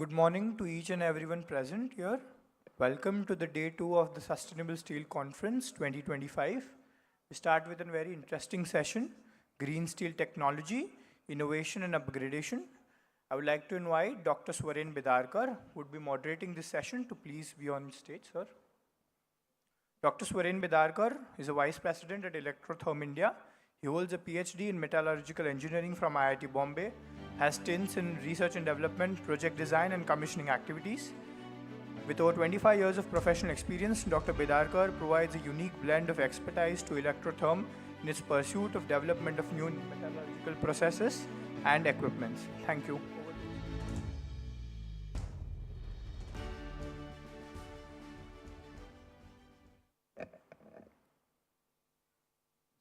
Good morning to each and everyone present here. Welcome to the day 2 of the Sustainable Steel Conference 2025. We start with a very interesting session, Green Steel Technology, Innovation and Upgradation. I would like to invite Dr. Swarin Bidarkar, who would be moderating this session, to please be on stage, sir. Dr. Swarin Bidarkar is a Vice President at Electrotherm India. He holds a PhD in Metallurgical Engineering from IIT Bombay, has stints in research and development, project design and commissioning activities. With over 25 years of professional experience, Dr. Bidarkar provides a unique blend of expertise to Electrotherm in its pursuit of development of new metallurgical processes and equipments. Thank you.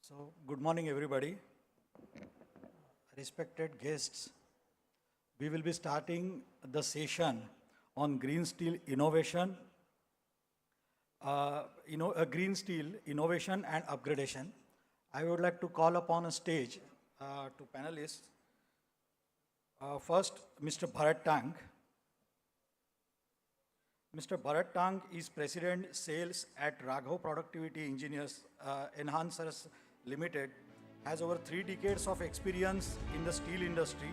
So, good morning, everybody. Respected guests, we will be starting the session on green steel innovation, green steel innovation and upgradation. I would like to call upon a stage to panelists. First, Mr. Bharat Tank. Mr. Bharat Tank is President Sales at Raghav Productivity Engineers Enhancers Limited, has over 3 decades of experience in the steel industry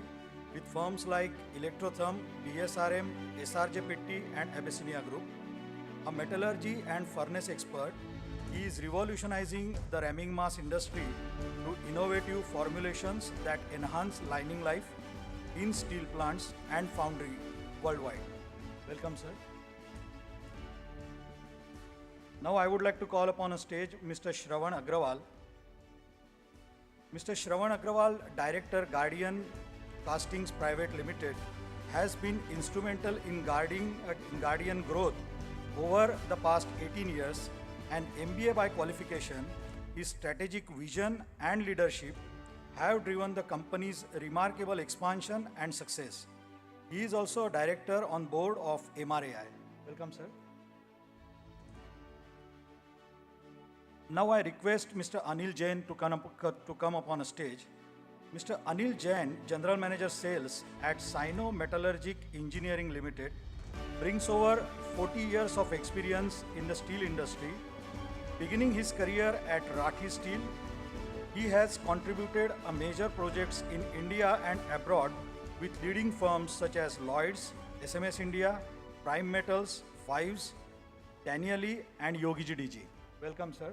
with firms like Electrotherm, DSRM, SRJ Petti and Abyssinia Group. A metallurgy and furnace expert, he is revolutionizing the ramming mass industry through innovative formulations that enhance lining life in steel plants and foundry worldwide. Welcome, sir. Now I would like to call upon a stage Mr. Shravan Agrawal. Mr. Shravan Agrawal, Director, Guardian Castings Private Limited, has been instrumental in Guardian growth over the past 18 years. An MBA by qualification, his strategic vision and leadership have driven the company's remarkable expansion and success. He is also a director on board of MRAI. Welcome, sir. Now I request Mr. Anil Jain to come up on a stage. Mr. Anil Jain, General Manager Sales at Sino Metallurgic Engineering Limited, brings over 40 years of experience in the steel industry. Beginning his career at Rathi Steel, he has contributed a major projects in India and abroad with leading firms such as Lloyds, SMS India, Prime Metals, Fives, Danieli and Yogi GDG. Welcome, sir.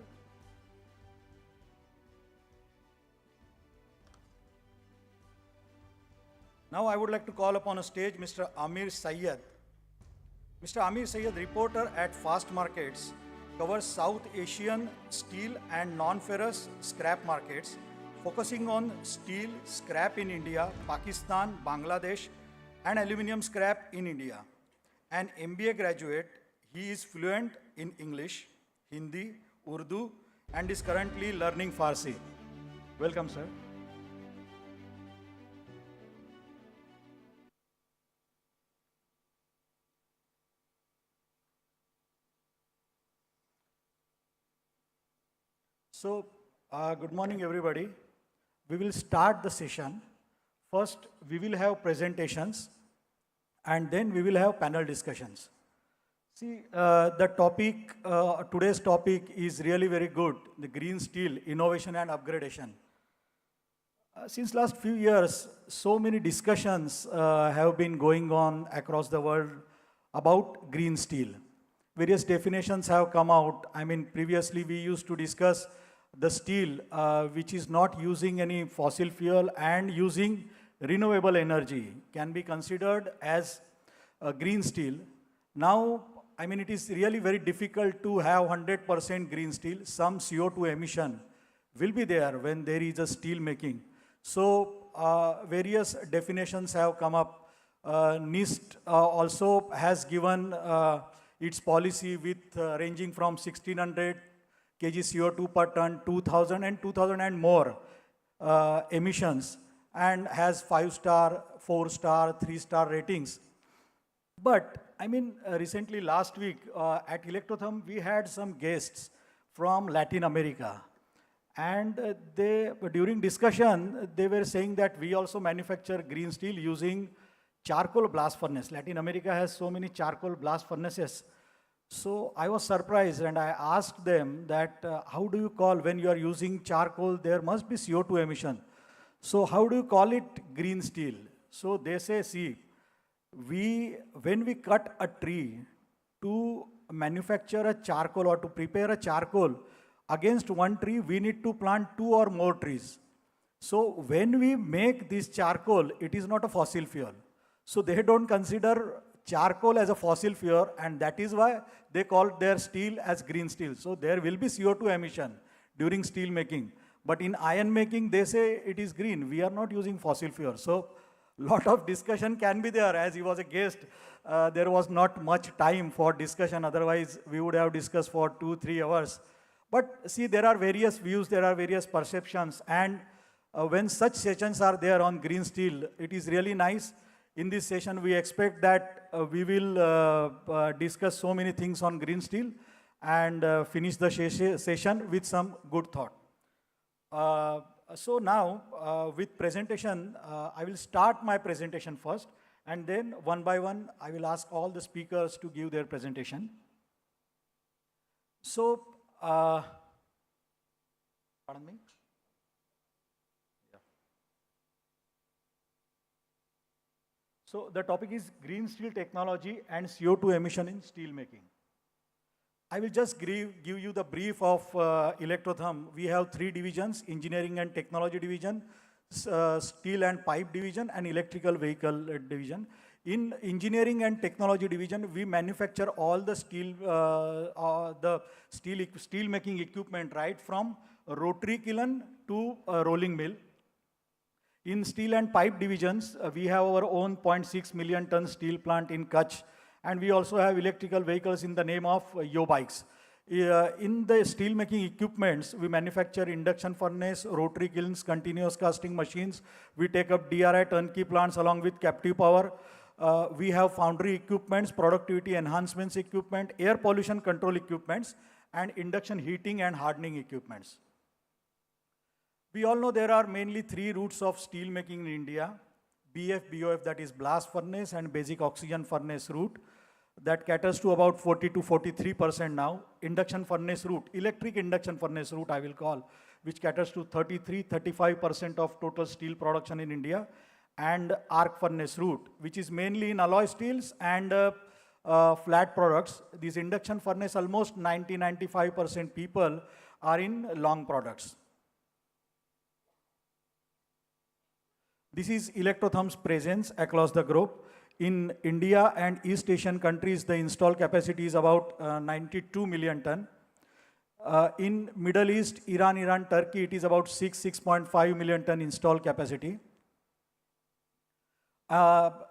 Now I would like to call upon a stage Mr. Amir Syed. Mr. Amir Syed, reporter at Fast Markets, covers South Asian steel and non-ferrous scrap markets, focusing on steel scrap in India, Pakistan, Bangladesh, and aluminium scrap in India. An MBA graduate, he is fluent in English, Hindi, Urdu, and is currently learning Farsi. Welcome, sir. So, good morning, everybody. We will start the session. First, we will have presentations, and then we will have panel discussions. See, the topic, today's topic is really very good, the green steel, innovation and upgradation. Since last few years, so many discussions have been going on across the world about green steel. Various definitions have come out. I mean, previously we used to discuss the steel which is not using any fossil fuel and using renewable energy can be considered as a green steel. Now, I mean, it is really very difficult to have 100% green steel. Some CO2 emission will be there when there is a steel making. So, various definitions have come up. NIST also has given its policy with ranging from 1600 kg CO2 per ton, 2000 and 2000 and more emissions, and has 5-star, 4-star, 3-star ratings. But I mean, recently last week at Electrotherm, we had some guests from Latin America. And during discussion, they were saying that we also manufacture green steel using charcoal blast furnace. Latin America has so many charcoal blast furnaces. So I was surprised and I asked them that how do you call when you are using charcoal, there must be CO2 emission. So how do you call it green steel? So they say, see, when we cut a tree to manufacture a charcoal or to prepare a charcoal, against one tree, we need to plant 2 or more trees. So when we make this charcoal, it is not a fossil fuel. So they don't consider charcoal as a fossil fuel, and that is why they call their steel as green steel. So there will be CO2 emission during steel making. But in iron making, they say it is green. We are not using fossil fuel. So lot of discussion can be there. As he was a guest, there was not much time for discussion. Otherwise, we would have discussed for 2-3 hours. But see, there are various views, there are various perceptions. And when such sessions are there on green steel, it is really nice. In this session, we expect that we will discuss so many things on green steel and finish the session with some good thought. So now, with presentation, I will start my presentation first, and then one by one, I will ask all the speakers to give their presentation. So, pardon me? So the topic is green steel technology and CO2 emission in steel making. I will just give you the brief of Electrotherm. We have 3 divisions: engineering and technology division, steel and pipe division, and electrical vehicle division. In engineering and technology division, we manufacture all the steel making equipment, right from rotary kiln to rolling mill. In steel and pipe divisions, we have our own 0.6 million ton steel plant in Kutch, and we also have electrical vehicles in the name of Yo Bikes. In the steel making equipments, we manufacture induction furnace, rotary kilns, continuous casting machines. We take up DRI turnkey plants along with captive power. We have foundry equipments, productivity enhancements equipment, air pollution control equipments, and induction heating and hardening equipments. We all know there are mainly 3 routes of steel making in India: BF, BOF, that is blast furnace, and basic oxygen furnace route that caters to about 40 to 43% now. Induction furnace route, electric induction furnace route I will call, which caters to 33-35% of total steel production in India, and arc furnace route, which is mainly in alloy steels and flat products. This induction furnace, almost 90-95% people are in long products. This is Electrotherm's presence across the globe. In India and East Asian countries, the installed capacity is about 92 million ton. In Middle East, Iran, Turkey, it is about 6.5 million ton installed capacity.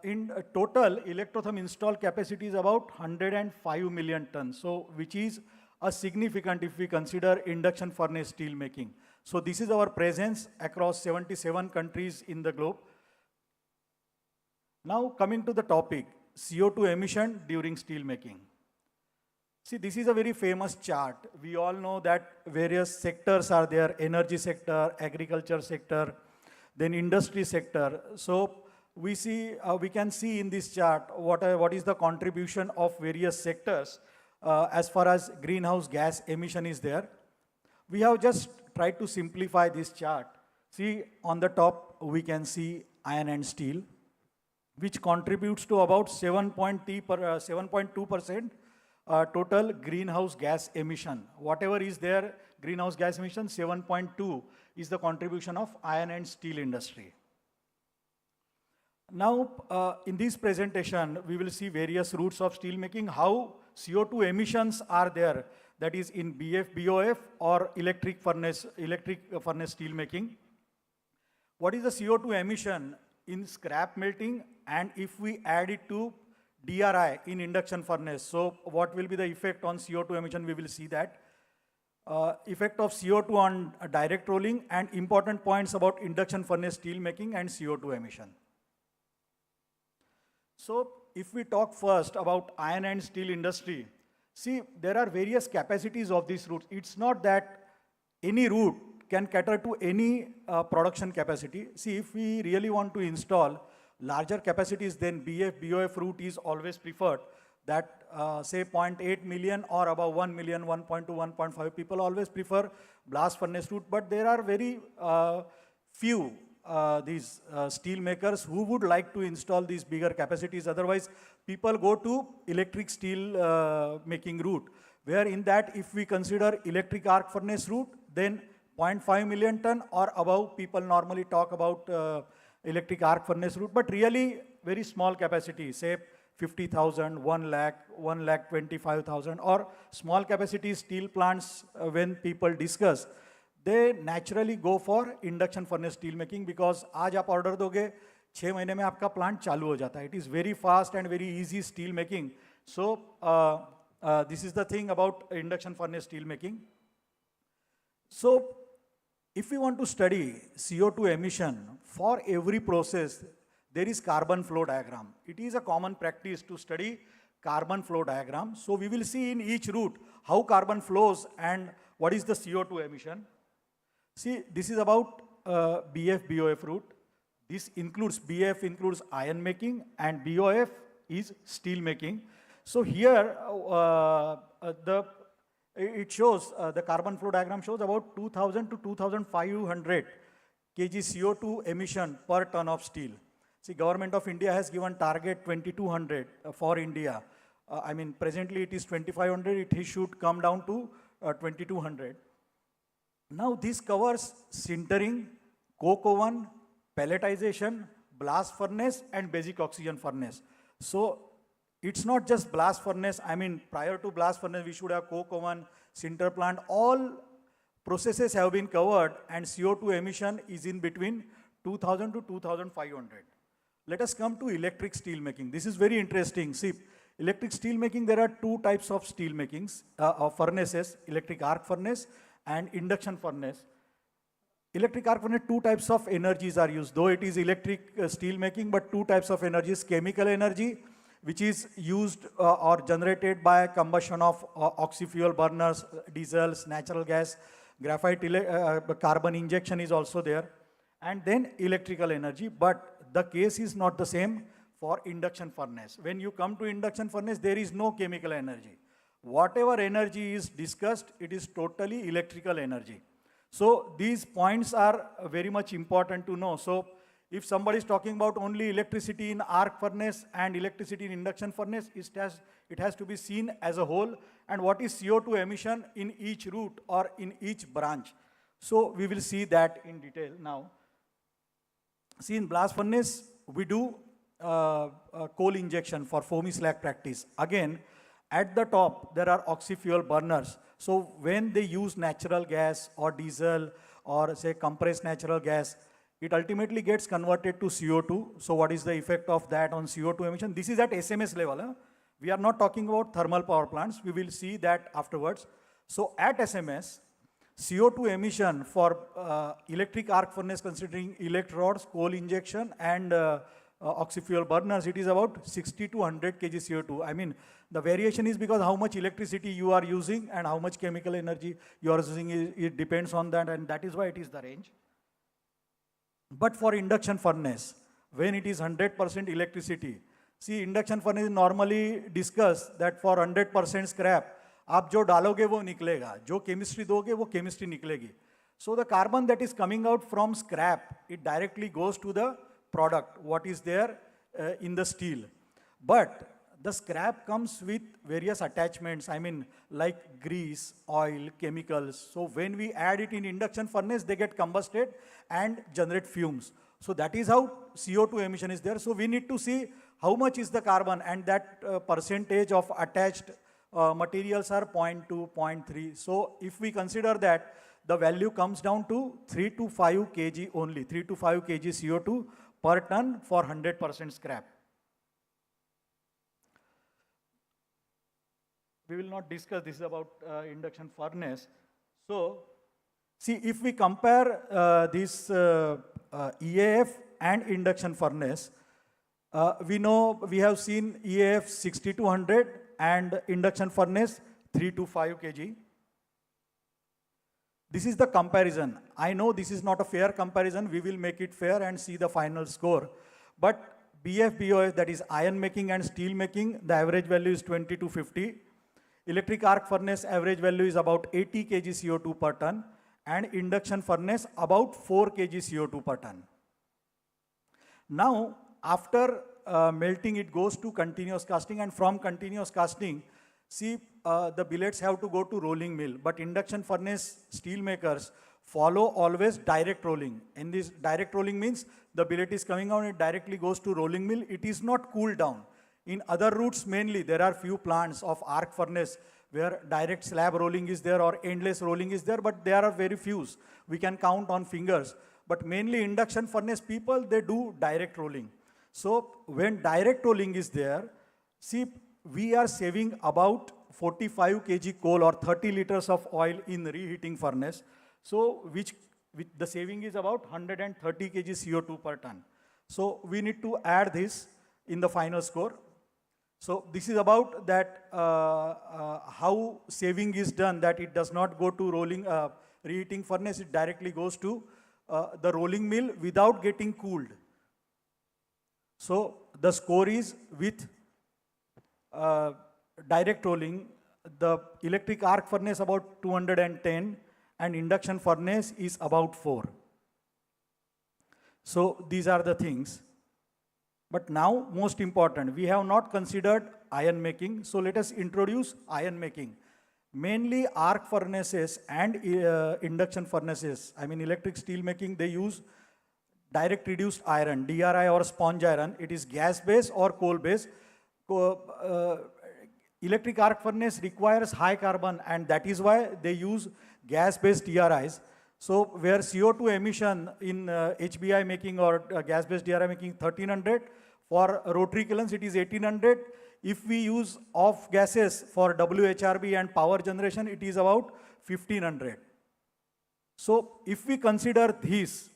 In total, Electrotherm installed capacity is about 105 million tons, so which is a significant if we consider induction furnace steel making. So this is our presence across 77 countries in the globe. Now coming to the topic, CO2 emission during steel making. See, this is a very famous chart. We all know that various sectors are there: energy sector, agriculture sector, then industry sector. So we can see in this chart what is the contribution of various sectors as far as greenhouse gas emission is there. We have just tried to simplify this chart. See, on the top we can see iron and steel, which contributes to about 7.2% total greenhouse gas emission. Whatever is there, greenhouse gas emission, 7.2 is the contribution of iron and steel industry. Now, in this presentation, we will see various routes of steel making, how CO2 emissions are there, that is in BF, BOF or electric furnace steel making. What is the CO2 emission in scrap melting, and if we add it to DRI in induction furnace, so what will be the effect on CO2 emission? We will see that. Effect of CO2 on direct rolling, and important points about induction furnace steel making and CO2 emission. So if we talk first about iron and steel industry, see, there are various capacities of these routes. It's not that any route can cater to any production capacity. See, if we really want to install larger capacities, then BF, BOF route is always preferred. That say 0.8 million or above 1 million, 1.2, 1.5 people always prefer blast furnace route, but there are very few these steel makers who would like to install these bigger capacities. Otherwise, people go to electric steel making route, where in that if we consider electric arc furnace route, then 0.5 million ton or above, people normally talk about electric arc furnace route, but really very small capacity, say 50,000, 1 lakh, 1 lakh 25,000, or small capacity steel plants when people discuss, they naturally go for induction furnace steel making, because आज आप order दोगे 6 महीने में आपका plant चालू हो जाता है. It is very fast and very easy steel making. So this is the thing about induction furnace steel making. So if we want to study CO2 emission, for every process, there is carbon flow diagram. It is a common practice to study carbon flow diagram. So we will see in each route how carbon flows and what is the CO2 emission. See, this is about BF, BOF route. This includes, BF includes iron making and BOF is steel making. So here, it shows, the carbon flow diagram shows about 2000 to 2500 kg CO2 emission per ton of steel. See, Government of India has given target 2200 for India. I mean, presently it is 2500, it should come down to 2200. Now this covers sintering, coke oven, pelletization, blast furnace and basic oxygen furnace. So it's not just blast furnace. I mean, prior to blast furnace, we should have coke oven, sinter plant. All processes have been covered and CO2 emission is in between 2000 to 2500. Let us come to electric steel making. This is very interesting. See, electric steel making, there are two types of steel makings, furnaces, electric arc furnace and induction furnace. Electric arc furnace, two types of energies are used, though it is electric steel making, but two types of energies: chemical energy, which is used or generated by combustion of oxy-fuel burners, diesels, natural gas, graphite, carbon injection is also there, and then electrical energy. But the case is not the same for induction furnace. When you come to induction furnace, there is no chemical energy. Whatever energy is discussed, it is totally electrical energy. So these points are very much important to know. So if somebody is talking about only electricity in arc furnace and electricity in induction furnace, it has to be seen as a whole, and what is CO2 emission in each route or in each branch. So we will see that in detail now. See, in blast furnace, we do coal injection for foamy slag practice. Again, at the top, there are oxy-fuel burners. So when they use natural gas or diesel or say compressed natural gas, it ultimately gets converted to CO2. So what is the effect of that on CO2 emission? This is at SMS level. Huh? We are not talking about thermal power plants. We will see that afterwards. So at SMS, CO2 emission for electric arc furnace, considering electrodes, coal injection and oxy-fuel burners, it is about 60 to 100 kg CO2. I mean, the variation is because how much electricity you are using and how much chemical energy you are using, it depends on that, and that is why it is the range. But for induction furnace, when it is 100% electricity, see, induction furnace normally discuss that for 100% scrap, आप जो डालोगे वो निकलेगा, जो chemistry दोगे वो chemistry निकलेगी. So the carbon that is coming out from scrap, it directly goes to the product, what is there in the steel. But the scrap comes with various attachments, I mean, like grease, oil, chemicals. So when we add it in induction furnace, they get combusted and generate fumes. So that is how CO2 emission is there. So we need to see how much is the carbon, and that percentage of attached materials are 0.2, 0.3. So if we consider that, the value comes down to 3 to 5 kg only, 3 to 5 kg CO2 per ton for 100% scrap. We will not discuss this about induction furnace. So, see, if we compare this EAF and induction furnace, we know we have seen EAF 60 to 100 and induction furnace 3 to 5 kg. This is the comparison. I know this is not a fair comparison. We will make it fair and see the final score. But BF-BOF, that is iron making and steel making, the average value is 20 to 50. Electric arc furnace average value is about 80 kg CO2 per ton, and induction furnace about 4 kg CO2 per ton. Now, after melting, it goes to continuous casting, and from continuous casting, see, the billets have to go to rolling mill, but induction furnace steel makers follow always direct rolling. And this direct rolling means the billet is coming out, it directly goes to rolling mill. It is not cooled down. In other routes, mainly, there are few plants of arc furnace where direct slab rolling is there or endless rolling is there, but there are very few. We can count on fingers. But mainly induction furnace people, they do direct rolling. So when direct rolling is there, see, we are saving about 45 kg coal or 30 liters of oil in reheating furnace. So which the saving is about 130 kg CO2 per ton. So we need to add this in the final score. So this is about that how saving is done, that it does not go to rolling reheating furnace, it directly goes to the rolling mill without getting cooled. So the score is with direct rolling, the electric arc furnace about 210 and induction furnace is about 4. So these are the things. But now, most important, we have not considered iron making. So let us introduce iron making. Mainly arc furnaces and induction furnaces, I mean electric steel making, they use direct reduced iron, DRI or sponge iron. It is gas based or coal based. Electric arc furnace requires high carbon, and that is why they use gas based DRIs. So where CO2 emission in HBI making or gas based DRI making 1300, for rotary kilns it is 1800. If we use off gases for WHRB and power generation, it is about 1500. So if we consider this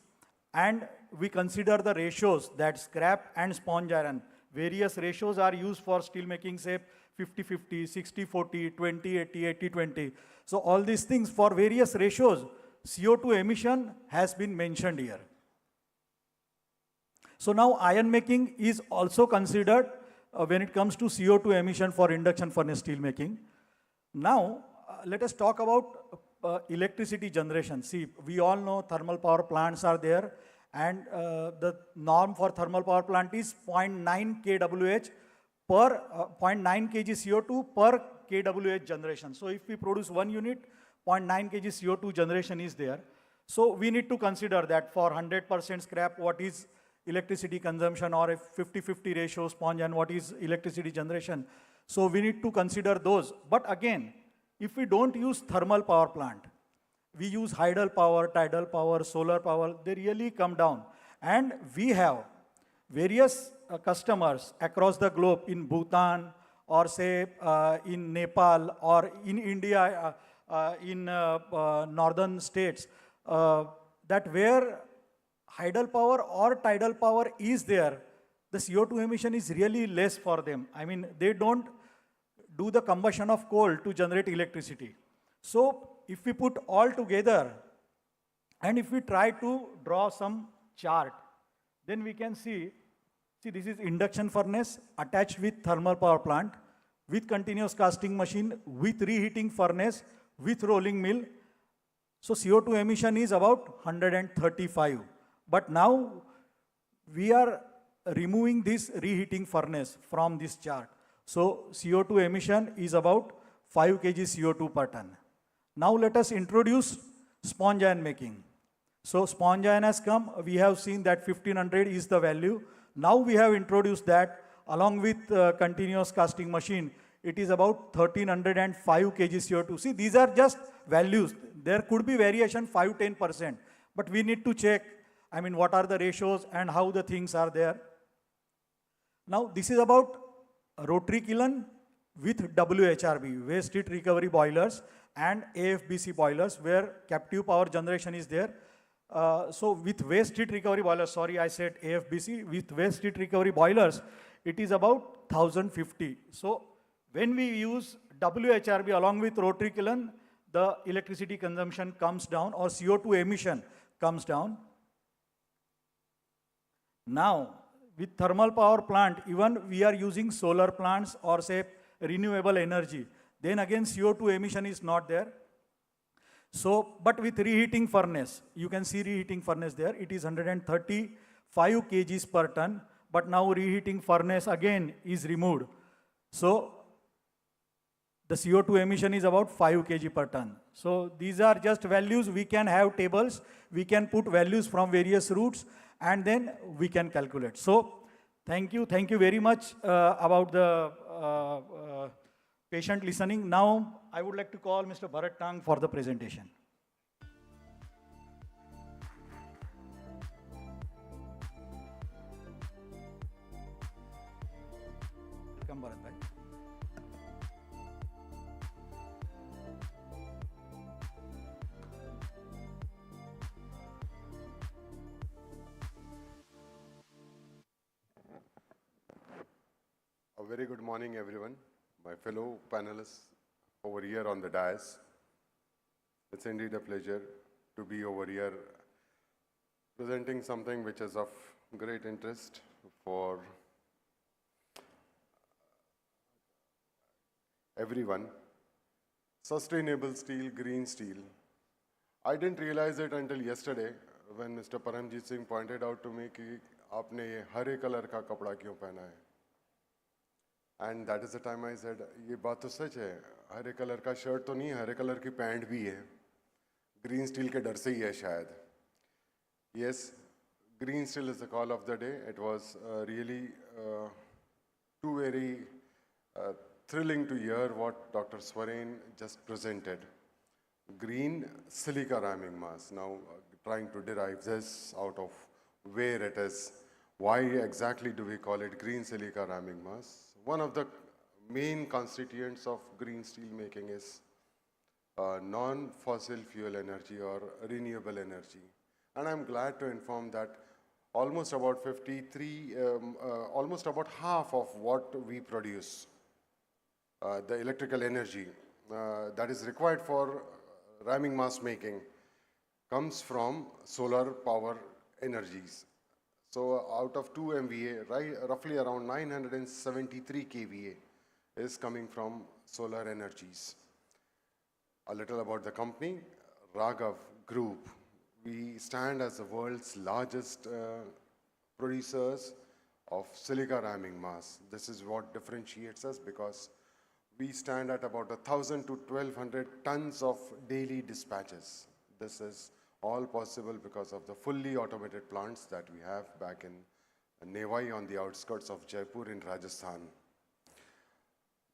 and we consider the ratios, that scrap and sponge iron, various ratios are used for steel making, say 50-50, 60-40, 20-80, 80-20. So all these things for various ratios, CO2 emission has been mentioned here. So now iron making is also considered when it comes to CO2 emission for induction furnace steel making. Now let us talk about electricity generation. See, we all know thermal power plants are there, and the norm for thermal power plant is 0.9 kWh per 0.9 kg CO2 per kWh generation. So if we produce 1 unit, 0.9 kg CO2 generation is there. So we need to consider that for 100% scrap, what is electricity consumption, or a 50-50 ratio sponge and what is electricity generation. So we need to consider those. But again, if we don't use thermal power plant, we use hydel power, tidal power, solar power, they really come down. And we have various customers across the globe in Bhutan, or say in Nepal, or in India, in northern states, that where hydel power or tidal power is there, the CO2 emission is really less for them. I mean, they don't do the combustion of coal to generate electricity. So if we put all together and if we try to draw some chart, then we can see this is induction furnace attached with thermal power plant, with continuous casting machine, with reheating furnace, with rolling mill. So CO2 emission is about 135. But now we are removing this reheating furnace from this chart. So CO2 emission is about 5 kg CO2 per ton. Now let us introduce sponge iron making. So sponge iron has come. We have seen that 1500 is the value. Now we have introduced that along with continuous casting machine. It is about 1305 kg CO2. See, these are just values. There could be variation 5-10%. But we need to check, I mean, what are the ratios and how the things are there. Now this is about rotary kiln with WHRB, waste heat recovery boilers, and AFBC boilers where captive power generation is there. So with waste heat recovery boilers, sorry I said AFBC, with waste heat recovery boilers, it is about 1050. So when we use WHRB along with rotary kiln, the electricity consumption comes down, or CO2 emission comes down. Now, with thermal power plant, even we are using solar plants or say renewable energy, then again CO2 emission is not there. So, but with reheating furnace, you can see reheating furnace there, it is 135 kgs per ton, but now reheating furnace again is removed. So, the CO2 emission is about 5 kg per ton. So, these are just values, we can have tables, we can put values from various routes, and then we can calculate. So, thank you very much about the patient listening. Now, I would like to call Mr. Bharat Tang for the presentation. Welcome, Bharat bhai. A very good morning, everyone. My fellow panelists over here on the dais. It's indeed a pleasure to be over here presenting something which is of great interest for everyone. Sustainable steel, green steel. I didn't realize it until yesterday when Mr. Paramjit Singh pointed out to me कि आपने ये हरे colour का कपड़ा क्यों पहना है? And that is the time I said, ये बात तो सच है, हरे कलर का शर्ट तो नहीं है, हरे कलर की पैंट भी है, ग्रीन स्टील के डर से ही है शायद. Yes, green steel is the call of the day. It was really too very thrilling to hear what Dr. Swarin just presented. Green silica ramming mass. Now trying to derive this out of where it is. Why exactly do we call it green silica ramming mass? One of the main constituents of green steel making is non-fossil fuel energy or renewable energy. And I'm glad to inform that almost about almost about half of what we produce, the electrical energy that is required for ramming mass making comes from solar power energies. So out of 2 MVA, roughly around 973 kVA is coming from solar energies. A little about the company, Raghav Group. We stand as the world's largest producers of silica ramming mass. This is what differentiates us because we stand at about 1,000 to 1,200 tons of daily dispatches. This is all possible because of the fully automated plants that we have back in Nevai on the outskirts of Jaipur in Rajasthan.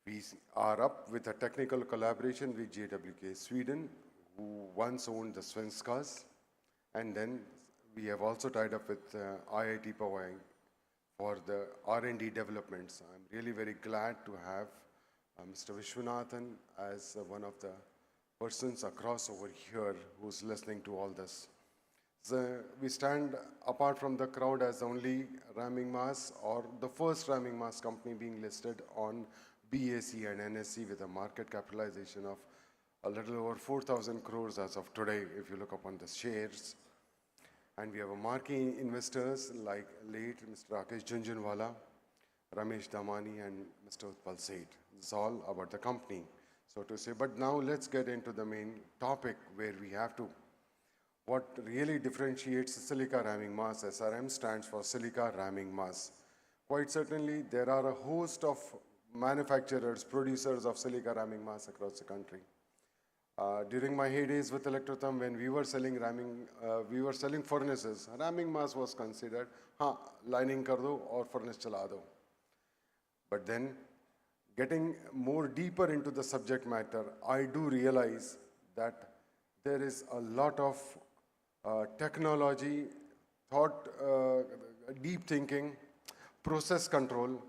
We are up with a technical collaboration with JWK Sweden, who once owned the Svenskas, and then we have also tied up with IIT Powai for the R&D developments. I'm really very glad to have Mr. Vishwanathan as one of the persons across over here who's listening to all this. So we stand apart from the crowd as the only ramming mass or the first ramming mass company being listed on BAC and NSE with a market capitalization of a little over 4,000 crores as of today, if you look upon the shares. And we have a marquee investors like late Mr. Rakesh Jhunjhunwala, Ramesh Damani, and Mr. Utpal Seth. This is all about the company, so to say. But now let's get into the main topic where we have to. What really differentiates silica ramming mass? SRM stands for silica ramming mass. Quite certainly, there are a host of manufacturers, producers of silica ramming mass across the country. During my heydays with Electrotherm, when we were selling furnaces, ramming mass was considered, lining kar do or furnace chala do. But then, getting more deeper into the subject matter, I do realize that there is a lot of technology, thought, deep thinking, process control,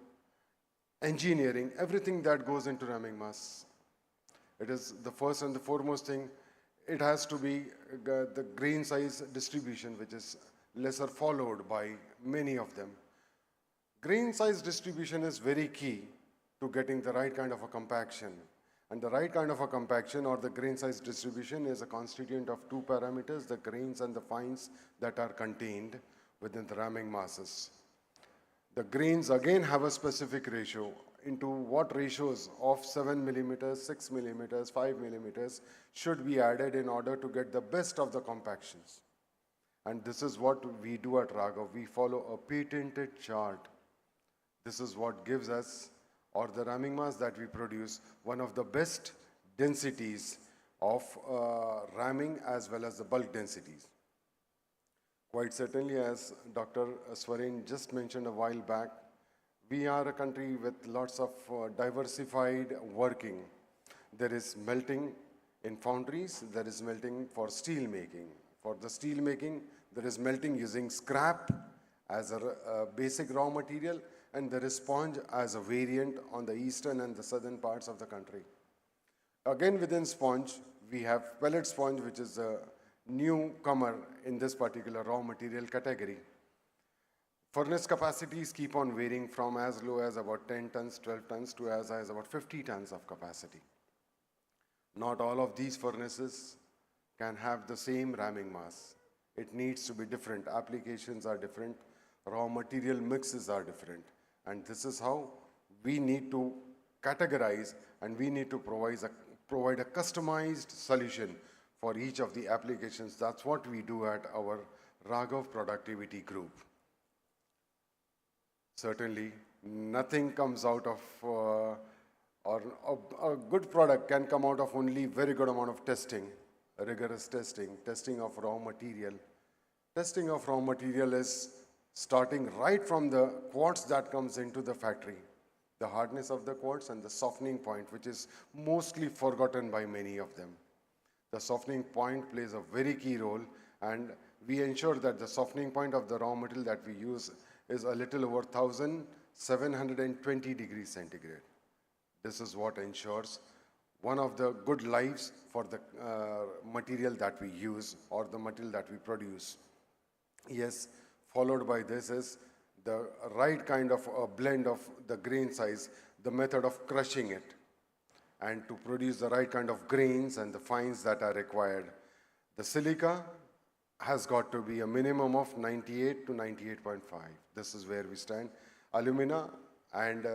engineering, everything that goes into ramming mass. It is the first and the foremost thing. It has to be the grain size distribution, which is lesser followed by many of them. Grain size distribution is very key to getting the right kind of a compaction. And the right kind of a compaction or the grain size distribution is a constituent of 2 parameters, the grains and the fines that are contained within the ramming masses. The grains again have a specific ratio into what ratios of 7 millimeters, 6 millimeters, 5 millimeters should be added in order to get the best of the compactions. And this is what we do at Raghav. We follow a patented chart. This is what gives us, or the ramming mass that we produce, one of the best densities of ramming as well as the bulk densities. Quite certainly, as Dr. Swarin just mentioned a while back, we are a country with lots of diversified working. There is melting in foundries, there is melting for steel making. For the steel making, there is melting using scrap as a basic raw material, and there is sponge as a variant on the eastern and the southern parts of the country. Again, within sponge, we have pellet sponge, which is a newcomer in this particular raw material category. Furnace capacities keep on varying from as low as about 10 tons, 12 tons to as high as about 50 tons of capacity. Not all of these furnaces can have the same ramming mass. It needs to be different. Applications are different. Raw material mixes are different. And this is how we need to categorize and we need to provide a customized solution for each of the applications. That's what we do at our Raghav Productivity Group. Certainly, nothing comes out of, or a good product can come out of only very good amount of testing, rigorous testing, testing of raw material. Testing of raw material is starting right from the quartz that comes into the factory, the hardness of the quartz and the softening point, which is mostly forgotten by many of them. The softening point plays a very key role, and we ensure that the softening point of the raw material that we use is a little over 1720 degrees centigrade. This is what ensures one of the good lives for the material that we use or the material that we produce. Yes, followed by this is the right kind of a blend of the grain size, the method of crushing it, and to produce the right kind of grains and the fines that are required. The silica has got to be a minimum of 98 to 98.5. This is where we stand. Alumina and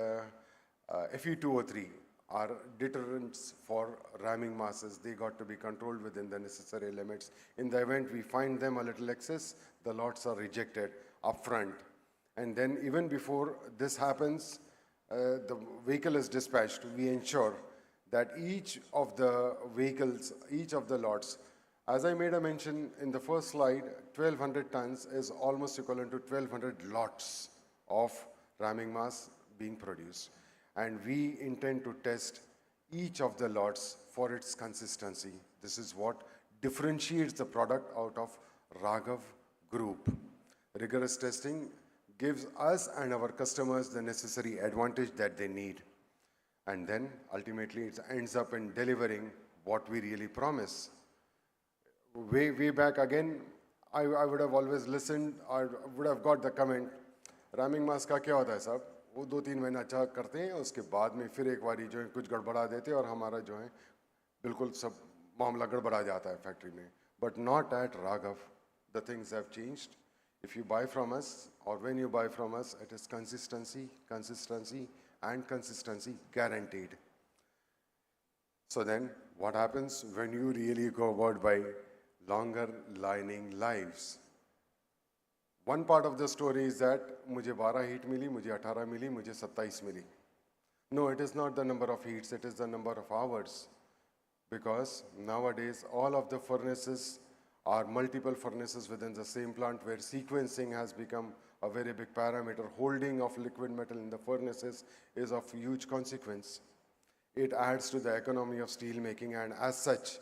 Fe2O3 are deterrents for ramming masses. They got to be controlled within the necessary limits. In the event we find them a little excess, the lots are rejected upfront. And then even before this happens, the vehicle is dispatched, we ensure that each of the vehicles, each of the lots, as I made a mention in the first slide, 1200 tons is almost equivalent to 1200 lots of ramming mass being produced. And we intend to test each of the lots for its consistency. This is what differentiates the product out of Raghav Group. Rigorous testing gives us and our customers the necessary advantage that they need. And then ultimately it ends up in delivering what we really promise. Way back again, I would have always listened, I would have got the comment, ramming mass का क्या होता है साहब? वो 2-3 महीना अच्छा करते हैं, उसके बाद में फिर एक बारी जो है कुछ गड़बड़ा देते हैं और हमारा जो है बिल्कुल सब मामला गड़बड़ा जाता है फैक्ट्री में. But not at Raghav. The things have changed. If you buy from us, or when you buy from us, it is consistency, consistency, and consistency guaranteed. So then, what happens when you really go about by longer lining lives? One part of the story is that मुझे 12 heat मिली, मुझे 18 मिली, मुझे 27 मिली. No, it is not the number of heats, it is the number of hours. Because nowadays, all of the furnaces are multiple furnaces within the same plant where sequencing has become a very big parameter. Holding of liquid metal in the furnaces is of huge consequence. It adds to the economy of steel making, and as such,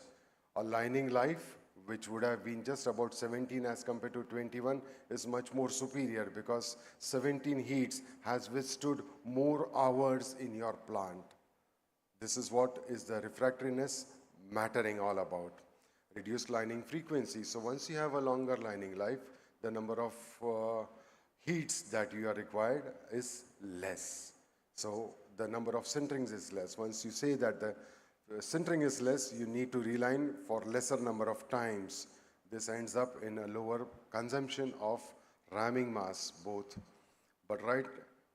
a lining life, which would have been just about 17 as compared to 21, is much more superior because 17 heats has withstood more hours in your plant. This is what is the refractoriness mattering all about. Reduced lining frequency. So once you have a longer lining life, the number of heats that you are required is less. So the number of sinterings is less. Once you say that the sintering is less, you need to reline for lesser number of times. This ends up in a lower consumption of ramming mass both. But right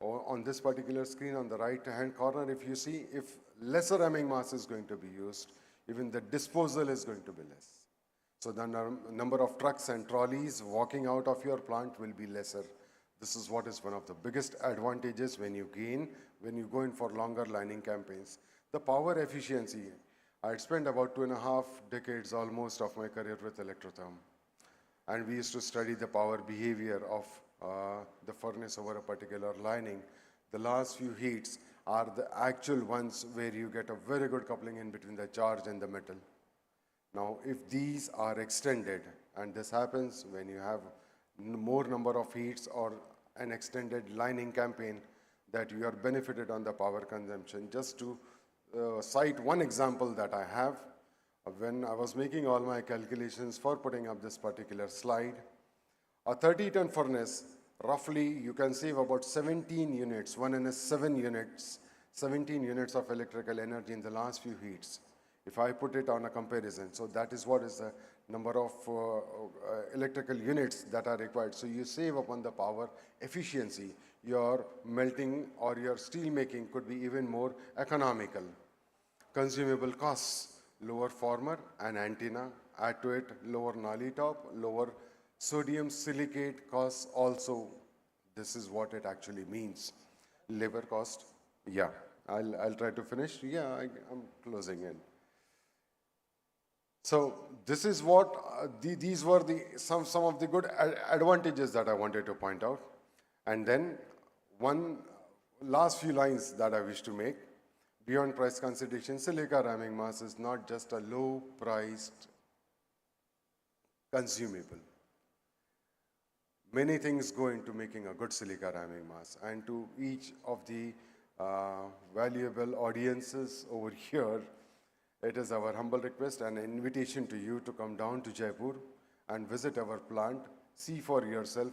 On this particular screen on the right hand corner, if you see, if lesser ramming mass is going to be used, even the disposal is going to be less. So the number of trucks and trolleys walking out of your plant will be lesser. This is what is one of the biggest advantages when you go in for longer lining campaigns. The power efficiency. I had spent about 2.5 decades almost of my career with Electrotherm. And we used to study the power behavior of the furnace over a particular lining. The last few heats are the actual ones where you get a very good coupling in between the charge and the metal. Now, if these are extended, and this happens when you have more number of heats or an extended lining campaign, that you are benefited on the power consumption. Just to cite one example that I have, when I was making all my calculations for putting up this particular slide, a 30-ton furnace, roughly you can save about 17 units, 7 units, 17 units of electrical energy in the last few heats. If I put it on a comparison, so that is what is the number of electrical units that are required. So you save upon the power efficiency. Your melting or your steel making could be even more economical. Consumable costs, lower former and antenna, add to it lower nully top, lower sodium silicate costs also. This is what it actually means. Labor cost, yeah, I'll try to finish. Yeah, I'm closing in. So this is what, these were some of the good advantages that I wanted to point out. And then one last few lines that I wish to make. Beyond price consideration, silica ramming mass is not just a low-priced consumable. Many things go into making a good silica ramming mass, and to each of the valuable audiences over here, it is our humble request and invitation to you to come down to Jaipur and visit our plant, see for yourself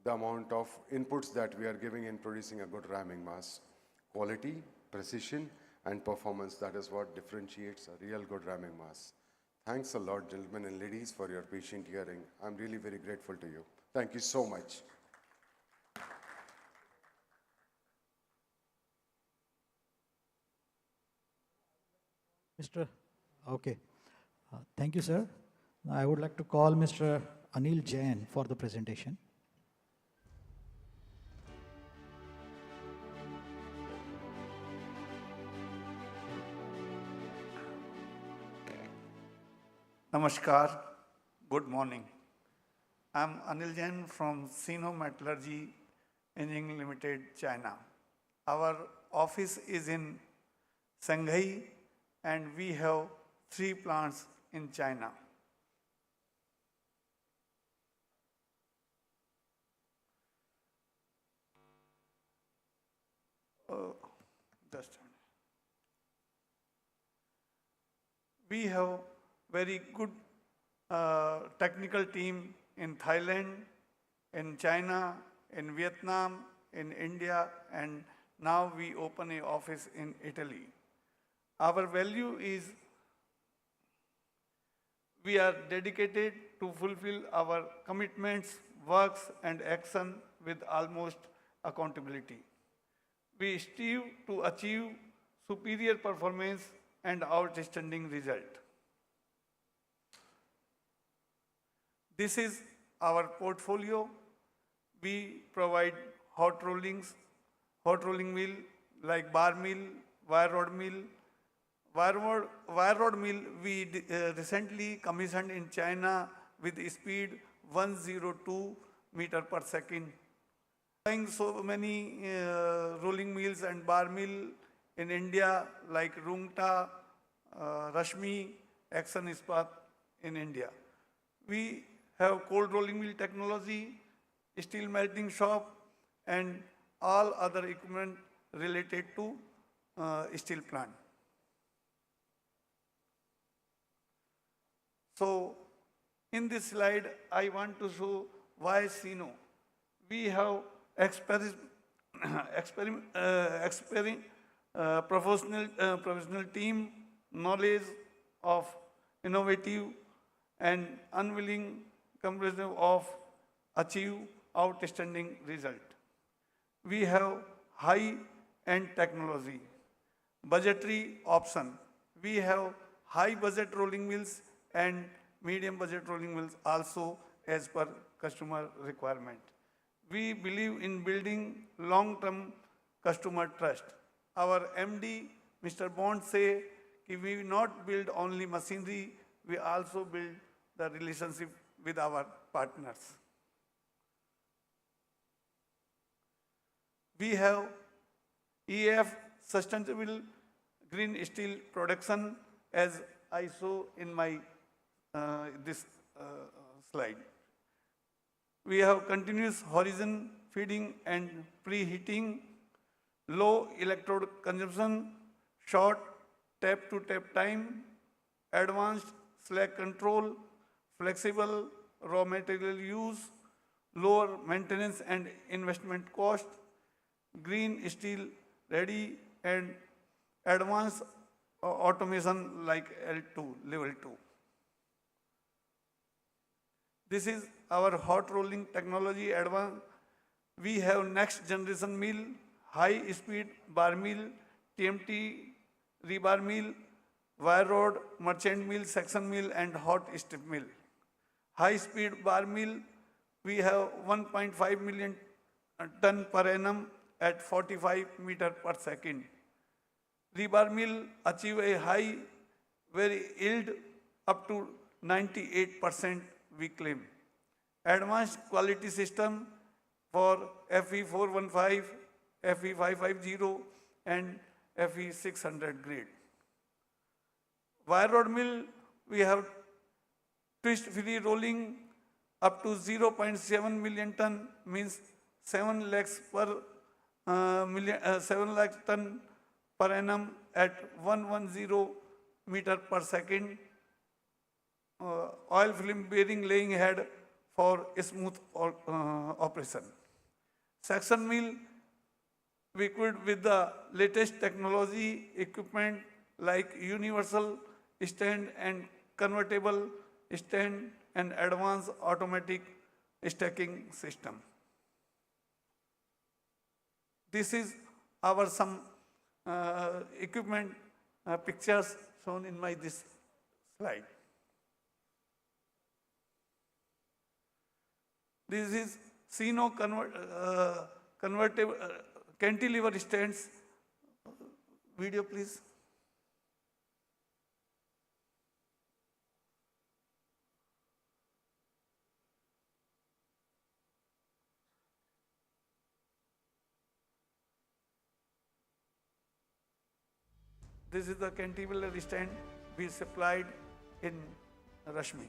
the amount of inputs that we are giving in producing a good ramming mass. Quality, precision, and performance, that is what differentiates a real good ramming mass. Thanks a lot, gentlemen and ladies, for your patient hearing. I'm really very grateful to you. Thank you so much. Okay. Thank you, sir. Now I would like to call Mr. Anil Jain for the presentation. Namaskar, good morning. I'm Anil Jain from Sino Metallurgy Engineering Limited, China. Our office is in Shanghai and we have 3 plants in China. Just a minute. We have very good technical team in Thailand, in China, in Vietnam, in India, and now we open an office in Italy. Our value is we are dedicated to fulfill our commitments, works, and action with almost accountability. We strive to achieve superior performance and outstanding result. This is our portfolio. We provide hot rolling mill like bar mill, wire rod mill. Wire rod mill we recently commissioned in China with speed 102 meter per second. So many rolling mills and bar mill in India like Rungta, Rashmi, Action Ispat in India. We have cold rolling mill technology, steel melting shop, and all other equipment related to steel plant. So, in this slide, I want to show why Sino. We have professional team, knowledge of innovative and unwilling comprehensive of achieve outstanding result. We have high-end technology. Budgetary option. We have high budget rolling mills and medium budget rolling mills also as per customer requirement. We believe in building long-term customer trust. Our MD, Mr. Bond say, we not build only machinery, we also build the relationship with our partners. We have EF sustainable green steel production as I saw in my this slide. We have continuous horizon feeding and preheating, low electrode consumption, short tap to tap time, advanced slack control, flexible raw material use, lower maintenance and investment cost, green steel ready and advanced automation like L2, level 2. This is our hot rolling technology advance. We have next generation mill, high speed bar mill, TMT, rebar mill, wire rod, merchant mill, section mill and hot strip mill. High speed bar mill, we have 1.5 million ton per annum at 45 meter per second. Rebar mill achieve a high very yield up to 98% we claim. Advanced quality system for FE415, FE550 and FE600 grade. Wire rod mill, we have twist free rolling up to 0.7 million ton means 7 lakhs per 7 lakh ton per annum at 110 meter per second. Oil film bearing laying head for smooth operation. Section mill, we equipped with the latest technology equipment like universal stand and convertible stand and advanced automatic stacking system. This is our some equipment pictures shown in my this slide. This is Sino convertible cantilever stands. Video please. This is the cantilever stand we supplied in Rashmi.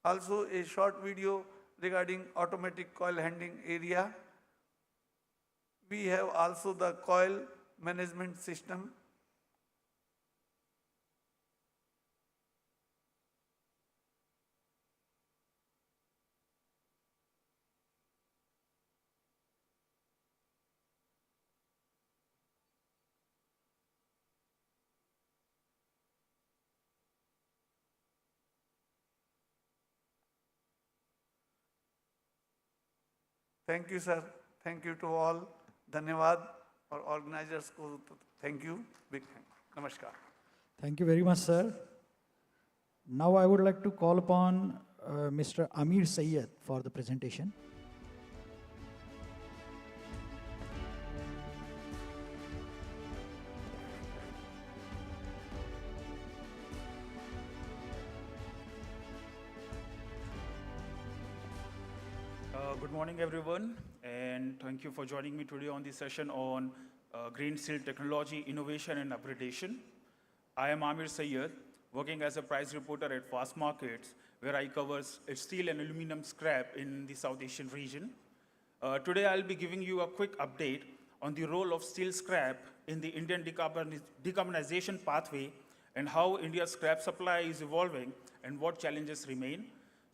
Also a short video regarding automatic coil handling area. We have also the coil management system. Thank you, sir. Thank you to all. Dhanyavad for organizers. Thank you. Big thank. Namaskar. Thank you very much, sir. Now I would like to call upon Mr. Amir Sayyed for the presentation. Good morning, everyone, and thank you for joining me today on this session on green steel technology, innovation, and upgradation. I am Amir Sayyed, working as a price reporter at Fast Markets, where I cover steel and aluminum scrap in the South Asian region. Today, I'll be giving you a quick update on the role of steel scrap in the Indian decarbonization pathway and how India's scrap supply is evolving and what challenges remain.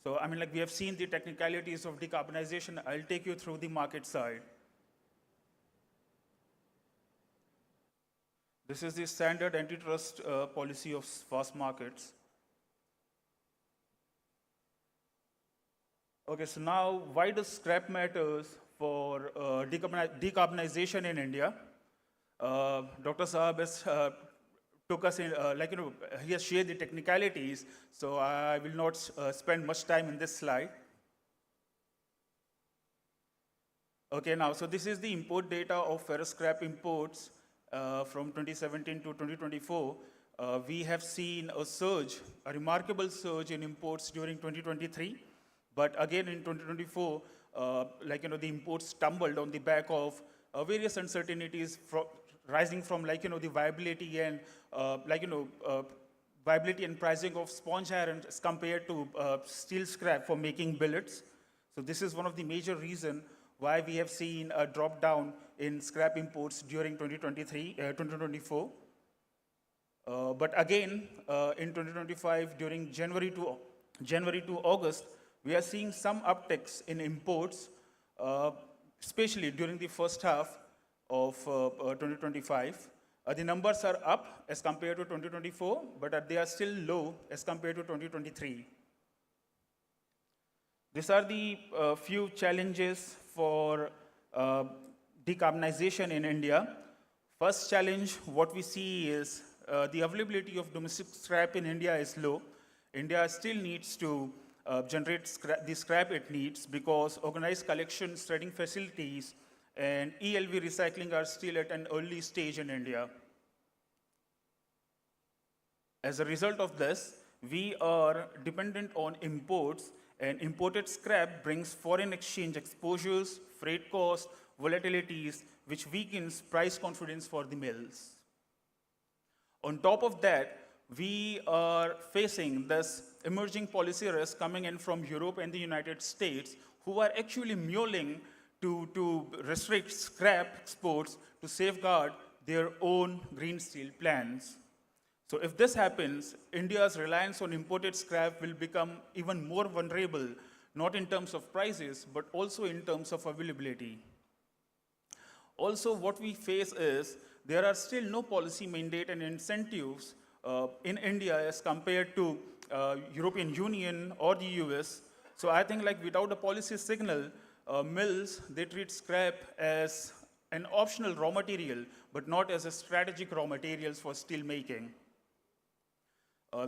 So, I mean, like we have seen the technicalities of decarbonization. I'll take you through the market side. This is the standard antitrust policy of fast markets. Okay, so now why does scrap matters for decarbonization in India? Dr. Saab has took us in, he has shared the technicalities, so I will not spend much time in this slide. Okay, now, so this is the import data of ferrous scrap imports from 2017 to 2024. We have seen a surge, a remarkable surge in imports during 2023. But again, in 2024, the imports tumbled on the back of various uncertainties rising from, the viability and, viability and pricing of sponge iron as compared to steel scrap for making billets. So this is one of the major reasons why we have seen a drop down in scrap imports during 2024. But again, in 2025, during January to August, we are seeing some upticks in imports, especially during the first half of 2025. The numbers are up as compared to 2024, but they are still low as compared to 2023. These are the few challenges for decarbonization in India. First challenge, what we see is the availability of domestic scrap in India is low. India still needs to generate the scrap it needs because organized collection, shredding facilities, and ELV recycling are still at an early stage in India. As a result of this, we are dependent on imports, and imported scrap brings foreign exchange exposures, freight costs, volatilities, which weakens price confidence for the mills. On top of that, we are facing this emerging policy risk coming in from Europe and the United States, who are actually mulling to restrict scrap exports to safeguard their own green steel plans. So if this happens, India's reliance on imported scrap will become even more vulnerable, not in terms of prices, but also in terms of availability. Also, what we face is there are still no policy mandate and incentives in India as compared to European Union or the US. So I think without a policy signal, mills, they treat scrap as an optional raw material, but not as a strategic raw materials for steel making.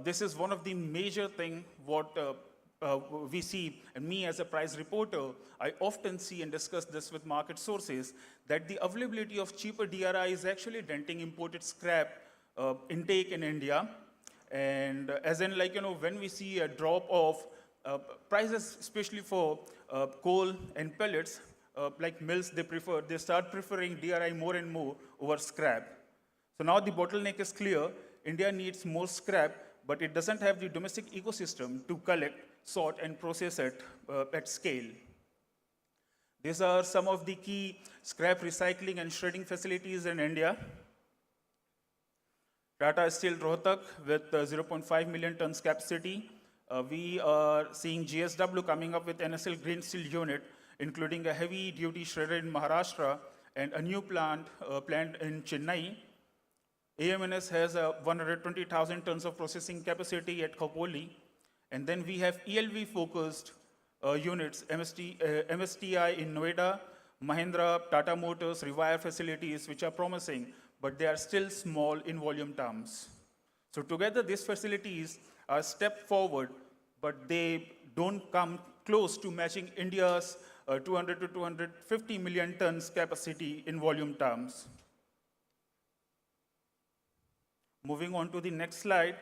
This is one of the major things what we see, and me as a price reporter, I often see and discuss this with market sources, that the availability of cheaper DRI is actually denting imported scrap intake in India. And as in when we see a drop of prices, especially for coal and pellets, mills, they start preferring DRI more and more over scrap. So now the bottleneck is clear. India needs more scrap, but it doesn't have the domestic ecosystem to collect, sort, and process it at scale. These are some of the key scrap recycling and shredding facilities in India. Tata Steel Rohtak with 0.5 million tons capacity. We are seeing GSW coming up with NSL Green Steel Unit, including a heavy duty shredder in Maharashtra and a new plant planned in Chennai. AMNS has 120,000 tons of processing capacity at Khopoli. And then we have ELV focused units, MSTI in Noida, Mahindra, Tata Motors, Rewire facilities, which are promising, but they are still small in volume terms. So together, these facilities are a step forward, but they don't come close to matching India's 200 to 250 million tons capacity in volume terms. Moving on to the next slide.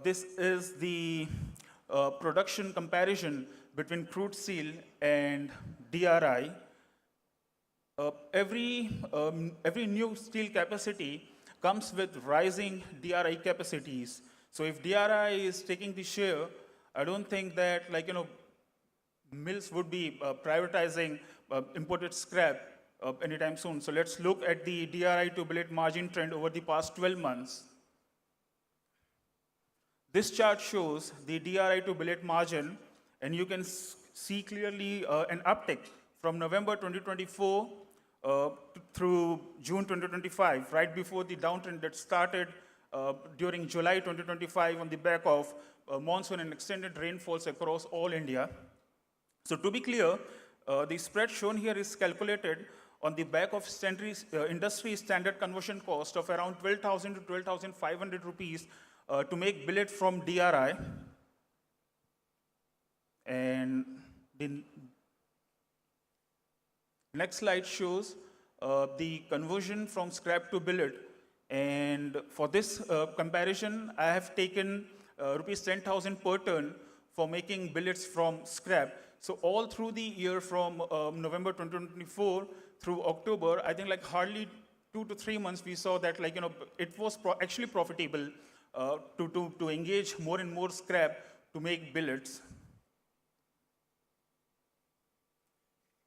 This is the production comparison between crude steel and DRI. Every new steel capacity comes with rising DRI capacities. So if DRI is taking the share, I don't think that mills would be privatizing imported scrap anytime soon. So let's look at the DRI to billet margin trend over the past 12 months. This chart shows the DRI to billet margin, and you can see clearly an uptick from November 2024 through June 2025, right before the downtrend that started during July 2025 on the back of monsoon and extended rainfalls across all India. So to be clear, the spread shown here is calculated on the back of industry standard conversion cost of around 12,000 to 12,500 rupees to make billet from DRI. And the next slide shows the conversion from scrap to billet. And for this comparison, I have taken rupees 10,000 per ton for making billets from scrap. So all through the year from November 2024 through October, I think like hardly 2 to 3 months, we saw that like, it was actually profitable to engage more and more scrap to make billets.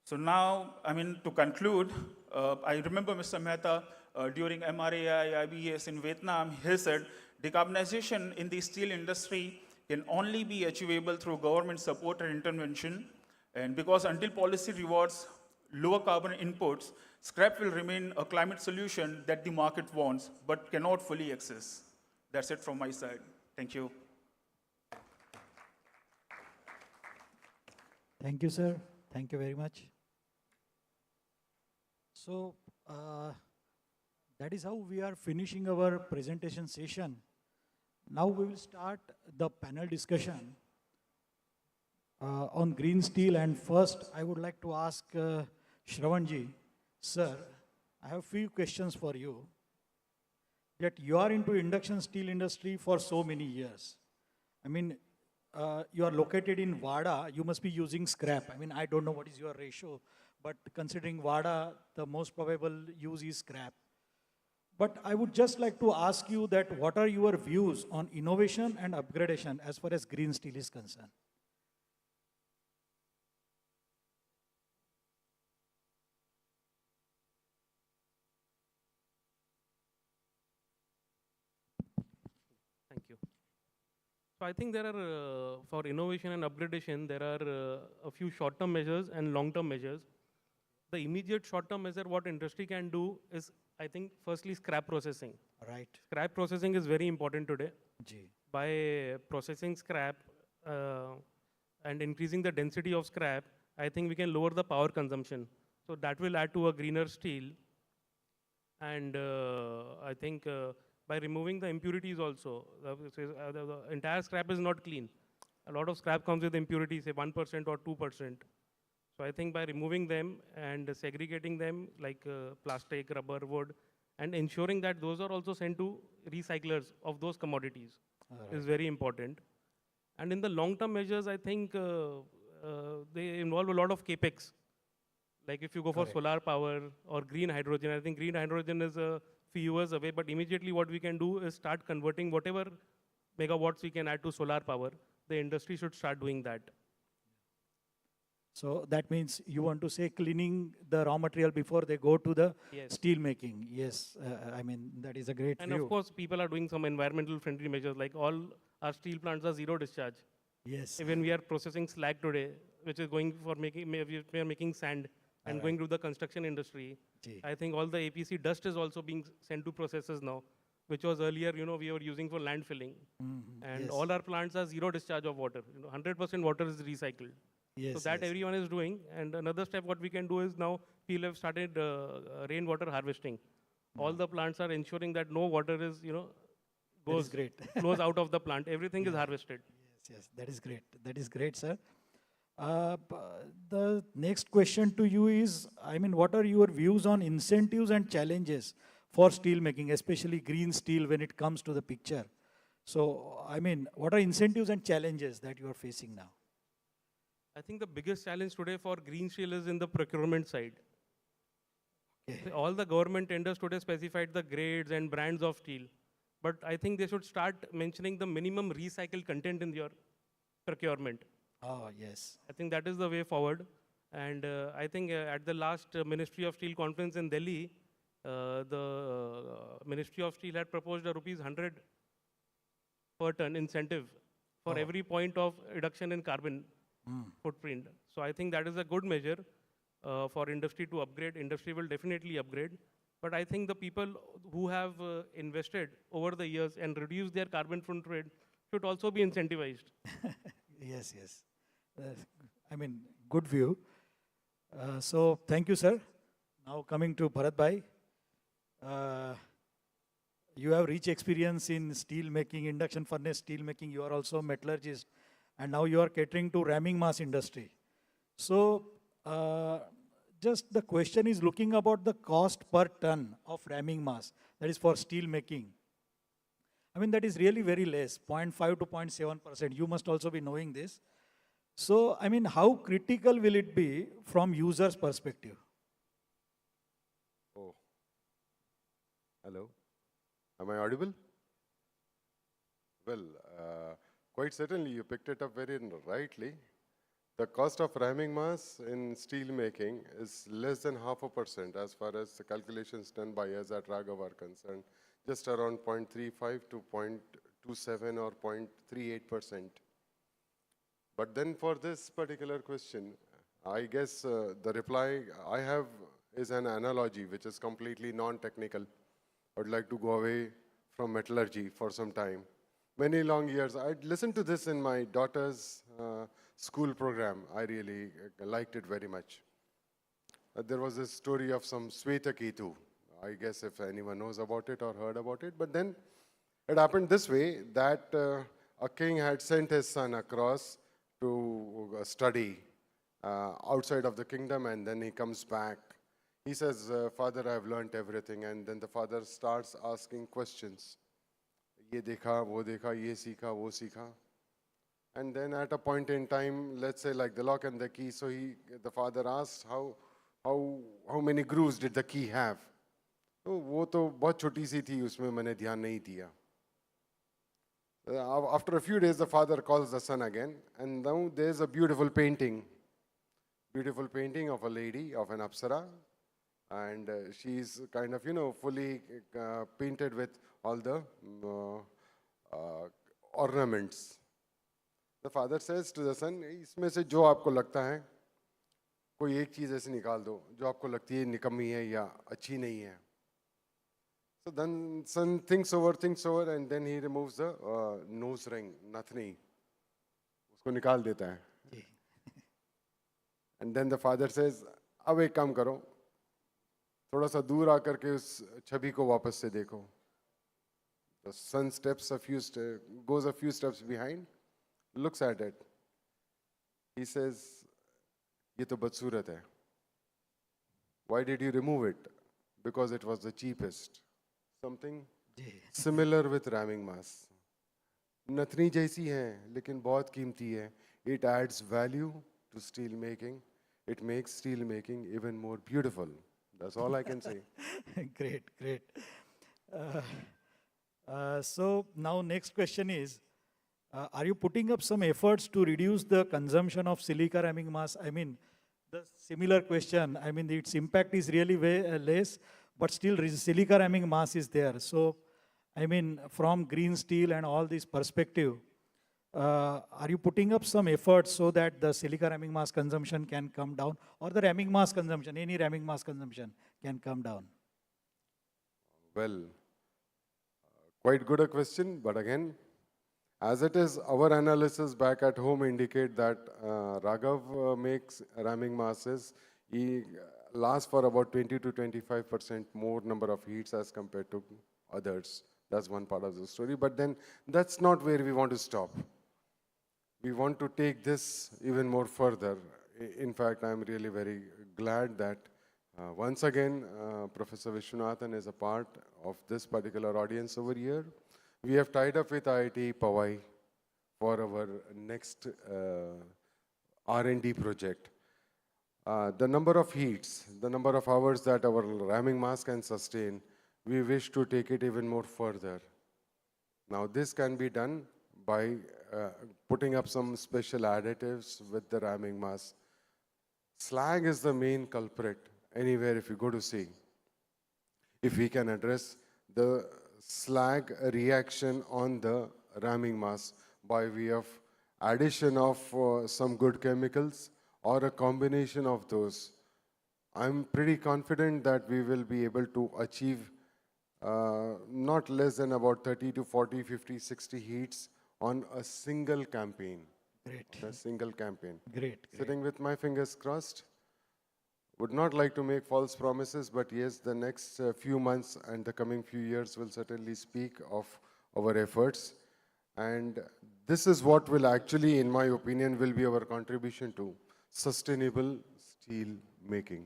So now, I mean, to conclude, I remember Mr. Mehta during MRAI, IBS in Vietnam, he said, decarbonization in the steel industry can only be achievable through government support and intervention. And because until policy rewards lower carbon inputs, scrap will remain a climate solution that the market wants, but cannot fully access. That's it from my side. Thank you. Thank you, sir. Thank you very much. So, that is how we are finishing our presentation session. Now we will start the panel discussion on green steel. And first, I would like to ask Shravanji, sir, I have few questions for you. That you are into induction steel industry for so many years. I mean, you are located in Vada, you must be using scrap. I mean, I don't know what is your ratio, but considering Vada, the most probable use is scrap. But I would just like to ask you that what are your views on innovation and upgradation as far as green steel is concerned? Thank you. So I think there are, for innovation and upgradation, there are a few short-term measures and long-term measures. The immediate short-term measure, what industry can do is, I think, firstly, scrap processing. Right. Scrap processing is very important today. Ji. By processing scrap and increasing the density of scrap, I think we can lower the power consumption. So that will add to a greener steel. And I think by removing the impurities also, the entire scrap is not clean. A lot of scrap comes with impurities, say 1% or 2%. So I think by removing them and segregating them like plastic, rubber, wood, and ensuring that those are also sent to recyclers of those commodities is very important. And in the long-term measures, I think they involve a lot of capex. Like if you go for solar power or green hydrogen, I think green hydrogen is a few years away, but immediately what we can do is start converting whatever megawatts we can add to solar power. The industry should start doing that. So that means you want to say cleaning the raw material before they go to the Yes. steel making. Yes, I mean, that is a great And view. of course, people are doing some environmental friendly measures, like all our steel plants are zero discharge. Yes, Even we are processing slag today, which is going for making, we are making sand and going to the construction industry. Ji. I think all the APC dust is also being sent to processes now, which was earlier, we were using for landfilling. And yes. all our plants are zero discharge of water. 100% water is recycled. Yes, So that yes. everyone is doing. And another step what we can do is now people have started rainwater harvesting. All the plants are ensuring that no water is, That is goes great. flows out of the plant. Everything is harvested. Yes, yes, that is great. That is great, sir. The next question to you is, I mean, what are your views on incentives and challenges for steel making, especially green steel when it comes to the picture? So, I mean, what are incentives and challenges that you are facing now? I think the biggest challenge today for green steel is in the procurement side. Okay. All the government tenders today specified the grades and brands of steel. But I think they should start mentioning the minimum recycled content in your procurement. Oh, yes. I think that is the way forward. And I think at the last Ministry of Steel conference in Delhi, the Ministry of Steel had proposed a rupees 100 per ton incentive for every point of reduction in carbon footprint. So I think that is a good measure for industry to upgrade. Industry will definitely upgrade. But I think the people who have invested over the years and reduced their carbon footprint should also be incentivized. Yes, yes. I mean, good view. So thank you, sir. Now coming to Bharat Bhai. You have rich experience in steel making, induction furnace steel making. You are also metallurgist, and now you are catering to ramming mass industry. So just the question is looking about the cost per ton of ramming mass, that is for steel making. I mean, that is really very less, 0.5 to 0.7%. You must also be knowing this. So, I mean, how critical will it be from user's perspective? Oh, hello. Am I audible? Well, quite certainly you picked it up very rightly. The cost of ramming mass in steel making is less than 0.5% as far as the calculations done by us at Raghav are concerned, just around 0.35 to 0.27 or 0.38%. But then for this particular question, I guess the reply I have is an analogy which is completely non-technical. I would like to go away from metallurgy for some time. Many long years, I'd listened to this in my daughter's school program. I really liked it very much. There was a story of some Swetaketu. I guess if anyone knows about it or heard about it. But then it happened this way, that a king had sent his son across to study outside of the kingdom, and then he comes back. He says, Father, I have learnt everything. And then the father starts asking questions. Ye dekha, wo dekha, ye sikha, wo sikha. And then at a point in time, let's say like the lock and the key, so the father asks, how many grooves did the key have? तो वो तो बहुत छोटी सी थी, उसमें मैंने ध्यान नहीं दिया. After a few days, the father calls the son again, and now there's a beautiful painting of a lady, of an apsara, and she's kind of, fully painted with all the ornaments. The father says to the son, इसमें से जो आपको लगता है, कोई एक चीज़ ऐसे निकाल दो, जो आपको लगती है निकम्मी है या अच्छी नहीं है. So then son thinks over, and then he removes the nose ring, nathni. उसको निकाल देता है. And then the father says, अब एक काम करो, थोड़ा सा दूर आकर के उस छवि को वापस से देखो. The son goes a few steps behind, looks at it. He says, ये तो बदसूरत है. Why did you remove it? Because it was the cheapest. Something similar with ramming mass. नथनी जैसी है, लेकिन बहुत कीमती है. It adds value to steel making. It makes steel making even more beautiful. That's all I can say. Great, great. So now next question is, are you putting up some efforts to reduce the consumption of silica ramming mass? I mean, the similar question, I mean, its impact is really way less, but still silica ramming mass is there. So, I mean, from green steel and all this perspective, are you putting up some efforts so that the silica ramming mass consumption can come down, or the ramming mass consumption, any ramming mass consumption can come down? Well, quite good a question, but again, as it is, our analysis back at home indicate that Raghav makes ramming masses. He lasts for about 20 to 25% more number of heats as compared to others. That's one part of the story. But then that's not where we want to stop. We want to take this even more further. In fact, I'm really very glad that once again, Professor Vishwanathan is a part of this particular audience over here. We have tied up with IIT Powai for our next R&D project. The number of heats, the number of hours that our ramming mass can sustain, we wish to take it even more further. Now, this can be done by putting up some special additives with the ramming mass. Slag is the main culprit anywhere if you go to see. If we can address the slag reaction on the ramming mass by way of addition of some good chemicals or a combination of those. I'm pretty confident that we will be able to achieve not less than about 30 to 40, 50, 60 heats on a single campaign. Great, A single campaign. great. Sitting with my fingers crossed. Would not like to make false promises, but yes, the next few months and the coming few years will certainly speak of our efforts. And this is what will actually, in my opinion, will be our contribution to sustainable steel making.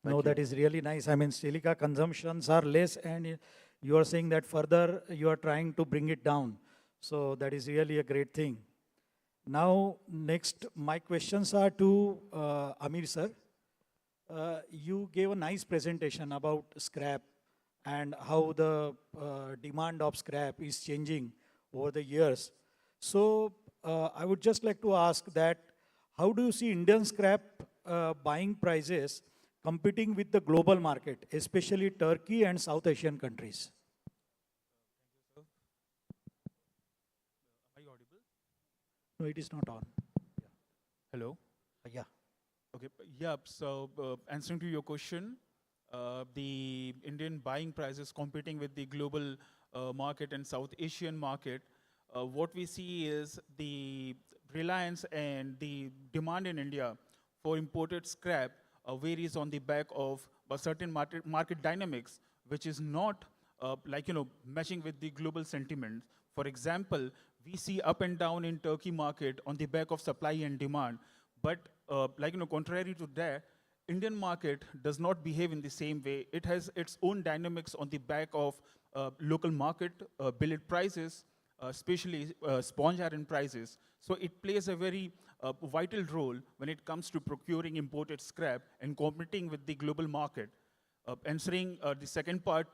No, that is really nice. I mean, silica consumptions are less, and you are saying that further you are trying to bring it down. So that is really a great thing. Now, next, my questions are to Amir sir. You gave a nice presentation about scrap and how the demand of scrap is changing over the years. So I would just like to ask that how do you see Indian scrap buying prices competing with the global market, especially Turkey and South Asian countries? Are you audible? No, it is not on. Hello? Yeah. Okay, yeah, so answering to your question, the Indian buying prices competing with the global market and South Asian market, what we see is the reliance and the demand in India for imported scrap varies on the back of a certain market dynamics, which is not matching with the global sentiment. For example, we see up and down in Turkey market on the back of supply and demand. But contrary to that, Indian market does not behave in the same way. It has its own dynamics on the back of local market, billet prices, especially sponge iron prices. So it plays a very vital role when it comes to procuring imported scrap and competing with the global market. Answering the second part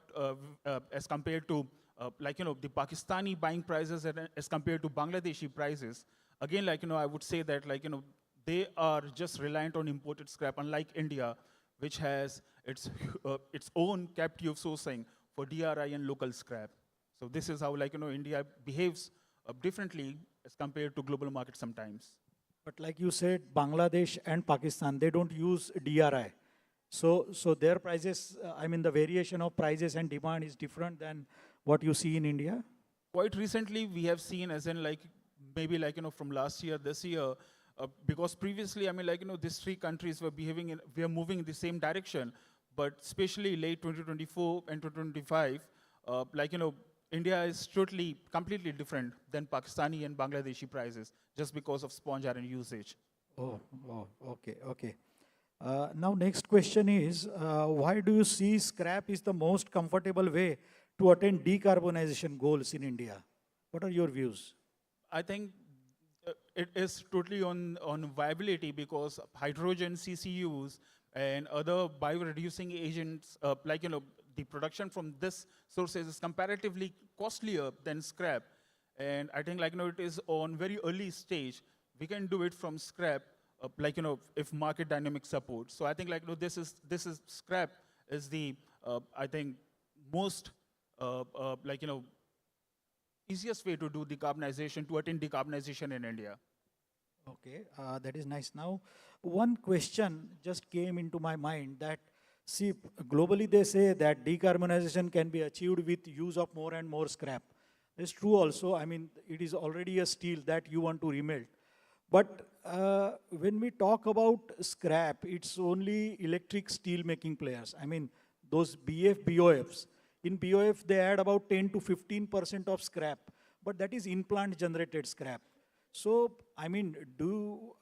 as compared to the Pakistani buying prices as compared to Bangladeshi prices, again, I would say that they are just reliant on imported scrap, unlike India, which has its own captive sourcing for DRI and local scrap. So this is how India behaves differently as compared to global market sometimes. But like you said, Bangladesh and Pakistan, they don't use DRI. So their prices, I mean, the variation of prices and demand is different than what you see in India? Quite recently, we have seen, as in maybe from last year, this year, because previously, these three countries were we are moving in the same direction, but especially late 2024 and 2025, India is completely different than Pakistani and Bangladeshi prices, just because of sponge iron usage. Oh, okay, okay. Now, next question is, why do you see scrap is the most comfortable way to attain decarbonization goals in India? What are your views? I think it is totally on viability, because hydrogen CCUs and other bio-reducing agents, the production from this sources is comparatively costlier than scrap. And I think it is on very early stage. We can do it from scrap, if market dynamics support. So I think this is scrap is the I think most easiest way to do decarbonization, to attain decarbonization in India. Okay, that is nice. Now, one question just came into my mind that, see, globally they say that decarbonization can be achieved with use of more and more scrap. It's true also. I mean, it is already a steel that you want to remelt. But when we talk about scrap, it's only electric steel making players. I mean, those BOFs. In BOF, they add about 10 to 15% of scrap, but that is in-plant generated scrap. So, I mean, do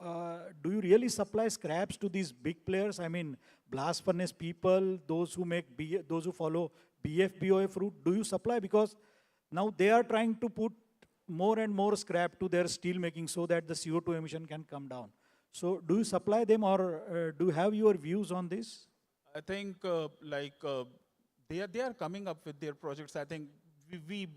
you really supply scraps to these big players? I mean, blast furnace people, those who follow BOF route, do you supply? Because now they are trying to put more and more scrap to their steel making so that the CO2 emission can come down. So, do you supply them, or do you have your views on this? I think they are coming up with their projects. I think we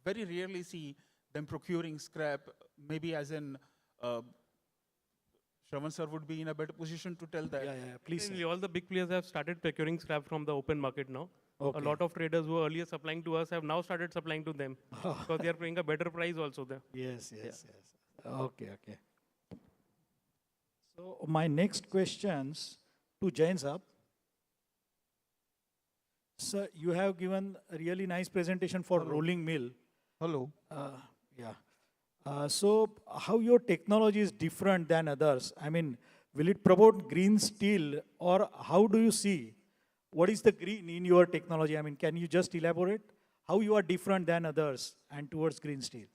very rarely see them procuring scrap, maybe as in Shravan sir would be in a better position to tell that. Yeah, please. All the big players have started procuring scrap from the open market now. A lot of traders who were earlier supplying to us have now started supplying to them because they are paying a better price also there. Yes, yes, yes. Okay, okay. So my next questions to Jain Saab. Sir, you have given a really nice presentation for rolling mill. Hello. Yeah. So how your technology is different than others? I mean, will it promote green steel or how do you see? What is the green in your technology? I mean, can you just elaborate how you are different than others and towards green steel?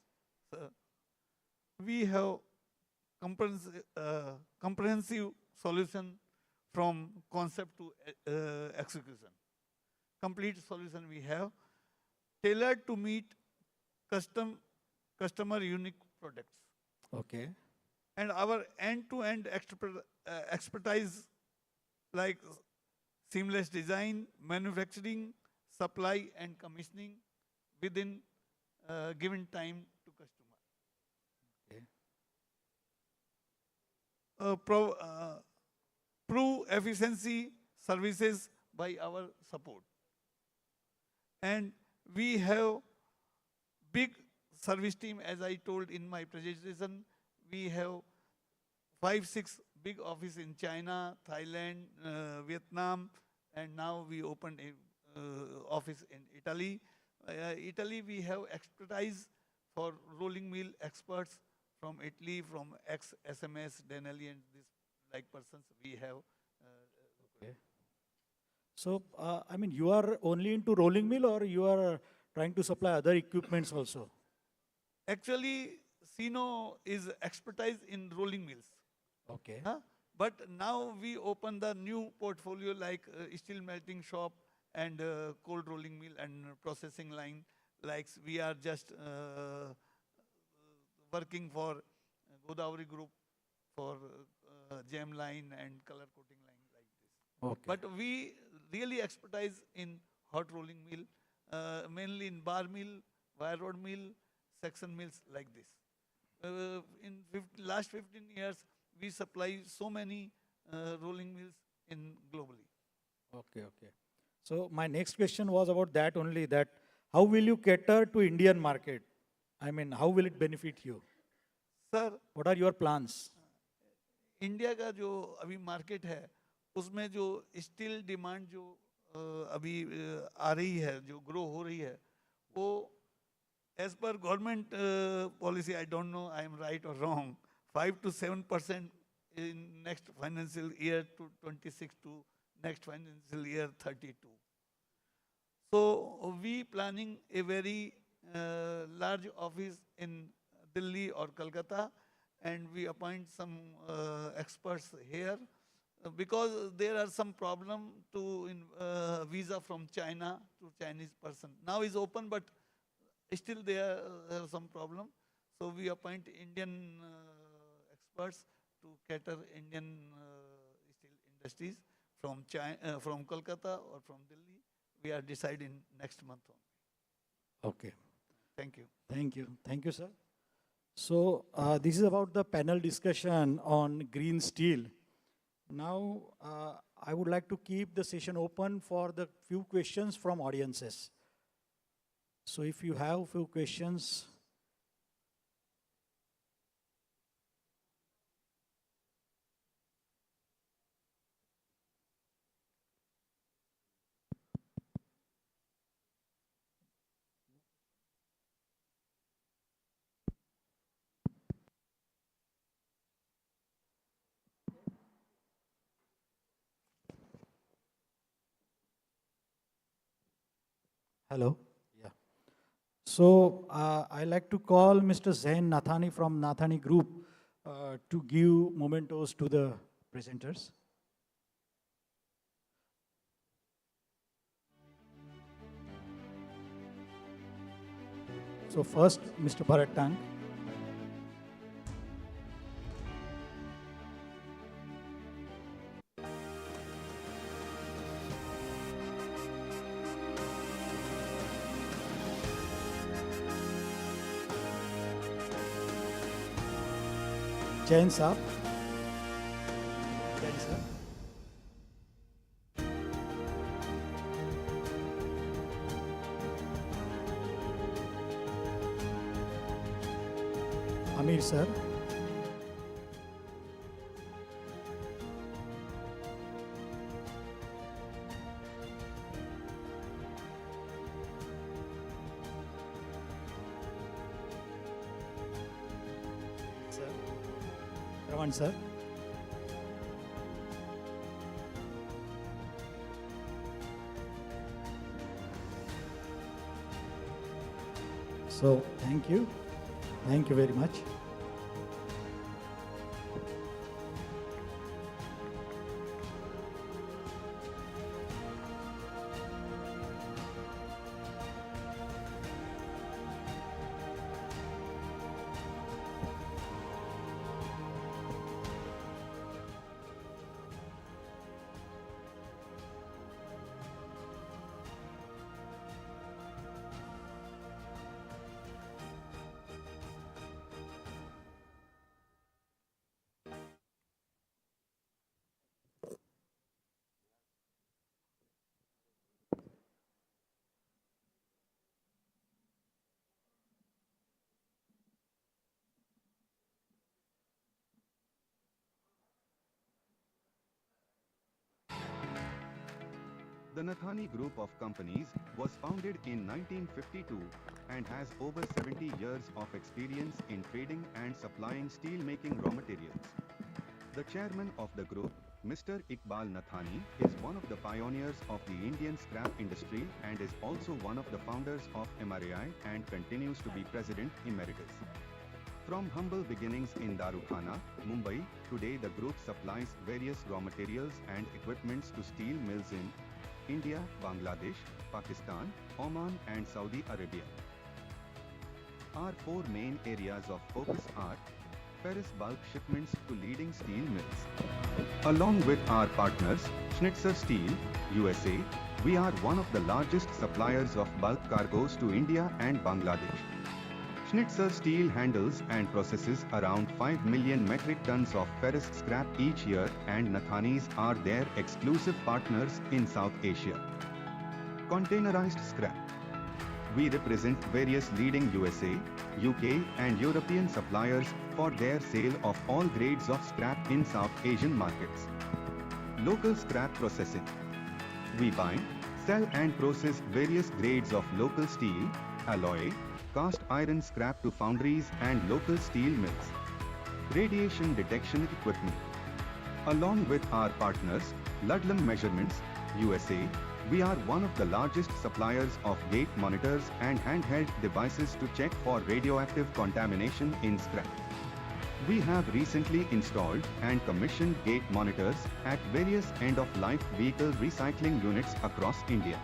We have comprehensive solution from concept to execution. Complete solution we have, tailored to meet customer unique products. Okay. And our end-to-end expertise like seamless design, manufacturing, supply and commissioning within given time to customer. Okay. Prove efficiency services by our support. And we have big service team, as I told in my presentation. We have 5-6 big office in China, Thailand, Vietnam, and now we opened a office in Italy. Italy, we have expertise for rolling mill experts from Italy, from ex-SMS, Denali, and this like persons we have. Okay. So, I mean, you are only into rolling mill or you are trying to supply other equipments also? Actually, Sino is expertise in rolling mills. Okay. Huh? But now we open the new portfolio like steel melting shop and cold rolling mill and processing line. Like we are just working for Godavari Group for gem line and color coating line like this. Okay. But we really expertise in hot rolling mill, mainly in bar mill, wire rod mill, section mills like this. In last 15 years, we supply so many rolling mills in globally. Okay, okay. So my next question was about that only, that how will you cater to Indian market? I mean, how will it benefit you? Sir, What are your plans? India का जो अभी market है उसमें जो steel demand जो अभी आ रही है, जो ग्रो हो रही है, वो एज पर government policy, I don't know I am right और wrong, 5 to 7% in next financial year to 26 to next financial year 32. So we planning a very large office in Delhi or Kolkata, and we appoint some experts here because there are some problem to visa from China to Chinese person. Now is open, but still there are some problem. So we appoint Indian experts to cater Indian steel industries from China, from Kolkata or from Delhi. We are deciding next month only. Okay. Thank you. Thank you. Thank you, sir. So this is about the panel discussion on green steel. Now, I would like to keep the session open for the few questions from audiences. So if you have few questions. Hello. Yeah. So I like to call Mr. Zain Nathani from Nathani Group to give mementos to the presenters. So first, Mr. Bharat Tank. Jain Saab. Jain sir. Amir sir. Sir. Raman sir. So, thank you. Thank you very much. The Nathani Group of Companies was founded in 1952 and has over 70 years of experience in trading and supplying steel-making raw materials. The chairman of the group, Mr. Iqbal Nathani, is one of the pioneers of the Indian scrap industry and is also one of the founders of MRAI and continues to be President Emeritus. From humble beginnings in Darukhana, Mumbai, today the group supplies various raw materials and equipments to steel mills in India, Bangladesh, Pakistan, Oman and Saudi Arabia. Our four main areas of focus are ferrous bulk shipments to leading steel mills. Along with our partners, Schnitzer Steel, USA, we are one of the largest suppliers of bulk cargoes to India and Bangladesh. Schnitzer Steel handles and processes around 5 million metric tons of ferrous scrap each year, and Nathanis are their exclusive partners in South Asia. Containerized scrap. We represent various leading USA, UK and European suppliers for their sale of all grades of scrap in South Asian markets. Local scrap processing. We buy, sell and process various grades of local steel, alloy, cast iron scrap to foundries and local steel mills. Radiation detection equipment. Along with our partners, Ludlam Measurements, USA, we are one of the largest suppliers of gate monitors and handheld devices to check for radioactive contamination in scrap. We have recently installed and commissioned gate monitors at various end-of-life vehicle recycling units across India.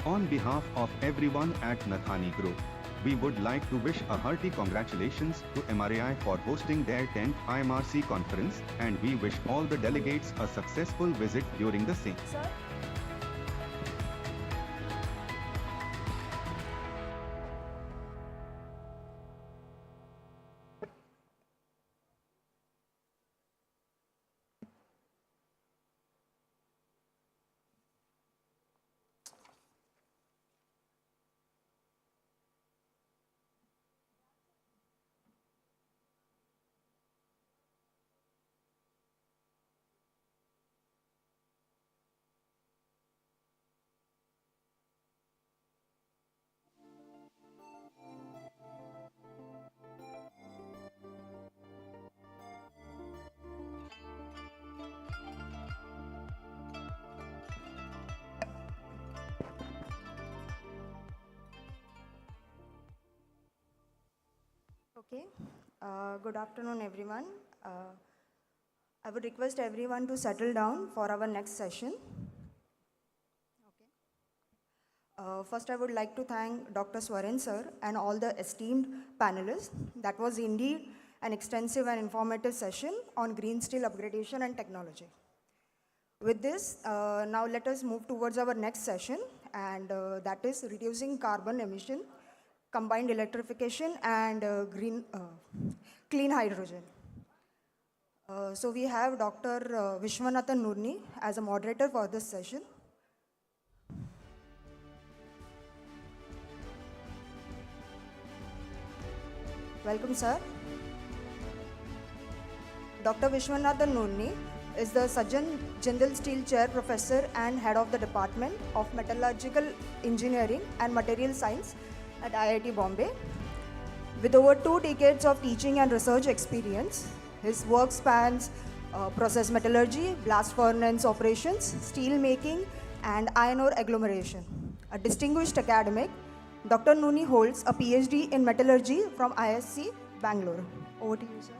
On behalf of everyone at Nathani Group, we would like to wish a hearty congratulations to MRAI for hosting their 10th IMRC conference, and we wish all the delegates a successful visit during the same. Sir? Okay. Good afternoon, everyone. I would request everyone to settle down for our next session. First, I would like to thank Dr. Swaren sir and all the esteemed panelists. That was indeed an extensive and informative session on green steel upgradation and technology. With this, now let us move towards our next session, and that is reducing carbon emission, combined electrification and clean hydrogen. So we have Dr. Vishwanathan Nurni as a moderator for this session. Welcome, sir. Dr. Vishwanathan Nonni is the Sajjan Jindal Steel Chair Professor and Head of the Department of Metallurgical Engineering and Material Science at IIT Bombay. With over 2 decades of teaching and research experience, his work spans process metallurgy, blast furnace operations, steel making, and iron ore agglomeration. A distinguished academic, Dr. Nonni holds a PhD in metallurgy from ISC, Bangalore. Over to you, sir.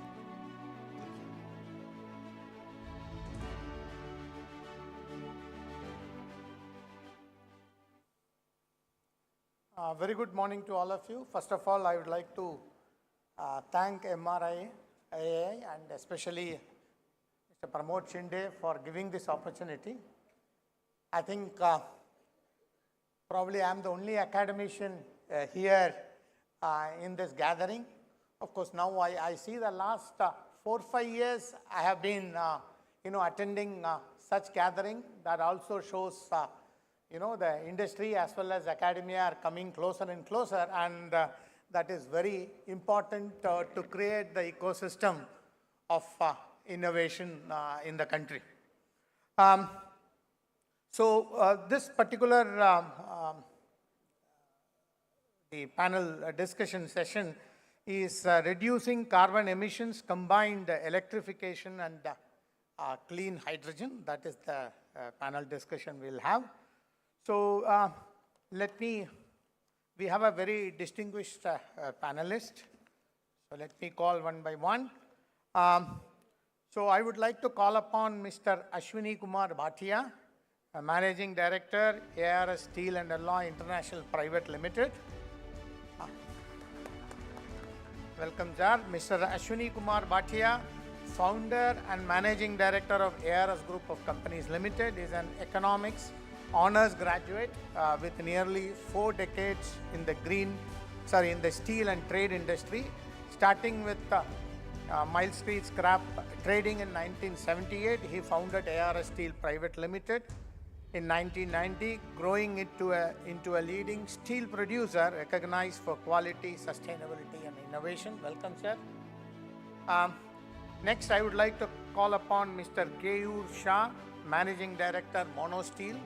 Very good morning to all of you. First of all, I would like to thank MRI, and especially Mr. Pramod Shinde for giving this opportunity. I think probably I am the only academician here in this gathering. Of course, now I see the last 4-5 years I have been attending such gathering. That also shows the industry as well as academia are coming closer and closer, and that is very important to create the ecosystem of innovation in the country. This particular the panel discussion session is reducing carbon emissions, combined electrification and clean hydrogen. That is the panel discussion we'll have. So we have a very distinguished panelist. So let me call one by one. So I would like to call upon Mr. Ashwini Kumar Bhatia, Managing Director, ARS Steel and Alloy International Private Limited. Welcome, sir. Mr. Ashwini Kumar Bhatia, Founder and Managing Director of ARS Group of Companies Limited, is an economics honors graduate with nearly 4 decades in the steel and trade industry, starting with Mill Street Scrap Trading in 1978. He founded ARS Steel Private Limited in 1990, growing it into a leading steel producer recognized for quality, sustainability, and innovation. Welcome, sir. Next, I would like to call upon Mr. Keyur Shah, Managing Director, Mono Steel.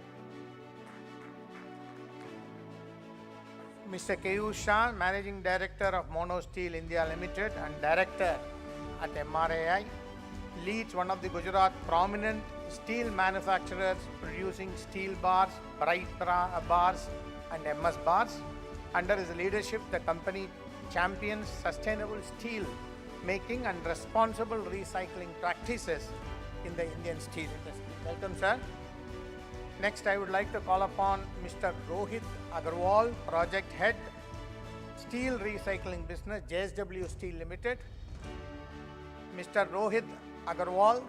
Mr. Keyur Shah, Managing Director of Mono Steel India Limited and Director at MRAI, leads one of the Gujarat prominent steel manufacturers producing steel bars, bright bars and MS bars. Under his leadership, the company champions sustainable steel making and responsible recycling practices in the Indian steel industry. Welcome, sir. Next, I would like to call upon Mr. Rohit Agarwal, Project Head, Steel Recycling Business, JSW Steel Limited. Mr. Rohit Agarwal,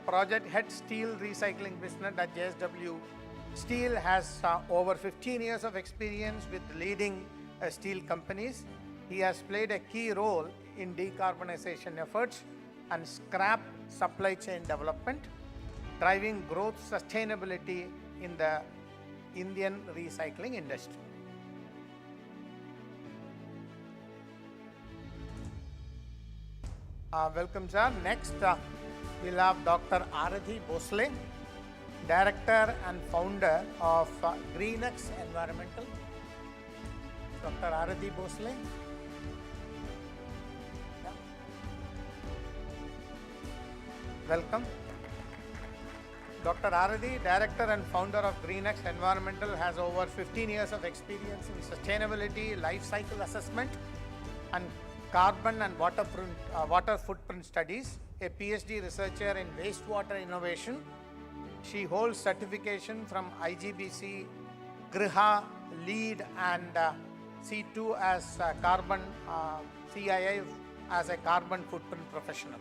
Project Head, Steel Recycling Business at JSW Steel, has over 15 years of experience with leading steel companies. He has played a key role in decarbonization efforts and scrap supply chain development, driving growth sustainability in the Indian recycling industry. Welcome, sir. Next, we'll have Dr. Aradhi Bhosle, Director and Founder of Greenex Environmental. Dr. Aradhi Bhosle. Yeah. Welcome. Dr. Aradhi, Director and Founder of Greenex Environmental, has over 15 years of experience in sustainability, life cycle assessment, and carbon and water footprint studies, a PhD researcher in wastewater innovation. She holds certification from IGBC, Griha, LEED, and C2 as carbon, CII as a carbon footprint professional.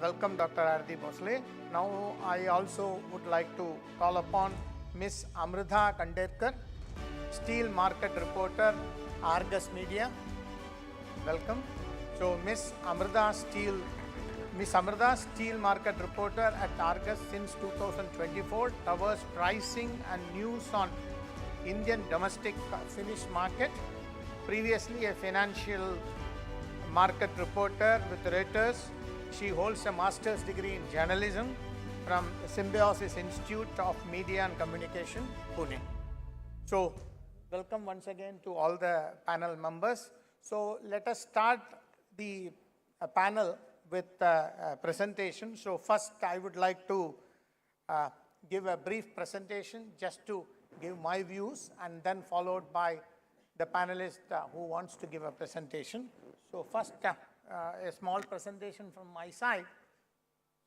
Welcome, Dr. Aradhi Bhosle. Now, I also would like to call upon Ms. Amrita Kanderkar, Steel Market Reporter, Argus Media. Welcome. So, Ms. Amrita, Steel Market Reporter at Argus since 2024, covers pricing and news on Indian domestic finished market. Previously, a financial market reporter with Reuters. She holds a master's degree in journalism from Symbiosis Institute of Media and Communication, Pune. So, welcome once again to all the panel members. So, let us start the panel with a presentation. So, first I would like to give a brief presentation just to give my views, and then followed by the panelist who wants to give a presentation. So, first a small presentation from my side.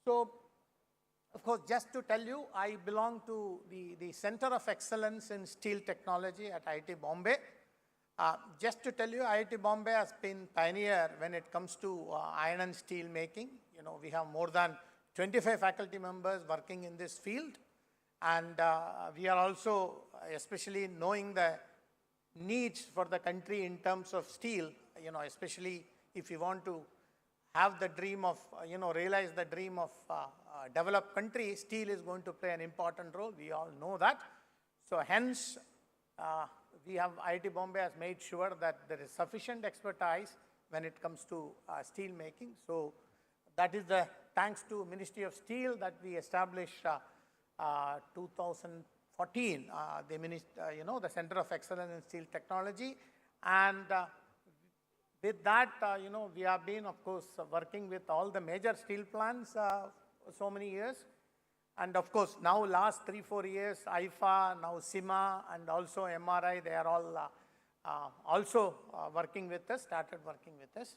So, of course, just to tell you, I belong to the Center of Excellence in Steel Technology at IIT Bombay. Just to tell you, IIT Bombay has been pioneer when it comes to iron and steel making. You know, we have more than 25 faculty members working in this field. And we are also, especially knowing the needs for the country in terms of steel, you know, especially if you want to have the dream of, you know, realize the dream of developed country, steel is going to play an important role. We all know that. So hence, we have IIT Bombay has made sure that there is sufficient expertise when it comes to steel making. So that is the thanks to Ministry of Steel that we established 2014, you know, the Center of Excellence in Steel Technology. And with that, you know, we have been, of course, working with all the major steel plants so many years. And of course, now last 3-4 years, IFA, now SIMA, and also MRI, they are all also working with us, started working with us.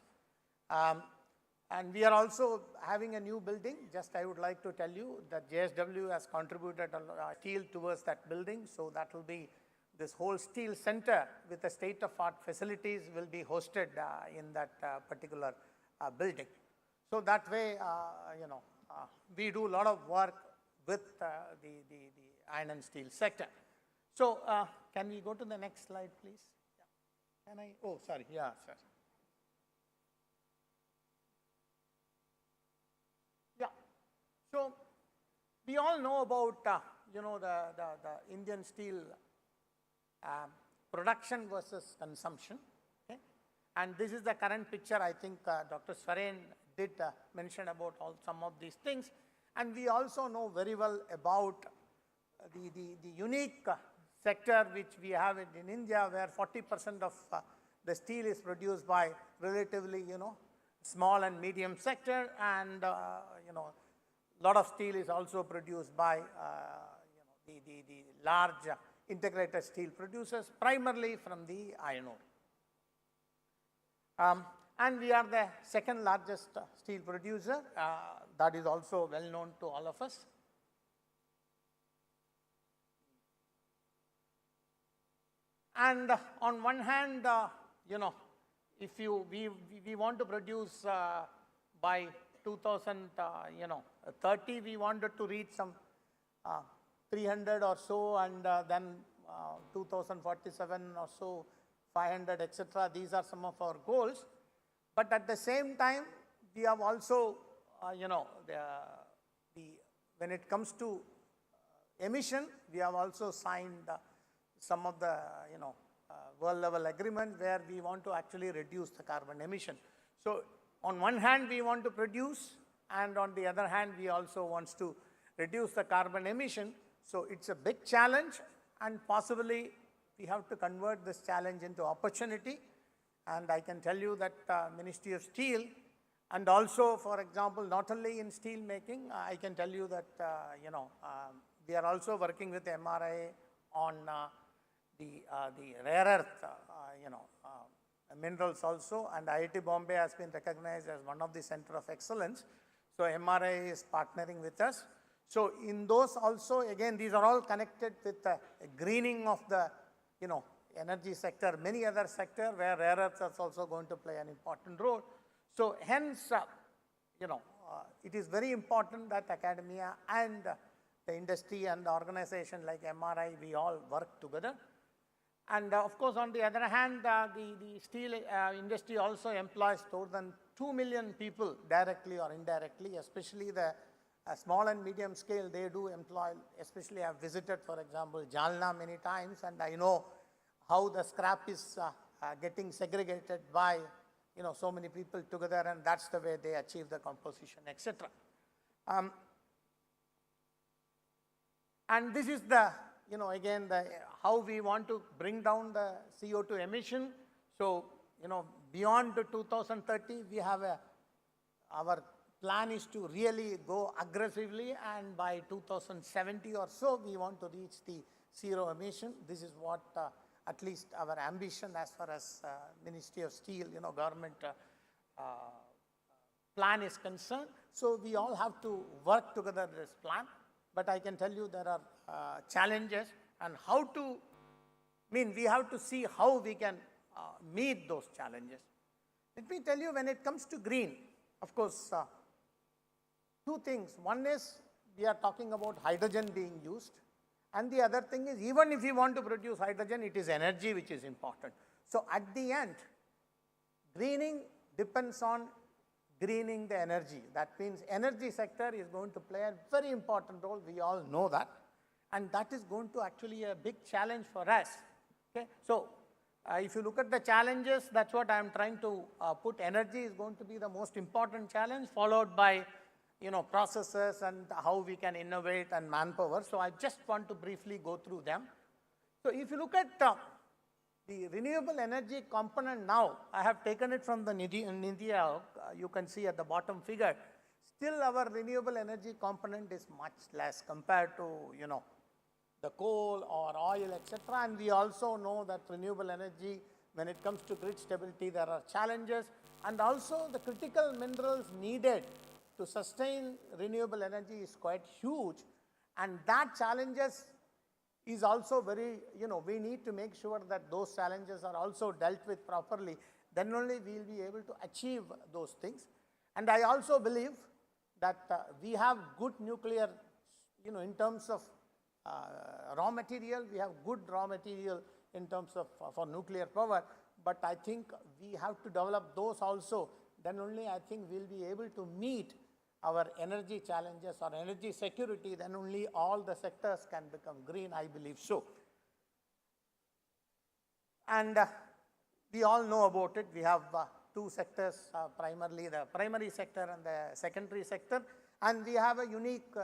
And we are also having a new building. Just I would like to tell you that JSW has contributed steel towards that building. So that will be this whole steel center with the state-of-art facilities will be hosted in that particular building. So that way, you know, we do a lot of work with the iron and steel sector. So can we go to the next slide, please? Yeah. Can I? Oh, sorry. Yeah, sir. Yeah. So we all know about you know, the Indian steel production versus consumption. Okay? And this is the current picture. I think Dr. Swaran did mention about some of these things. And we also know very well about the unique sector which we have in India, where 40% of the steel is produced by relatively, you know, small and medium sector, and you know, a lot of steel is also produced by you know, the large integrated steel producers, primarily from the iron ore. And we are the second largest steel producer. That is also well known to all of us. And on one hand, you know, if we want to produce by 2030, we wanted to reach some 300 or so, and then 2047 or so, 500, etc. These are some of our goals. But at the same time, we have also, you know, when it comes to emission, we have also signed some of the, you know, world level agreement where we want to actually reduce the carbon emission. So on one hand, we want to produce, and on the other hand, we also want to reduce the carbon emission. So it's a big challenge, and possibly we have to convert this challenge into opportunity. And I can tell you that Ministry of Steel, and also, for example, not only in steel making, I can tell you that, you know, we are also working with MRI on the rare earth, you know, minerals also, and IIT Bombay has been recognized as one of the Center of Excellence. So MRI is partnering with us. So in those also, again, these are all connected with the greening of the, you know, energy sector, many other sector where rare earths are also going to play an important role. So hence, you know, it is very important that academia and the industry and the organization like MRI, we all work together. And of course, on the other hand, the steel industry also employs more than 2 million people directly or indirectly, especially the small and medium scale, they do employ, especially I have visited, for example, Jalna many times, and I know how the scrap is getting segregated by so many people together, and that's the way they achieve the composition, etc. And this is the, again, how we want to bring down the CO2 emission. So, beyond the 2030, we have our plan is to really go aggressively, and by 2070 or so, we want to reach the zero emission. This is what at least our ambition as far as Ministry of Steel, government plan is concerned. So we all have to work together this plan. But I can tell you there are challenges, and we have to see how we can meet those challenges. Let me tell you, when it comes to green, of course, two things. One is we are talking about hydrogen being used. And the other thing is, even if you want to produce hydrogen, it is energy which is important. So at the end, greening depends on greening the energy. That means energy sector is going to play a very important role. We all know that. And that is going to actually a big challenge for us. Okay? So if you look at the challenges, that's what I'm trying to put. Energy is going to be the most important challenge, followed by processes and how we can innovate and manpower. So I just want to briefly go through them. So if you look at the renewable energy component now, I have taken it from the Niti Aayog. You can see at the bottom figure. Still our renewable energy component is much less compared to, the coal or oil, etc. And we also know that renewable energy, when it comes to grid stability, there are challenges. And also the critical minerals needed to sustain renewable energy is quite huge, and that challenges is also very, we need to make sure that those challenges are also dealt with properly. Then only we will be able to achieve those things. And I also believe that we have good nuclear, in terms of raw material, we have good raw material in terms of for nuclear power, but I think we have to develop those also. Then only I think we'll be able to meet our energy challenges or energy security, then only all the sectors can become green, I believe so. And we all know about it. We have two sectors, primarily the primary sector and the secondary sector. And we have a unique,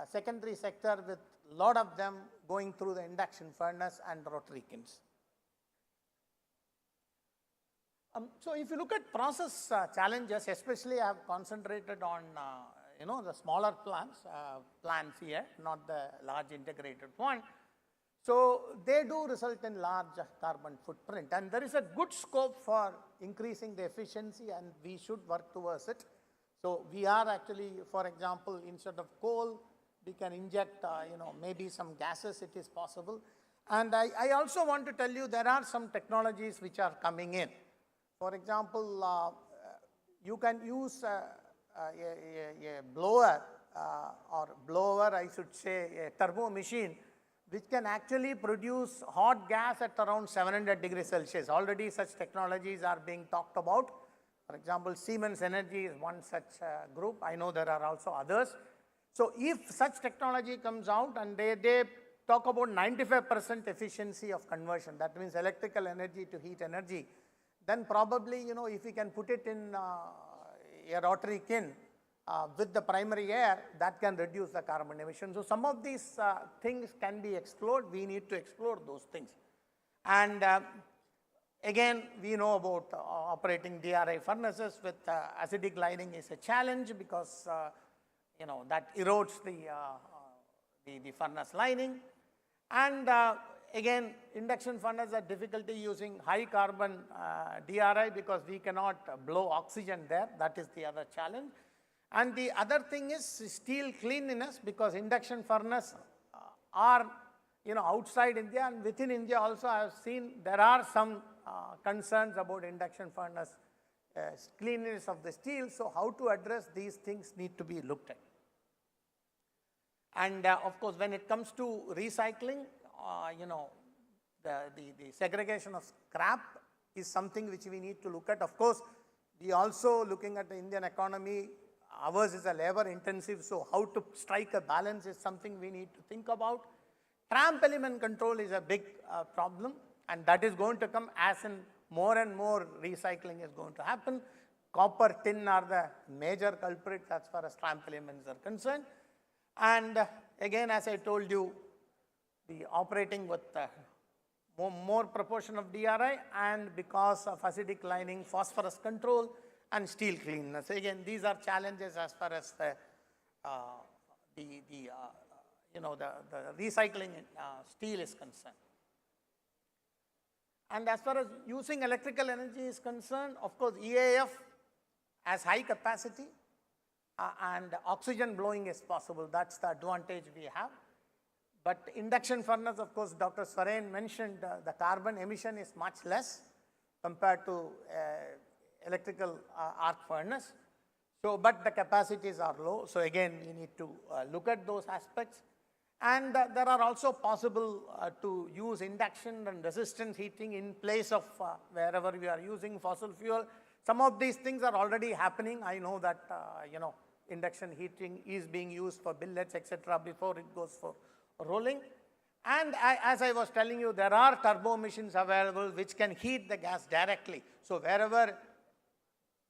secondary sector with a lot of them going through the induction furnace and rotary kilns. So if you look at process challenges, especially I have concentrated on, the smaller plants here, not the large integrated one. So they do result in large carbon footprint, and there is a good scope for increasing the efficiency, and we should work towards it. So we are actually, for example, instead of coal, we can inject, maybe some gases, it is possible. And I also want to tell you there are some technologies which are coming in. For example, you can use a blower, I should say, a turbo machine, which can actually produce hot gas at around 700 degrees Celsius. Already such technologies are being talked about. For example, Siemens Energy is one such group. I know there are also others. So if such technology comes out, and they talk about 95% efficiency of conversion, that means electrical energy to heat energy, then probably, if we can put it in a rotary kiln with the primary air, that can reduce the carbon emission. So some of these things can be explored. We need to explore those things. And again, we know about operating DRI furnaces with acidic lining is a challenge because, that erodes the furnace lining. And again, induction furnace are difficulty using high carbon DRI because we cannot blow oxygen there. That is the other challenge. And the other thing is steel cleanliness, because induction furnace are outside India, and within India also I have seen there are some concerns about induction furnace cleanliness of the steel. So how to address these things need to be looked at. And of course, when it comes to recycling, the segregation of scrap is something which we need to look at. Of course, we also looking at the Indian economy, ours is a labor intensive, so how to strike a balance is something we need to think about. Tramp element control is a big problem, and that is going to come as in more and more recycling is going to happen. Copper, tin are the major culprits as far as tramp elements are concerned. And again, as I told you, the operating with more proportion of DRI, and because of acidic lining, phosphorus control, and steel cleanness. Again, these are challenges as far as the recycling steel is concerned. And as far as using electrical energy is concerned, of course, EAF has high capacity and oxygen blowing is possible. That's the advantage we have. But induction furnace, of course, Dr. Swaran mentioned the carbon emission is much less compared to electrical arc furnace. So, but the capacities are low. So again, we need to look at those aspects. And there are also possible to use induction and resistance heating in place of wherever we are using fossil fuel. Some of these things are already happening. I know that, induction heating is being used for billets, etc., before it goes for rolling. And as I was telling you, there are turbo machines available which can heat the gas directly. So wherever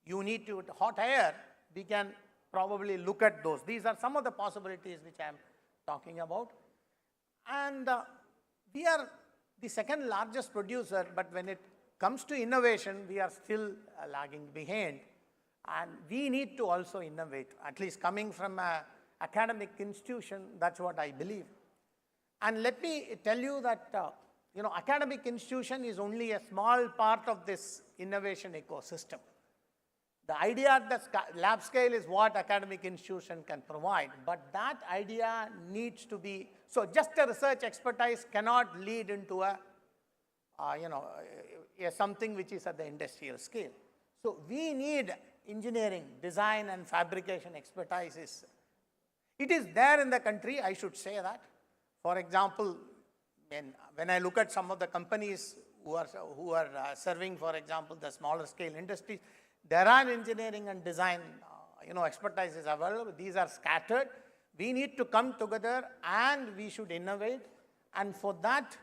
you need to hot air, we can probably look at those. These are some of the possibilities which I am talking about. And we are the second largest producer, but when it comes to innovation, we are still lagging behind. And we need to also innovate, at least coming from an academic institution, that's what I believe. And let me tell you that, academic institution is only a small part of this innovation ecosystem. The idea at the lab scale is what academic institution can provide, but that idea needs to be, so just a research expertise cannot lead into something which is at the industrial scale. So we need engineering, design and fabrication expertise. It is there in the country, I should say that. For example, when I look at some of the companies who are serving, for example, the smaller scale industries, there are engineering and design, expertise is available. These are scattered. We need to come together and we should innovate. And for that,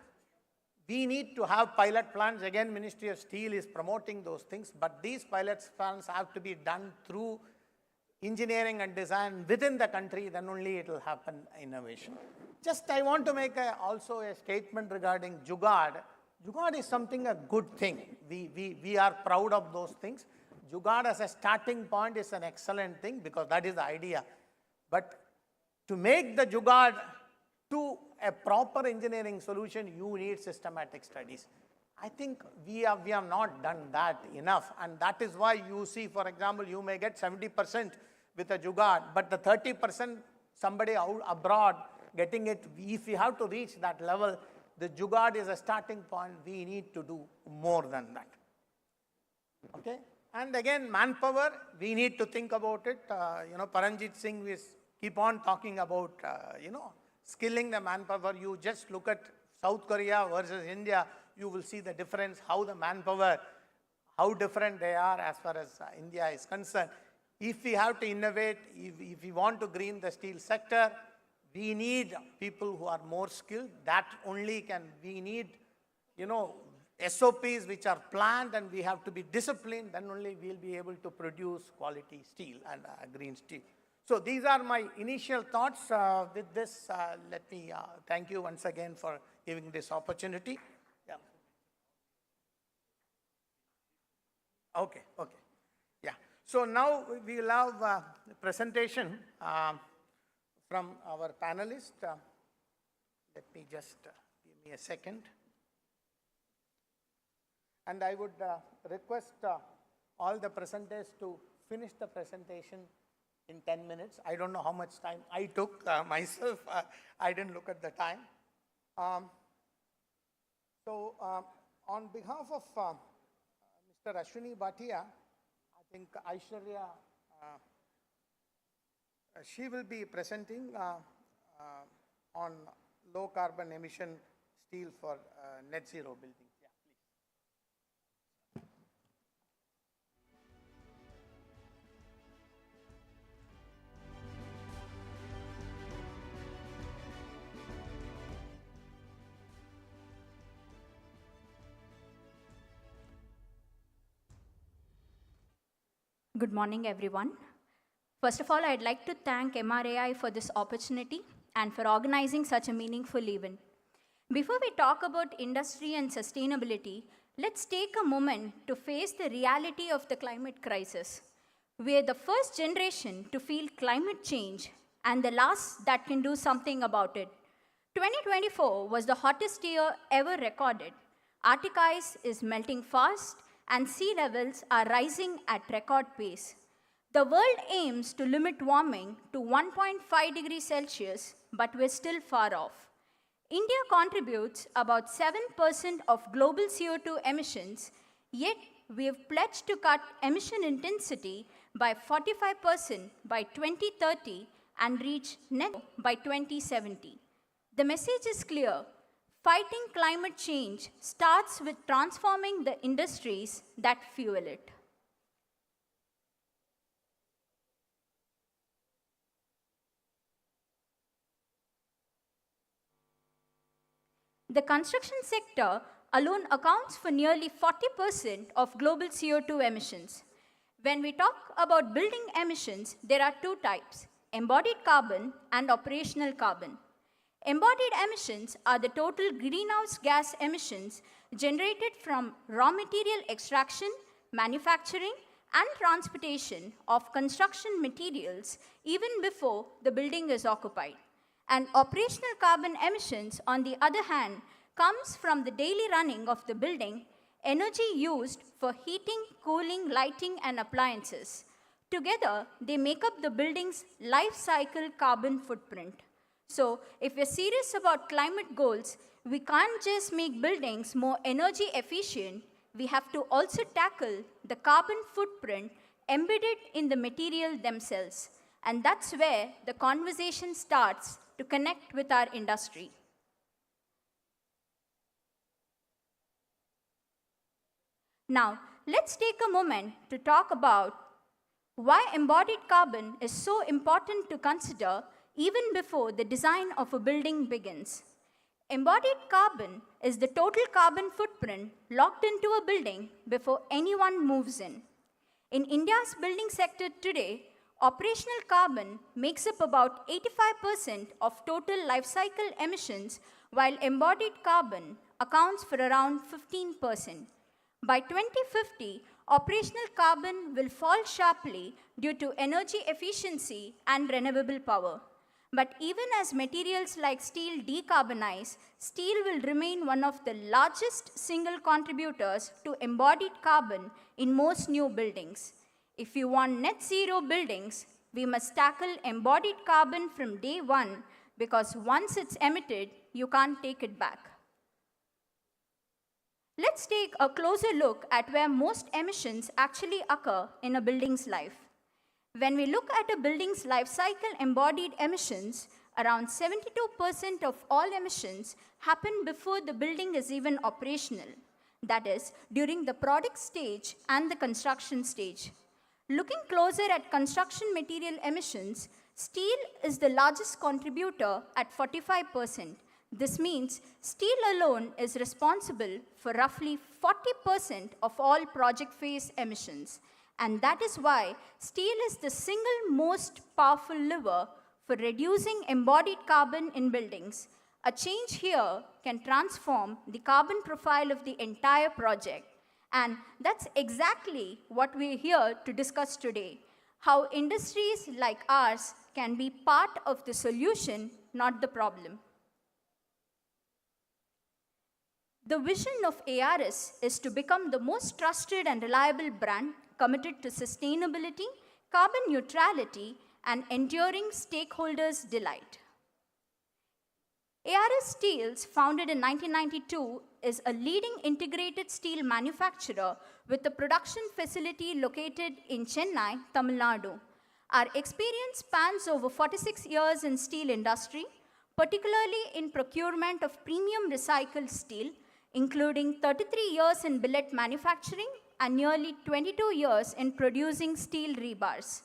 we need to have pilot plants. Again, Ministry of Steel is promoting those things, but these pilot plants have to be done through engineering and design within the country, then only it will happen innovation. Just I want to make also a statement regarding Jugaad. Jugaad is something a good thing. We are proud of those things. Jugaad as a starting point is an excellent thing because that is the idea. But to make the Jugaad to a proper engineering solution, you need systematic studies. I think we have not done that enough, and that is why you see, for example, you may get 70% with a Jugaad, but the 30% somebody out abroad getting it, if we have to reach that level, the Jugaad is a starting point. We need to do more than that. Okay? And again, manpower, we need to think about it. Paranjit Singh is keep on talking about, skilling the manpower. You just look at South Korea versus India, you will see the difference, how the manpower, how different they are as far as India is concerned. If we have to innovate, if we want to green the steel sector, we need people who are more skilled. That only we need, SOPs which are planned, and we have to be disciplined, then only we'll be able to produce quality steel and green steel. So these are my initial thoughts. With this, let me thank you once again for giving this opportunity. Yeah. Okay. Yeah. So now we will have a presentation from our panelist. Let me just give me a second. And I would request all the presenters to finish the presentation in 10 minutes. I don't know how much time I took myself. I didn't look at the time. On behalf of Mr. Ashwini Bhatia, I think Aishwarya, she will be presenting on low carbon emission steel for net zero buildings. Yeah, please. Good morning, everyone. First of all, I'd like to thank MRAI for this opportunity and for organizing such a meaningful event. Before we talk about industry and sustainability, let's take a moment to face the reality of the climate crisis. We are the first generation to feel climate change and the last that can do something about it. 2024 was the hottest year ever recorded. Arctic ice is melting fast and sea levels are rising at record pace. The world aims to limit warming to 1.5 degrees Celsius, but we're still far off. India contributes about 7% of global CO2 emissions, yet we have pledged to cut emission intensity by 45% by 2030 and reach net zero by 2070. The message is clear. Fighting climate change starts with transforming the industries that fuel it. The construction sector alone accounts for nearly 40% of global CO2 emissions. When we talk about building emissions, there are two types, embodied carbon and operational carbon. Embodied emissions are the total greenhouse gas emissions generated from raw material extraction, manufacturing, and transportation of construction materials even before the building is occupied. And operational carbon emissions, on the other hand, comes from the daily running of the building, energy used for heating, cooling, lighting, and appliances. Together, they make up the building's life cycle carbon footprint. So, if we're serious about climate goals, we can't just make buildings more energy efficient, we have to also tackle the carbon footprint embedded in the material themselves. And that's where the conversation starts to connect with our industry. Now, let's take a moment to talk about why embodied carbon is so important to consider even before the design of a building begins. Embodied carbon is the total carbon footprint locked into a building before anyone moves in. In India's building sector today, operational carbon makes up about 85% of total life cycle emissions, while embodied carbon accounts for around 15%. By 2050, operational carbon will fall sharply due to energy efficiency and renewable power. But even as materials like steel decarbonize, steel will remain one of the largest single contributors to embodied carbon in most new buildings. If you want net zero buildings, we must tackle embodied carbon from day one, because once it's emitted, you can't take it back. Let's take a closer look at where most emissions actually occur in a building's life. When we look at a building's life cycle embodied emissions, around 72% of all emissions happen before the building is even operational. That is, during the product stage and the construction stage. Looking closer at construction material emissions, steel is the largest contributor at 45%. This means steel alone is responsible for roughly 40% of all project phase emissions. And that is why steel is the single most powerful lever for reducing embodied carbon in buildings. A change here can transform the carbon profile of the entire project. And that's exactly what we're here to discuss today, how industries like ours can be part of the solution, not the problem. The vision of ARS is to become the most trusted and reliable brand committed to sustainability, carbon neutrality, and enduring stakeholders' delight. ARS Steels, founded in 1992, is a leading integrated steel manufacturer with a production facility located in Chennai, Tamil Nadu. Our experience spans over 46 years in steel industry, particularly in procurement of premium recycled steel, including 33 years in billet manufacturing and nearly 22 years in producing steel rebars.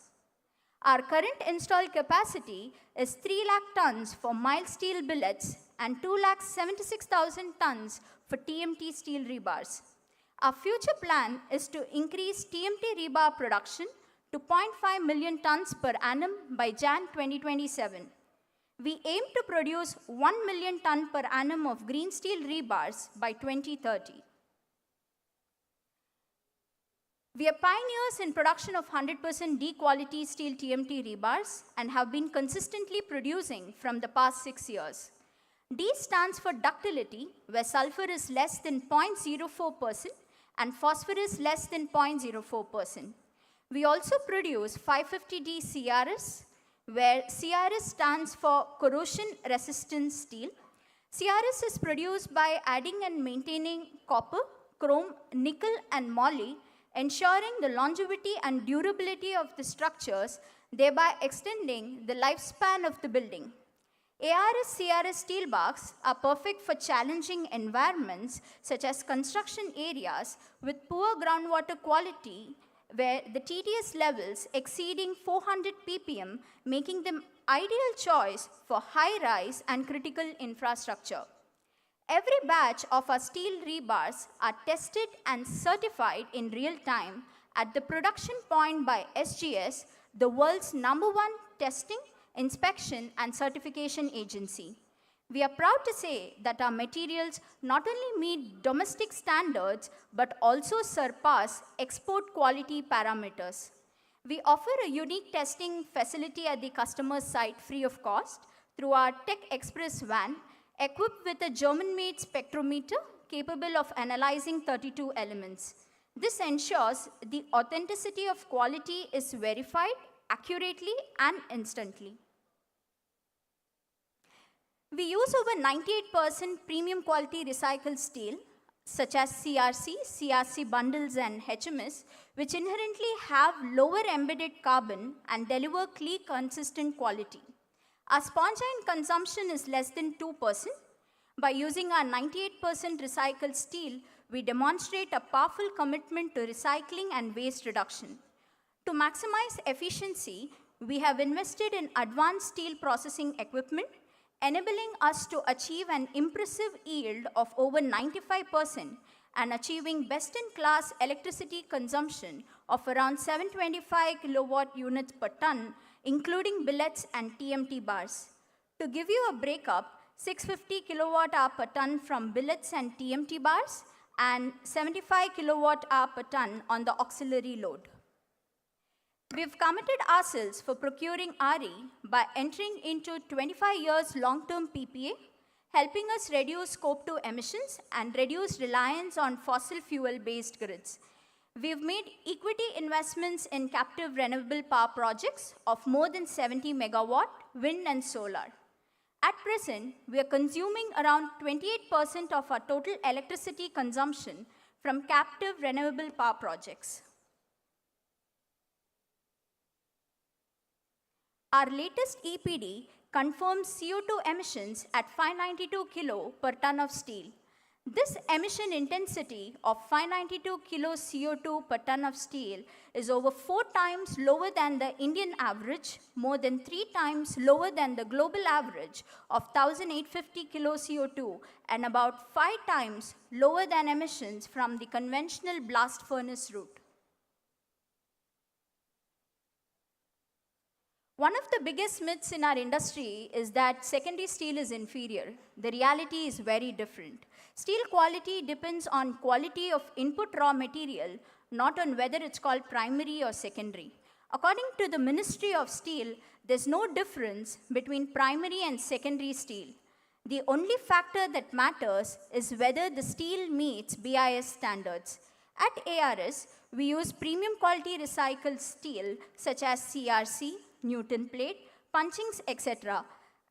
Our current installed capacity is 3 lakh tons for mild steel billets and 2,76,000 tons for TMT steel rebars. Our future plan is to increase TMT rebar production to 0.5 million tons per annum by Jan 2027. We aim to produce 1 million ton per annum of green steel rebars by 2030. We are pioneers in production of 100% D-quality steel TMT rebars and have been consistently producing from the past 6 years. D stands for ductility, where sulfur is less than 0.04% and phosphorus less than 0.04%. We also produce 550D CRS, where CRS stands for corrosion resistant steel. CRS is produced by adding and maintaining copper, chrome, nickel, and moly, ensuring the longevity and durability of the structures, thereby extending the lifespan of the building. ARS CRS steel bars are perfect for challenging environments such as construction areas with poor groundwater quality, where the TDS levels exceeding 400 ppm, making them ideal choice for high-rise and critical infrastructure. Every batch of our steel rebars are tested and certified in real time at the production point by SGS, the world's #1 testing, inspection, and certification agency. We are proud to say that our materials not only meet domestic standards, but also surpass export quality parameters. We offer a unique testing facility at the customer's site free of cost through our Tech Express van, equipped with a German-made spectrometer capable of analyzing 32 elements. This ensures the authenticity of quality is verified accurately and instantly. We use over 98% premium quality recycled steel, such as CRC, CRC bundles, and HMS, which inherently have lower embedded carbon and deliver clean, consistent quality. Our sponge iron consumption is less than 2%. By using our 98% recycled steel, we demonstrate a powerful commitment to recycling and waste reduction. To maximize efficiency, we have invested in advanced steel processing equipment, enabling us to achieve an impressive yield of over 95% and achieving best-in-class electricity consumption of around 725 kilowatt units per ton, including billets and TMT bars. To give you a breakup, 650 kilowatt hour per ton from billets and TMT bars and 75 kilowatt hour per ton on the auxiliary load. We've committed ourselves for procuring RE by entering into 25 years long-term PPA, helping us reduce scope 2 emissions and reduce reliance on fossil fuel-based grids. We've made equity investments in captive renewable power projects of more than 70 megawatt wind and solar. At present, we are consuming around 28% of our total electricity consumption from captive renewable power projects. Our latest EPD confirms CO2 emissions at 592 kilo per ton of steel. This emission intensity of 592 kilo CO2 per ton of steel is over 4 times lower than the Indian average, more than 3 times lower than the global average of 1850 kilo CO2, and about 5 times lower than emissions from the conventional blast furnace route. One of the biggest myths in our industry is that secondary steel is inferior. The reality is very different. Steel quality depends on quality of input raw material, not on whether it's called primary or secondary. According to the Ministry of Steel, there's no difference between primary and secondary steel. The only factor that matters is whether the steel meets BIS standards. At ARS, we use premium quality recycled steel such as CRC, Newton plate, punchings, etc.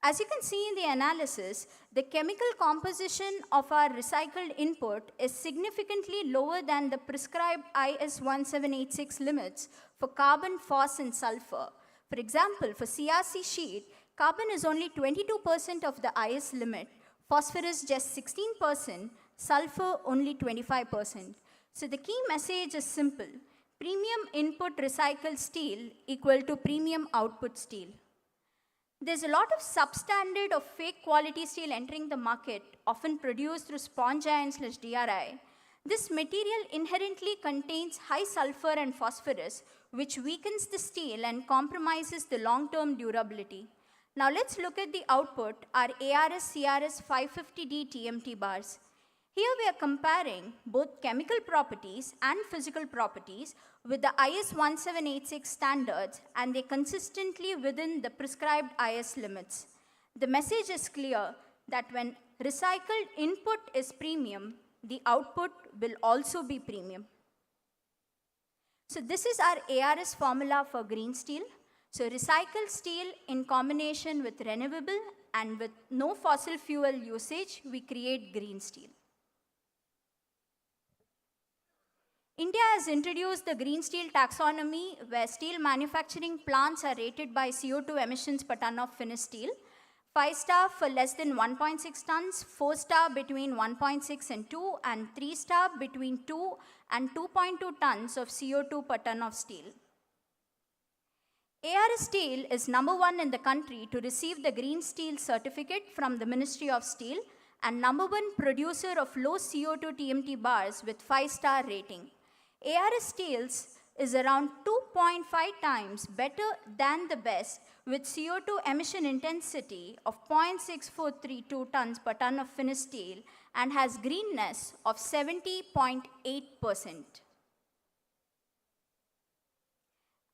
As you can see in the analysis, the chemical composition of our recycled input is significantly lower than the prescribed IS 1786 limits for carbon, phos, and sulfur. For example, for CRC sheet, carbon is only 22% of the IS limit, phosphorus just 16%, sulfur only 25%. So the key message is simple. Premium input recycled steel equal to premium output steel. There's a lot of substandard or fake quality steel entering the market, often produced through sponge iron/DRI. This material inherently contains high sulfur and phosphorus, which weakens the steel and compromises the long-term durability. Now let's look at the output, our ARS-CRS 550D TMT bars. Here we are comparing both chemical properties and physical properties with the IS 1786 standards, and they're consistently within the prescribed IS limits. The message is clear that when recycled input is premium, the output will also be premium. So this is our ARS formula for green steel. So recycled steel in combination with renewable and with no fossil fuel usage, we create green steel. India has introduced the green steel taxonomy, where steel manufacturing plants are rated by CO2 emissions per ton of finished steel. 5-star for less than 1.6 tons, 4-star between 1.6 and 2, and 3-star between 2 and 2.2 tons of CO2 per ton of steel. ARS Steel is #1 in the country to receive the Green Steel certificate from the Ministry of Steel, and #1 producer of low CO2 TMT bars with 5-star rating. ARS Steels is around 2.5 times better than the best, with CO2 emission intensity of 0.6432 tons per ton of finished steel, and has greenness of 70.8%.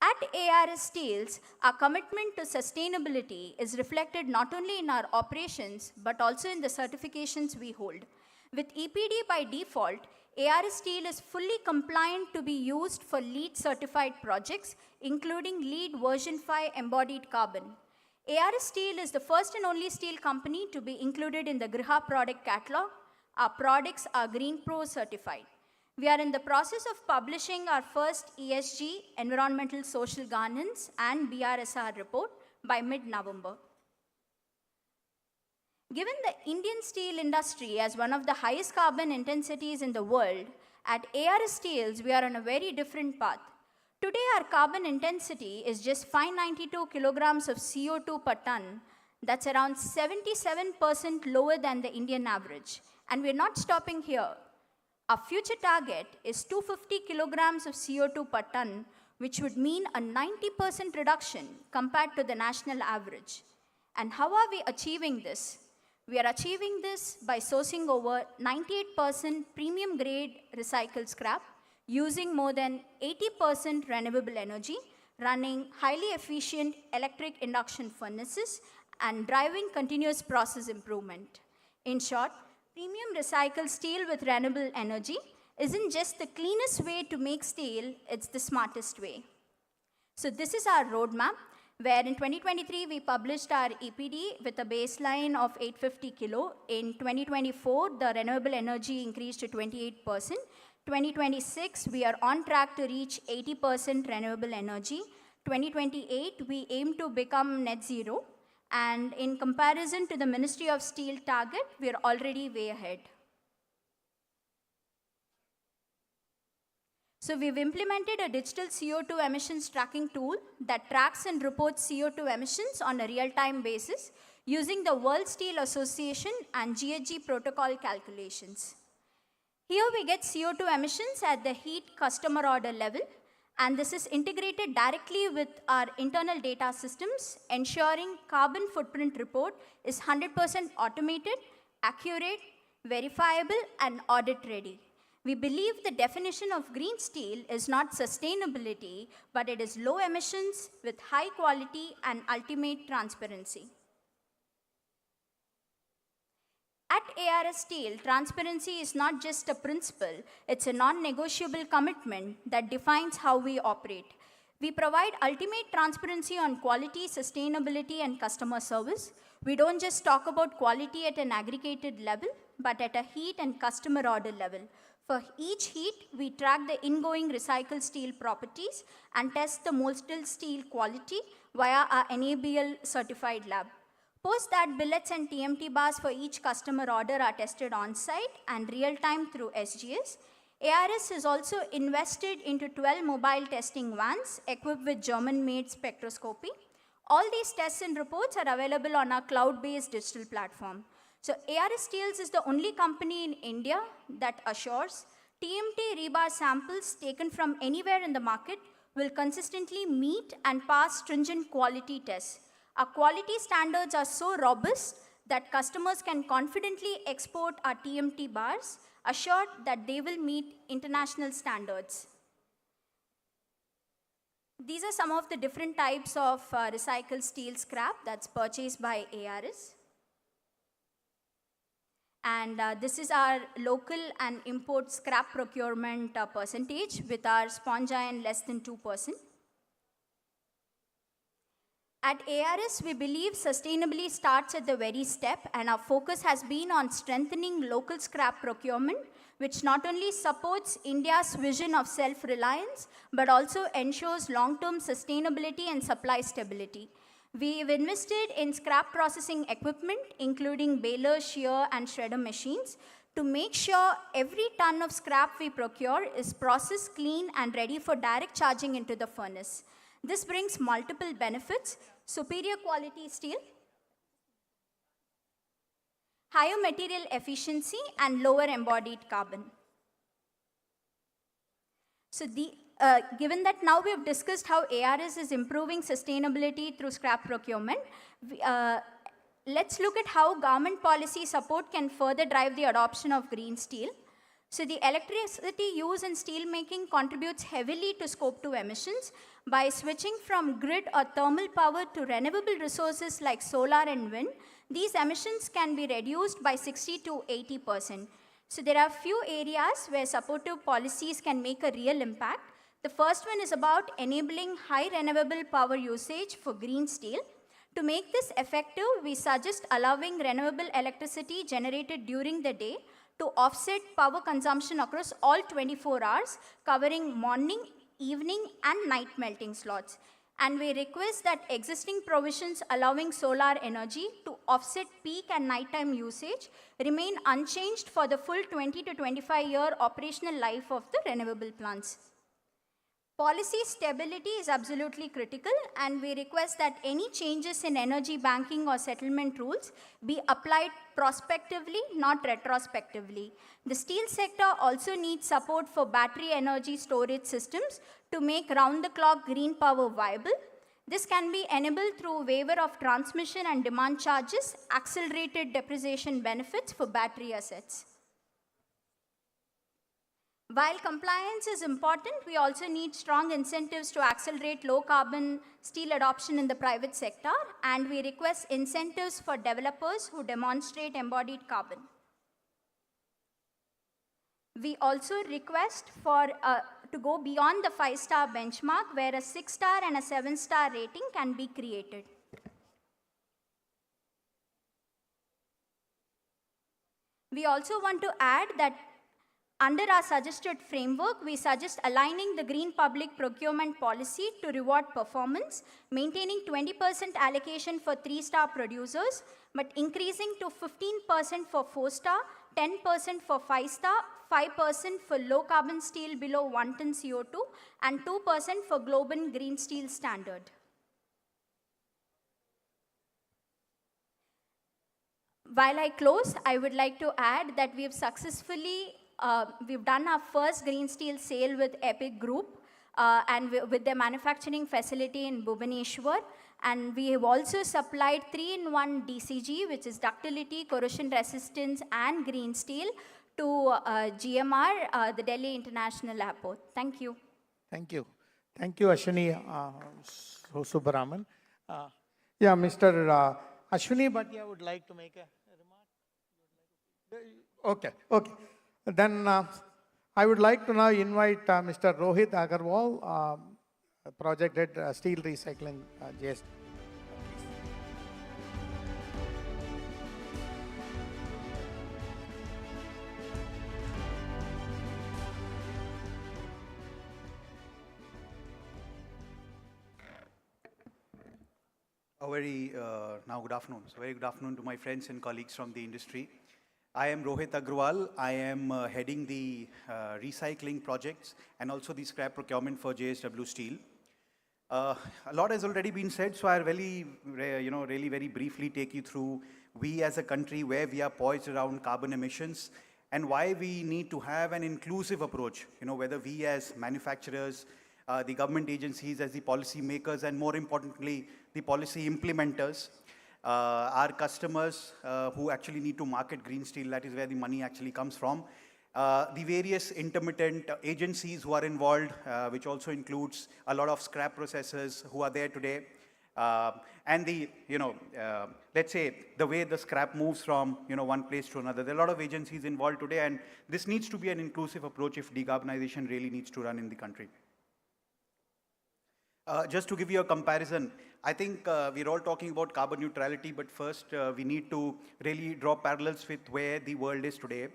At ARS Steels, our commitment to sustainability is reflected not only in our operations, but also in the certifications we hold. With EPD by default, ARS Steel is fully compliant to be used for LEED certified projects, including LEED version 5 embodied carbon. ARS Steel is the first and only steel company to be included in the Griha product catalog. Our products are Green Pro certified. We are in the process of publishing our first ESG, Environmental Social Governance, and BRSR report by mid-November. Given the Indian steel industry as one of the highest carbon intensities in the world, at ARS Steels we are on a very different path. Today our carbon intensity is just 592 kilograms of CO2 per ton. That's around 77% lower than the Indian average. And we're not stopping here. Our future target is 250 kilograms of CO2 per ton, which would mean a 90% reduction compared to the national average. And how are we achieving this? We are achieving this by sourcing over 98% premium grade recycled scrap, using more than 80% renewable energy, running highly efficient electric induction furnaces, and driving continuous process improvement. In short, premium recycled steel with renewable energy isn't just the cleanest way to make steel, it's the smartest way. So this is our roadmap, where in 2023 we published our EPD with a baseline of 850 kilo. In 2024, the renewable energy increased to 28%. 2026, we are on track to reach 80% renewable energy. 2028, we aim to become net zero. And in comparison to the Ministry of Steel target, we are already way ahead. So we've implemented a digital CO2 emissions tracking tool that tracks and reports CO2 emissions on a real-time basis using the World Steel Association and GHG protocol calculations. Here we get CO2 emissions at the heat customer order level, and this is integrated directly with our internal data systems, ensuring carbon footprint report is 100% automated, accurate, verifiable, and audit ready. We believe the definition of green steel is not sustainability, but it is low emissions with high quality and ultimate transparency. At ARS Steel, transparency is not just a principle, it's a non-negotiable commitment that defines how we operate. We provide ultimate transparency on quality, sustainability, and customer service. We don't just talk about quality at an aggregated level, but at a heat and customer order level. For each heat, we track the ingoing recycled steel properties and test the molten steel quality via our NABL certified lab. Post that, billets and TMT bars for each customer order are tested on-site and real-time through SGS. ARS has also invested into 12 mobile testing vans equipped with German-made spectroscopy. All these tests and reports are available on our cloud-based digital platform. So ARS Steels is the only company in India that assures TMT rebar samples taken from anywhere in the market will consistently meet and pass stringent quality tests. Our quality standards are so robust that customers can confidently export our TMT bars, assured that they will meet international standards. These are some of the different types of recycled steel scrap that's purchased by ARS. And this is our local and import scrap procurement percentage, with our sponge iron less than 2%. At ARS, we believe sustainability starts at the very step, and our focus has been on strengthening local scrap procurement, which not only supports India's vision of self-reliance, but also ensures long-term sustainability and supply stability. We've invested in scrap processing equipment, including baler, shear, and shredder machines, to make sure every ton of scrap we procure is processed clean and ready for direct charging into the furnace. This brings multiple benefits: superior quality steel, higher material efficiency, and lower embodied carbon. So given that now we have discussed how ARS is improving sustainability through scrap procurement, let's look at how government policy support can further drive the adoption of green steel. So the electricity used in steel making contributes heavily to scope 2 emissions. By switching from grid or thermal power to renewable resources like solar and wind, these emissions can be reduced by 60 to 80%. So there are few areas where supportive policies can make a real impact. The first one is about enabling high renewable power usage for green steel. To make this effective, we suggest allowing renewable electricity generated during the day to offset power consumption across all 24 hours, covering morning, evening, and night melting slots. And we request that existing provisions allowing solar energy to offset peak and nighttime usage remain unchanged for the full 20 to 25-year operational life of the renewable plants. Policy stability is absolutely critical, and we request that any changes in energy banking or settlement rules be applied prospectively, not retrospectively. The steel sector also needs support for battery energy storage systems to make round-the-clock green power viable. This can be enabled through waiver of transmission and demand charges, accelerated depreciation benefits for battery assets. While compliance is important, we also need strong incentives to accelerate low-carbon steel adoption in the private sector, and we request incentives for developers who demonstrate embodied carbon. We also request to go beyond the 5-star benchmark, where a 6-star and a 7-star rating can be created. We also want to add that under our suggested framework, we suggest aligning the green public procurement policy to reward performance, maintaining 20% allocation for 3-star producers, but increasing to 15% for 4-star, 10% for 5-star, 5% for low carbon steel below 1 ton CO2, and 2% for global green steel standard. While I close, I would like to add that we have successfully we've done our first green steel sale with Epic Group and with their manufacturing facility in Bhubaneswar. And we have also supplied 3-in-1 DCG, which is ductility, corrosion resistance, and green steel to GMR, the Delhi International Airport. Thank you. Thank you. Thank you, Ashwini Subbaraman. Yeah, Mr. Ashwini Bhatia would like to make a remark. Okay. Then I would like to now invite Mr. Rohit Agarwal, Project Head Steel Recycling, JST. Now good afternoon. So very good afternoon to my friends and colleagues from the industry. I am Rohit Agrawal. I am heading the recycling projects and also the scrap procurement for JSW Steel. A lot has already been said, so I'll really very briefly take you through we as a country, where we are poised around carbon emissions and why we need to have an inclusive approach, whether we as manufacturers, the government agencies as the policy makers, and more importantly, the policy implementers. Our customers who actually need to market green steel, that is where the money actually comes from. The various intermittent agencies who are involved, which also includes a lot of scrap processors who are there today. And the, let's say the way the scrap moves from, one place to another. There are a lot of agencies involved today, and this needs to be an inclusive approach if decarbonization really needs to run in the country. Just to give you a comparison, I think we're all talking about carbon neutrality, but first we need to really draw parallels with where the world is today.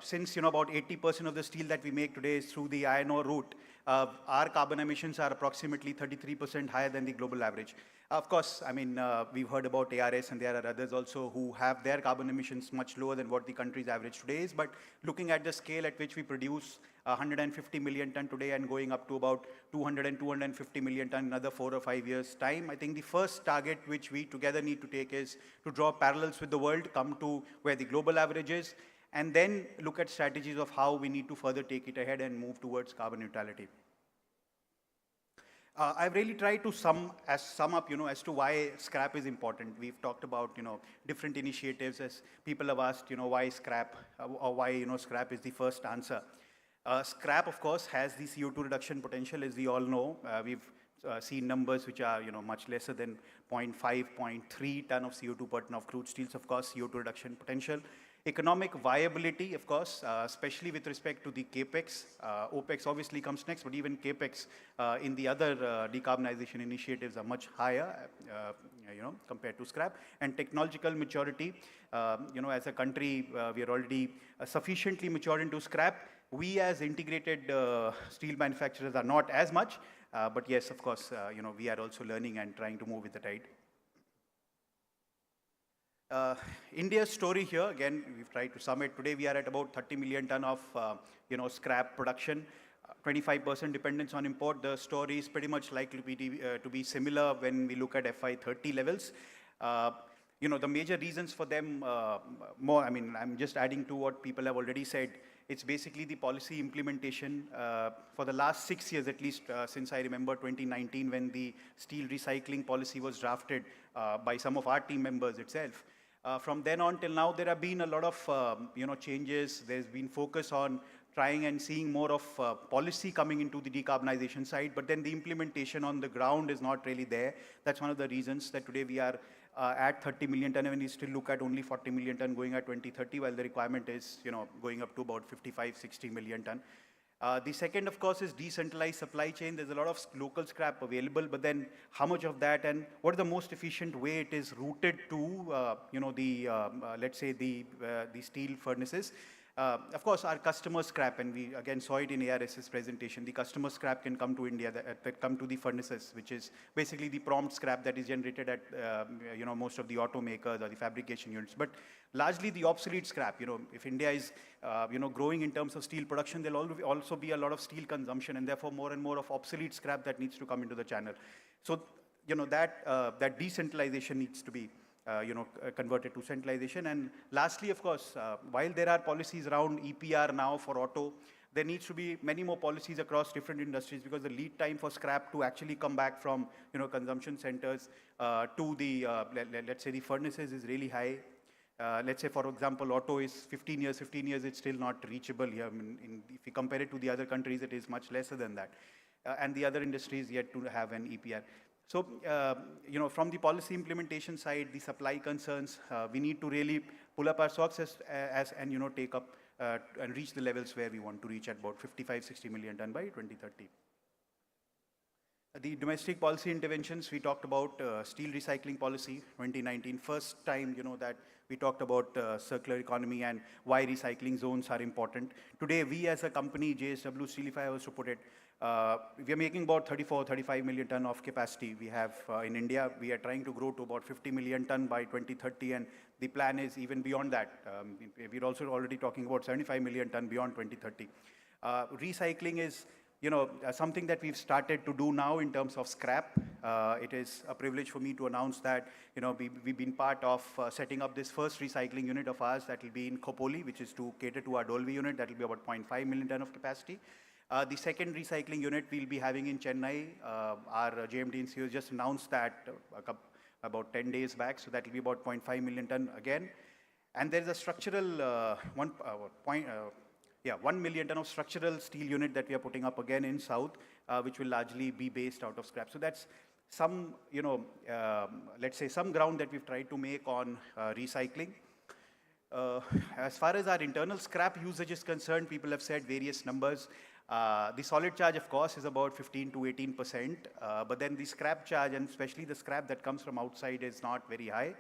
Since about 80% of the steel that we make today is through the iron ore route, our carbon emissions are approximately 33% higher than the global average. Of course, I mean, we've heard about ARS, and there are others also who have their carbon emissions much lower than what the country's average today is. But looking at the scale at which we produce 150 million ton today and going up to about 200 and 250 million ton in another 4 or 5 years' time, I think the first target which we together need to take is to draw parallels with the world, come to where the global average is, and then look at strategies of how we need to further take it ahead and move towards carbon neutrality. I've really tried to sum up, as to why scrap is important. We've talked about, different initiatives as people have asked, why scrap, or why, scrap is the first answer. Scrap, of course, has the CO2 reduction potential, as we all know. We've seen numbers which are, much lesser than 0.5, 0.3 ton of CO2 per ton of crude steels, of course, CO2 reduction potential. Economic viability, of course, especially with respect to the CAPEX. OPEX obviously comes next, but even CAPEX in the other decarbonization initiatives are much higher, compared to scrap. And technological maturity, as a country, we are already sufficiently mature into scrap. We as integrated steel manufacturers are not as much, but yes, of course, we are also learning and trying to move with the tide. India's story here, again, we've tried to sum it. Today we are at about 30 million ton of, scrap production, 25% dependence on import. The story is pretty much likely to be similar when we look at FY30 levels. The major reasons for them, I'm just adding to what people have already said. It's basically the policy implementation for the last 6 years, at least since I remember 2019, when the steel recycling policy was drafted by some of our team members itself. From then on till now, there have been a lot of changes. There's been focus on trying and seeing more of policy coming into the decarbonization side, but then the implementation on the ground is not really there. That's one of the reasons that today we are at 30 million ton, and we still look at only 40 million ton going at 2030, while the requirement is going up to about 55, 60 million ton. The second, of course, is decentralized supply chain. There's a lot of local scrap available, but then how much of that and what is the most efficient way it is routed to, let's say the steel furnaces. Of course, our customer scrap, and we again saw it in ARS's presentation, the customer scrap can come to India, that come to the furnaces, which is basically the prompt scrap that is generated at, most of the automakers or the fabrication units. But largely the obsolete scrap, if India is, growing in terms of steel production, there'll also be a lot of steel consumption, and therefore more and more of obsolete scrap that needs to come into the channel. So, that decentralization needs to be converted to centralization. And lastly, of course, while there are policies around EPR now for auto, there needs to be many more policies across different industries, because the lead time for scrap to actually come back from, consumption centers to the, let's say the furnaces is really high. Let's say, for example, auto is 15 years, it's still not reachable here. If you compare it to the other countries, it is much lesser than that. And the other industries yet to have an EPR. So, from the policy implementation side, the supply concerns, we need to really pull up our socks and take up and reach the levels where we want to reach at about 55, 60 million ton by 2030. The domestic policy interventions, we talked about steel recycling policy, 2019, first time, that we talked about circular economy and why recycling zones are important. Today, we as a company, JSW Steel, if I was to put it, we are making about 34, 35 million ton of capacity we have in India. We are trying to grow to about 50 million ton by 2030, and the plan is even beyond that. We're also already talking about 75 million ton beyond 2030. Recycling is, something that we've started to do now in terms of scrap. It is a privilege for me to announce that, we've been part of setting up this first recycling unit of ours that will be in Khopoli, which is to cater to our Dolvi unit. That will be about 0.5 million ton of capacity. The second recycling unit we'll be having in Chennai, our JMD and CEO just announced that about 10 days back, so that will be about 0.5 million ton again. And there is a structural 1 million ton of structural steel unit that we are putting up again in South, which will largely be based out of scrap. So that's some, let's say some ground that we've tried to make on recycling. As far as our internal scrap usage is concerned, people have said various numbers. The solid charge, of course, is about 15 to 18%, but then the scrap charge, and especially the scrap that comes from outside, is not very high.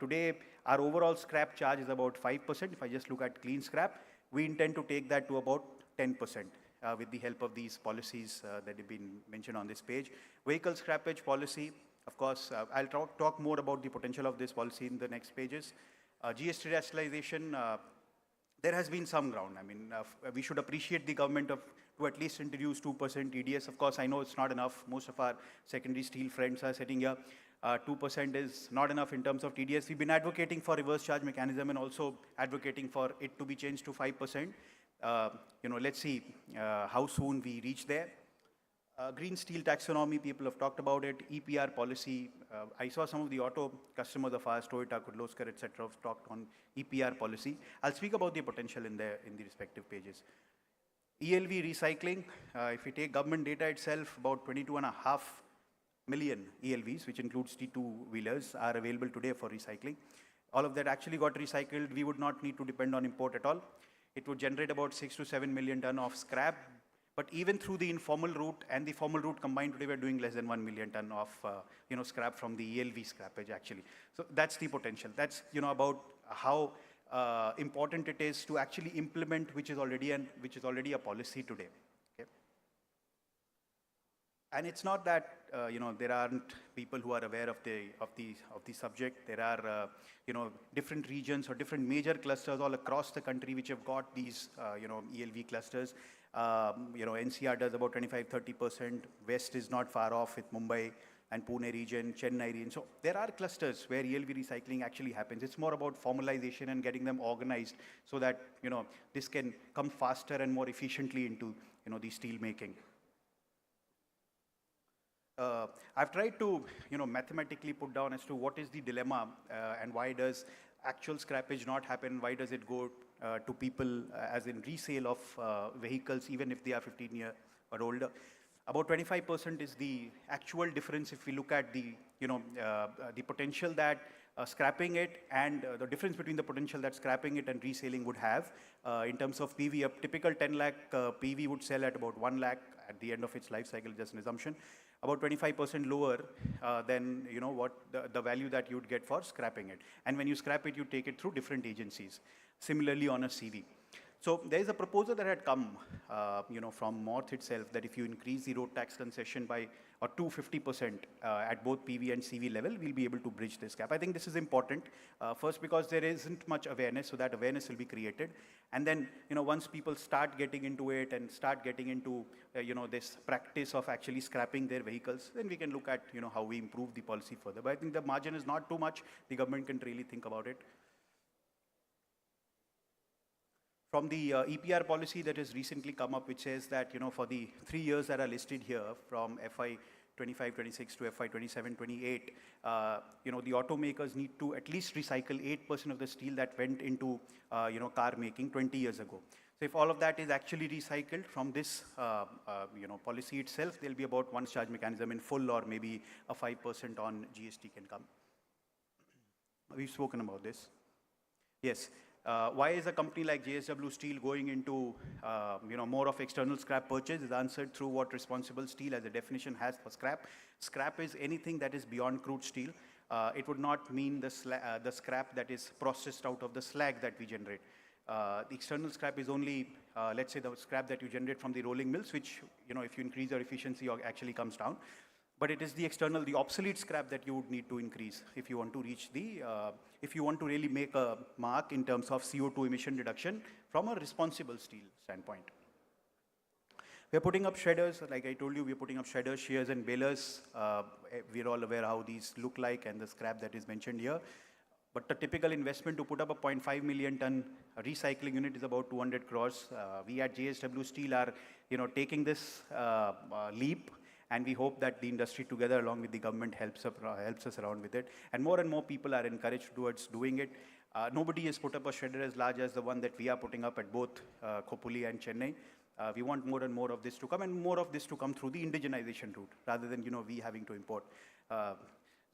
Today, our overall scrap charge is about 5%. If I just look at clean scrap, we intend to take that to about 10% with the help of these policies that have been mentioned on this page. Vehicle scrappage policy, of course, I'll talk more about the potential of this policy in the next pages. GST rationalization, there has been some ground. I mean, we should appreciate the government to at least introduce 2% TDS. Of course, I know it's not enough. Most of our secondary steel friends are sitting here. 2% is not enough in terms of TDS. We've been advocating for reverse charge mechanism and also advocating for it to be changed to 5%. Let's see how soon we reach there. Green steel taxonomy, people have talked about it. EPR policy, I saw some of the auto customers of ours, Toyota, Kirloskar, etc., have talked on EPR policy. I'll speak about the potential in the respective pages. ELV recycling, if we take government data itself, about 22.5 million ELVs, which includes T2-wheelers, are available today for recycling. All of that actually got recycled. We would not need to depend on import at all. It would generate about 6 to 7 million ton of scrap. But even through the informal route and the formal route combined, today we're doing less than 1 million ton of scrap from the ELV scrappage actually. So that's the potential. That's about how important it is to actually implement, which is already a policy today. Okay? And it's not that there aren't people who are aware of the subject. There are different regions or different major clusters all across the country which have got these ELV clusters. NCR does about 25-30%. West is not far off with Mumbai and Pune region, Chennai region. So there are clusters where ELV recycling actually happens. It's more about formalization and getting them organized so that this can come faster and more efficiently into the steel making. I've tried to mathematically put down as to what is the dilemma and why does actual scrappage not happen? Why does it go to people as in resale of vehicles, even if they are 15 years or older? About 25% is the actual difference if we look at the potential that scrapping it and the difference between the potential that scrapping it and reselling would have in terms of PV. A typical 10 lakh PV would sell at about 1 lakh at the end of its life cycle, just an assumption. About 25% lower than what the value that you would get for scrapping it. And when you scrap it, you take it through different agencies. Similarly on a CV. So there is a proposal that had come, from MoRTH itself, that if you increase the road tax concession by or 250% at both PV and CV level, we'll be able to bridge this gap. I think this is important. First, because there isn't much awareness, so that awareness will be created. And then, once people start getting into it and start getting into, this practice of actually scrapping their vehicles, then we can look at, how we improve the policy further. But I think the margin is not too much. The government can really think about it. From the EPR policy that has recently come up, which says that, for the 3 years that are listed here, from FY 25-26 to FY 27-28, the automakers need to at least recycle 8% of the steel that went into, car making 20 years ago. So if all of that is actually recycled from this, policy itself, there'll be about one charge mechanism in full, or maybe a 5% on GST can come. We've spoken about this. Yes. Why is a company like JSW Steel going into more of external scrap purchase? Is answered through what responsible steel as a definition has for scrap. Scrap is anything that is beyond crude steel. It would not mean the scrap that is processed out of the slag that we generate. The external scrap is only, let's say, the scrap that you generate from the rolling mills, which, if you increase your efficiency, actually comes down. But it is the external, the obsolete scrap that you would need to increase if you want to reach the, if you want to really make a mark in terms of CO2 emission reduction from a responsible steel standpoint. We're putting up shredders, like I told you, we're putting up shredders, shears and balers. We're all aware how these look like and the scrap that is mentioned here. But the typical investment to put up a 0.5 million ton recycling unit is about 200 crores. We at JSW Steel are, taking this leap, and we hope that the industry together along with the government helps us around with it. And more people are encouraged towards doing it. Nobody has put up a shredder as large as the one that we are putting up at both Khopoli and Chennai. We want more and more of this to come, and more of this to come through the indigenization route, rather than, we having to import.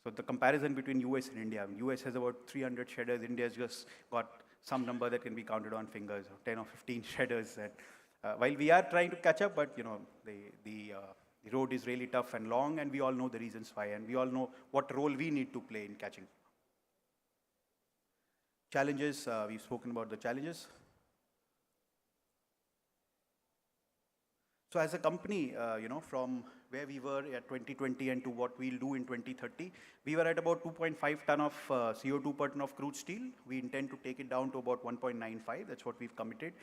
So the comparison between US and India, US has about 300 shredders, India has just got some number that can be counted on fingers, 10 or 15 shredders. And, while we are trying to catch up, but the road is really tough and long, and we all know the reasons why, and we all know what role we need to play in catching. Challenges, we've spoken about the challenges. So as a company, from where we were at 2020 and to what we'll do in 2030, we were at about 2.5 ton of CO2 per ton of crude steel. We intend to take it down to about 1.95. That's what we've committed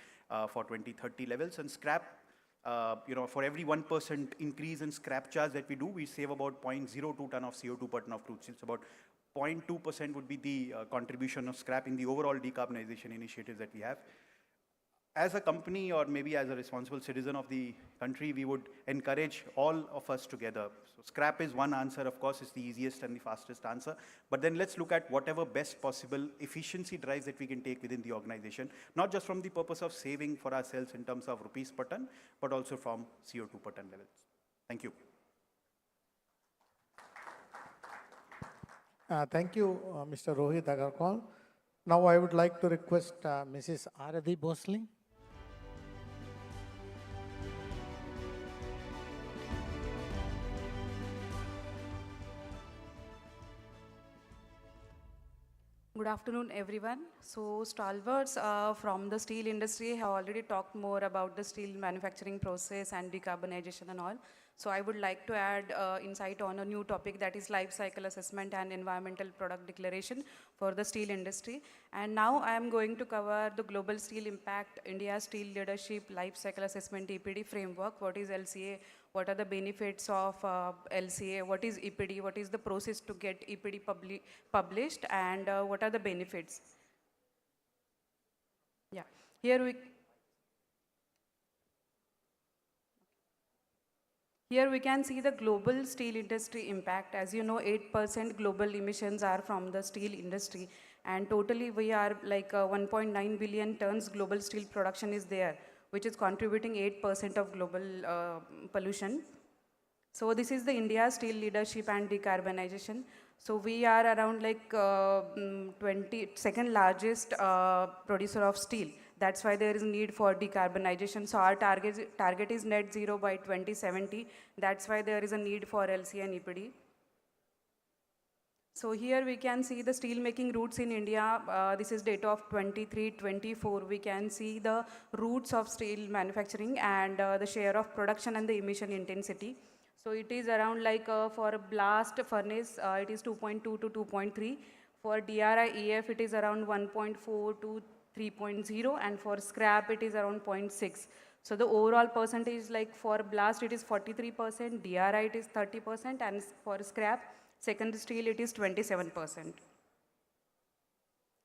for 2030 levels. And scrap, for every 1% increase in scrap charge that we do, we save about 0.02 ton of CO2 per ton of crude steel. So about 0.2% would be the contribution of scrap in the overall decarbonization initiatives that we have. As a company, or maybe as a responsible citizen of the country, we would encourage all of us together. So scrap is one answer, of course, it's the easiest and the fastest answer. But then let's look at whatever best possible efficiency drives that we can take within the organization, not just from the purpose of saving for ourselves in terms of rupees per ton, but also from CO2 per ton levels. Thank you. Thank you, Mr. Rohit Agarwal. Now I would like to request Mrs. Aradhi Bhosle. Good afternoon, everyone. So stalwarts from the steel industry have already talked more about the steel manufacturing process and decarbonization and all. So I would like to add insight on a new topic, that is life cycle assessment and environmental product declaration for the steel industry. And now I am going to cover the global steel impact, India's steel leadership life cycle assessment EPD framework. What is LCA? What are the benefits of LCA? What is EPD? What is the process to get EPD published? And what are the benefits? Yeah, Here we can see the global steel industry impact. As you know, 8% global emissions are from the steel industry, and totally we are like 1.9 billion tons global steel production is there, which is contributing 8% of global pollution. So this is the India steel leadership and decarbonization. So we are around like 22nd largest producer of steel. That's why there is need for decarbonization. So our target is net zero by 2070. That's why there is a need for LCA and EPD. So here we can see the steel making routes in India. This is data of 23-24. We can see the routes of steel manufacturing and the share of production and the emission intensity. So it is around like for a blast furnace, it is 2.2 to 2.3. For DRI EF, it is around 1.4 to 3.0, and for scrap, it is around 0.6. So the overall percentage, like for blast, it is 43%, DRI, it is 30%, and for scrap, secondary steel, it is 27%.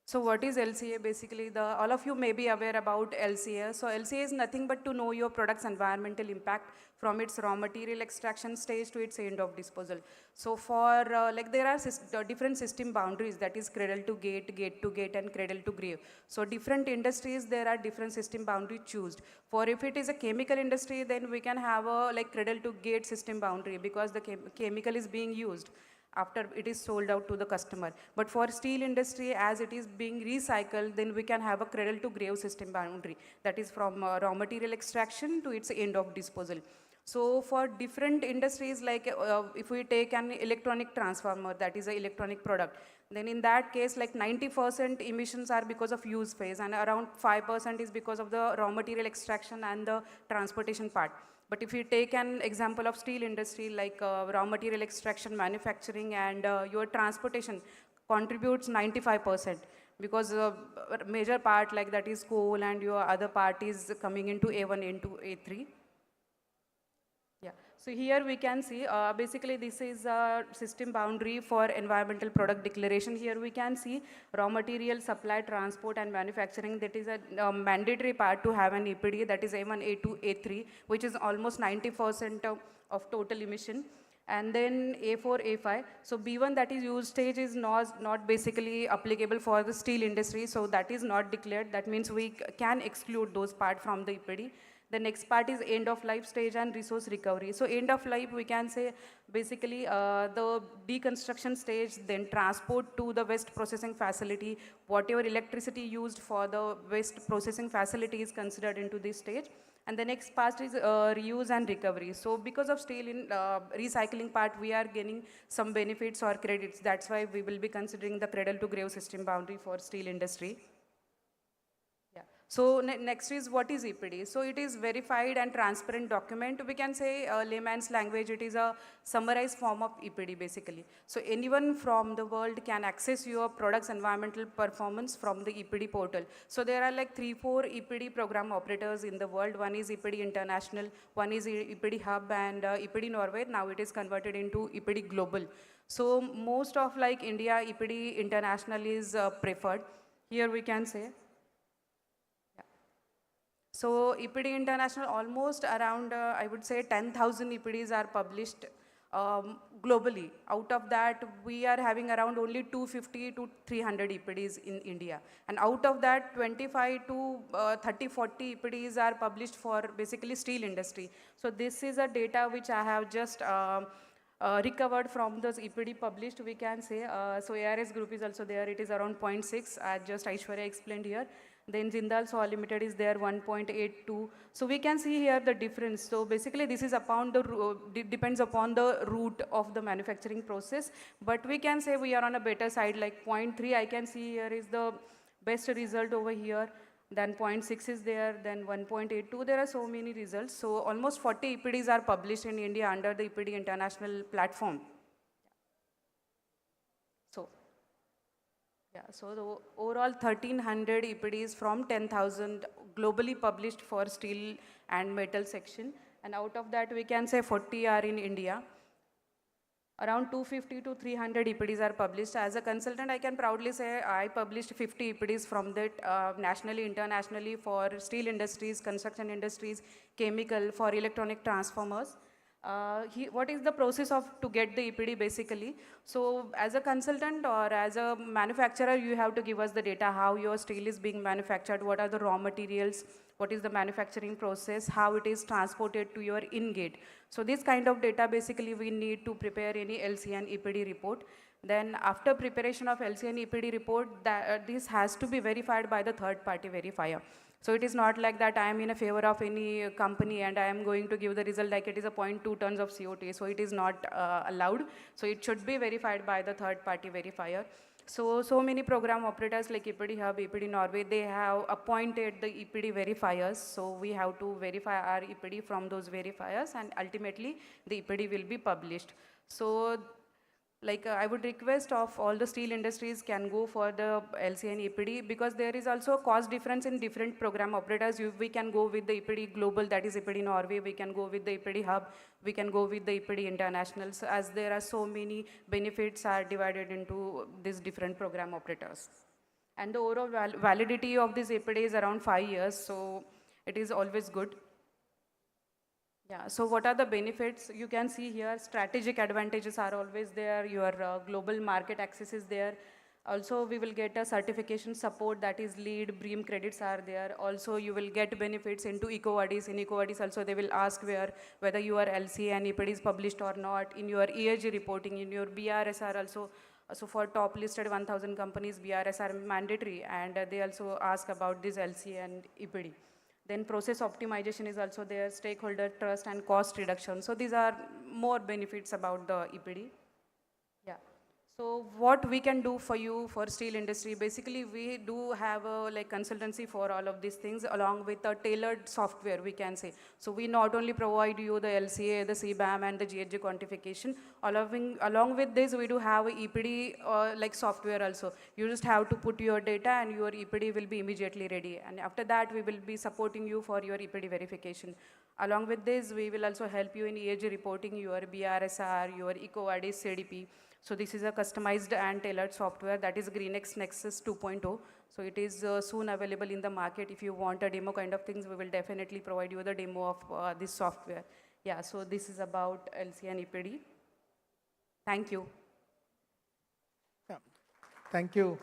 So what is LCA? Basically, all of you may be aware about LCA. So LCA is nothing but to know your product's environmental impact from its raw material extraction stage to its end of disposal. So for, like there are different system boundaries, that is cradle to gate, gate to gate, and cradle to grave. So different industries, there are different system boundaries chosen. For if it is a chemical industry, then we can have a like cradle to gate system boundary, because the chemical is being used after it is sold out to the customer. But for steel industry, as it is being recycled, then we can have a cradle to grave system boundary, that is from raw material extraction to its end of disposal. So for different industries, like if we take an electronic transformer, that is an electronic product, then in that case, like 90% emissions are because of use phase, and around 5% is because of the raw material extraction and the transportation part. But if you take an example of steel industry, like raw material extraction, manufacturing, and your transportation contributes 95%, because major part like that is coal, and your other part is coming into A1, A2, A3. Yeah. So here we can see, basically this is a system boundary for environmental product declaration. Here we can see raw material supply, transport and manufacturing. That is a mandatory part to have an EPD, that is A1, A2, A3, which is almost 90% of total emission. And then A4, A5. So B1, that is use stage, is not basically applicable for the steel industry. So that is not declared. That means we can exclude those part from the EPD. The next part is end of life stage and resource recovery. So end of life, we can say basically the deconstruction stage, then transport to the waste processing facility, whatever electricity used for the waste processing facility is considered into this stage. And the next part is reuse and recovery. So because of steel in recycling part, we are getting some benefits or credits. That's why we will be considering the cradle to grave system boundary for steel industry. So next is what is EPD. So it is verified and transparent document. We can say layman's language, it is a summarized form of EPD basically. So anyone from the world can access your product's environmental performance from the EPD portal. So there are like 3-4 EPD program operators in the world. One is EPD International, one is EPD Hub and EPD Norway. Now it is converted into EPD Global. So most of like India, EPD International is preferred. Here we can say. So EPD International, almost around, I would say 10,000 EPDs are published globally. Out of that, we are having around only 250 to 300 EPDs in India. And out of that, 25 to 30, 40 EPDs are published for basically steel industry. So this is a data which I have just recovered from those EPD published, we can say. So ARS group is also there, it is around 0.6, as just Aishwarya explained here. Then Jindal SAW Limited is there, 1.82. So we can see here the difference. So basically this is upon the, depends upon the route of the manufacturing process. But we can say we are on a better side, like 0.3 I can see here is the best result over here. Then 0.6 is there, then 1.82, there are so many results. So almost 40 EPDs are published in India under the EPD International platform. So the overall 1,300 EPDs from 10,000 globally published for steel and metal section. And out of that, we can say 40 are in India. Around 250 to 300 EPDs are published. As a consultant, I can proudly say I published 50 EPDs from that nationally, internationally for steel industries, construction industries, chemical, for electronic transformers. What is the process of to get the EPD basically? So as a consultant or as a manufacturer, you have to give us the data, how your steel is being manufactured, what are the raw materials, what is the manufacturing process, how it is transported to your in-gate. So this kind of data basically we need to prepare any LC and EPD report. Then after preparation of LC and EPD report, this has to be verified by the third-party verifier. So it is not like that I am in a favor of any company and I am going to give the result like it is a 0.2 tons of CO2. So it is not allowed. So it should be verified by the third-party verifier. So many program operators like EPD Hub, EPD Norway, they have appointed the EPD verifiers. So we have to verify our EPD from those verifiers and ultimately the EPD will be published. So like I would request of all the steel industries can go for the LC and EPD because there is also a cost difference in different program operators. We can go with the EPD Global, that is EPD Norway, we can go with the EPD Hub, we can go with the EPD International, so as there are so many benefits are divided into these different program operators. And the overall validity of this EPD is around 5 years, so it is always good. Yeah, so what are the benefits? You can see here, strategic advantages are always there, your global market access is there. Also, we will get a certification support, that is LEED, BREEAM credits are there. Also, you will get benefits into EcoVadis. In EcoVadis also, they will ask whether your LC and EPD is published or not. In your ESG reporting, in your BRSR also, so for top listed 1,000 companies, BRSR are mandatory, and they also ask about this LC and EPD. Then process optimization is also there, stakeholder trust and cost reduction. So these are more benefits about the EPD. Yeah. So what we can do for you for steel industry, basically we do have a like consultancy for all of these things along with a tailored software we can say. So we not only provide you the LCA, the CBAM and the GHG quantification, along with this we do have a EPD like software also. You just have to put your data and your EPD will be immediately ready. And after that we will be supporting you for your EPD verification. Along with this, we will also help you in ESG reporting, your BRSR, your EcoVadis CDP. So this is a customized and tailored software that is GreenX Nexus 2.0. So it is soon available in the market. If you want a demo kind of things, we will definitely provide you the demo of this software. Yeah, so this is about LC and EPD. Thank you. Yeah. Thank you,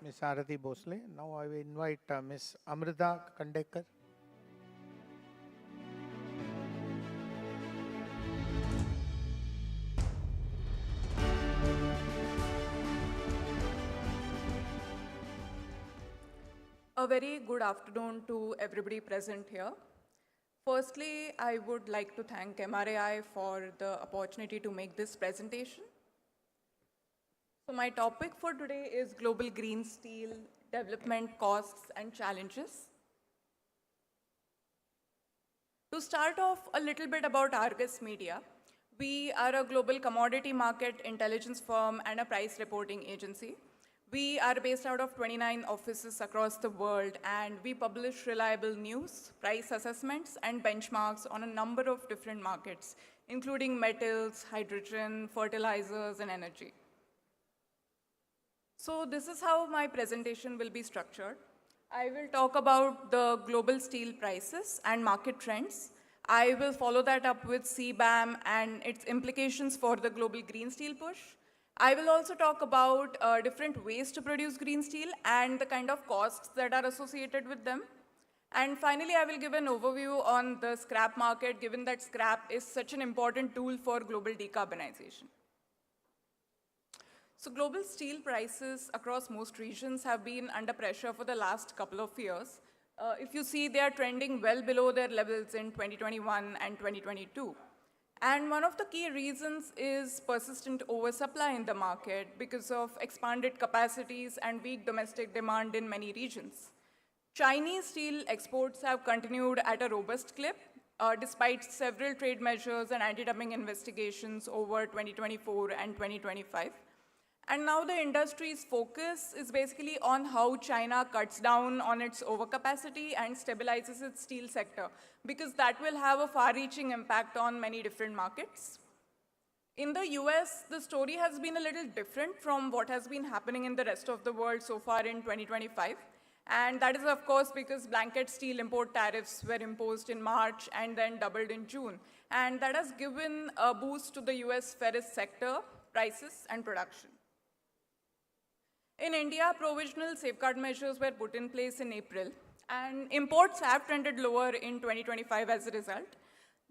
Ms. Arathi Bhosle. Now I will invite Ms. Amrita Kandekar. A very good afternoon to everybody present here. Firstly, I would like to thank MRAI for the opportunity to make this presentation. So my topic for today is global green steel development costs and challenges. To start off a little bit about Argus Media, we are a global commodity market intelligence firm and a price reporting agency. We are based out of 29 offices across the world, and we publish reliable news, price assessments, and benchmarks on a number of different markets, including metals, hydrogen, fertilizers, and energy. So this is how my presentation will be structured. I will talk about the global steel prices and market trends. I will follow that up with CBAM and its implications for the global green steel push. I will also talk about different ways to produce green steel and the kind of costs that are associated with them. And finally, I will give an overview on the scrap market, given that scrap is such an important tool for global decarbonization. So global steel prices across most regions have been under pressure for the last couple of years. If you see, they are trending well below their levels in 2021 and 2022. And one of the key reasons is persistent oversupply in the market because of expanded capacities and weak domestic demand in many regions. Chinese steel exports have continued at a robust clip, despite several trade measures and anti-dumping investigations over 2024 and 2025. And now the industry's focus is basically on how China cuts down on its overcapacity and stabilizes its steel sector, because that will have a far-reaching impact on many different markets. In the US, the story has been a little different from what has been happening in the rest of the world so far in 2025. And that is, of course, because blanket steel import tariffs were imposed in March and then doubled in June. And that has given a boost to the US ferrous sector, prices, and production. In India, provisional safeguard measures were put in place in April, and imports have trended lower in 2025 as a result.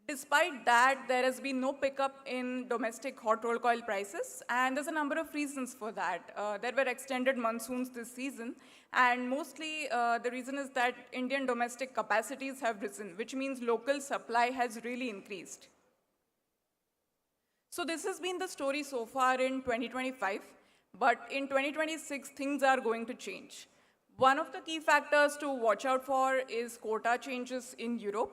Despite that, there has been no pickup in domestic hot rolled coil prices, and there's a number of reasons for that. There were extended monsoons this season, and mostly the reason is that Indian domestic capacities have risen, which means local supply has really increased. So this has been the story so far in 2025. But in 2026, things are going to change. One of the key factors to watch out for is quota changes in Europe.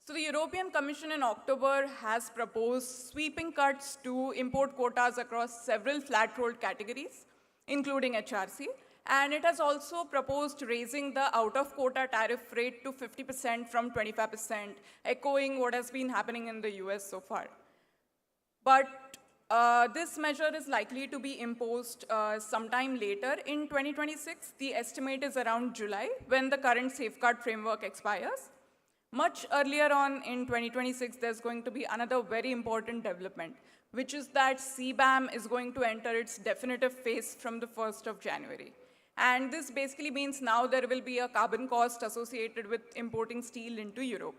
So the European Commission in October has proposed sweeping cuts to import quotas across several flat-rolled categories, including HRC. And it has also proposed raising the out-of-quota tariff rate to 50% from 25%, echoing what has been happening in the US so far. But this measure is likely to be imposed sometime later in 2026. The estimate is around July, when the current safeguard framework expires. Much earlier on in 2026, there's going to be another very important development, which is that CBAM is going to enter its definitive phase from the 1st of January. And this basically means now there will be a carbon cost associated with importing steel into Europe.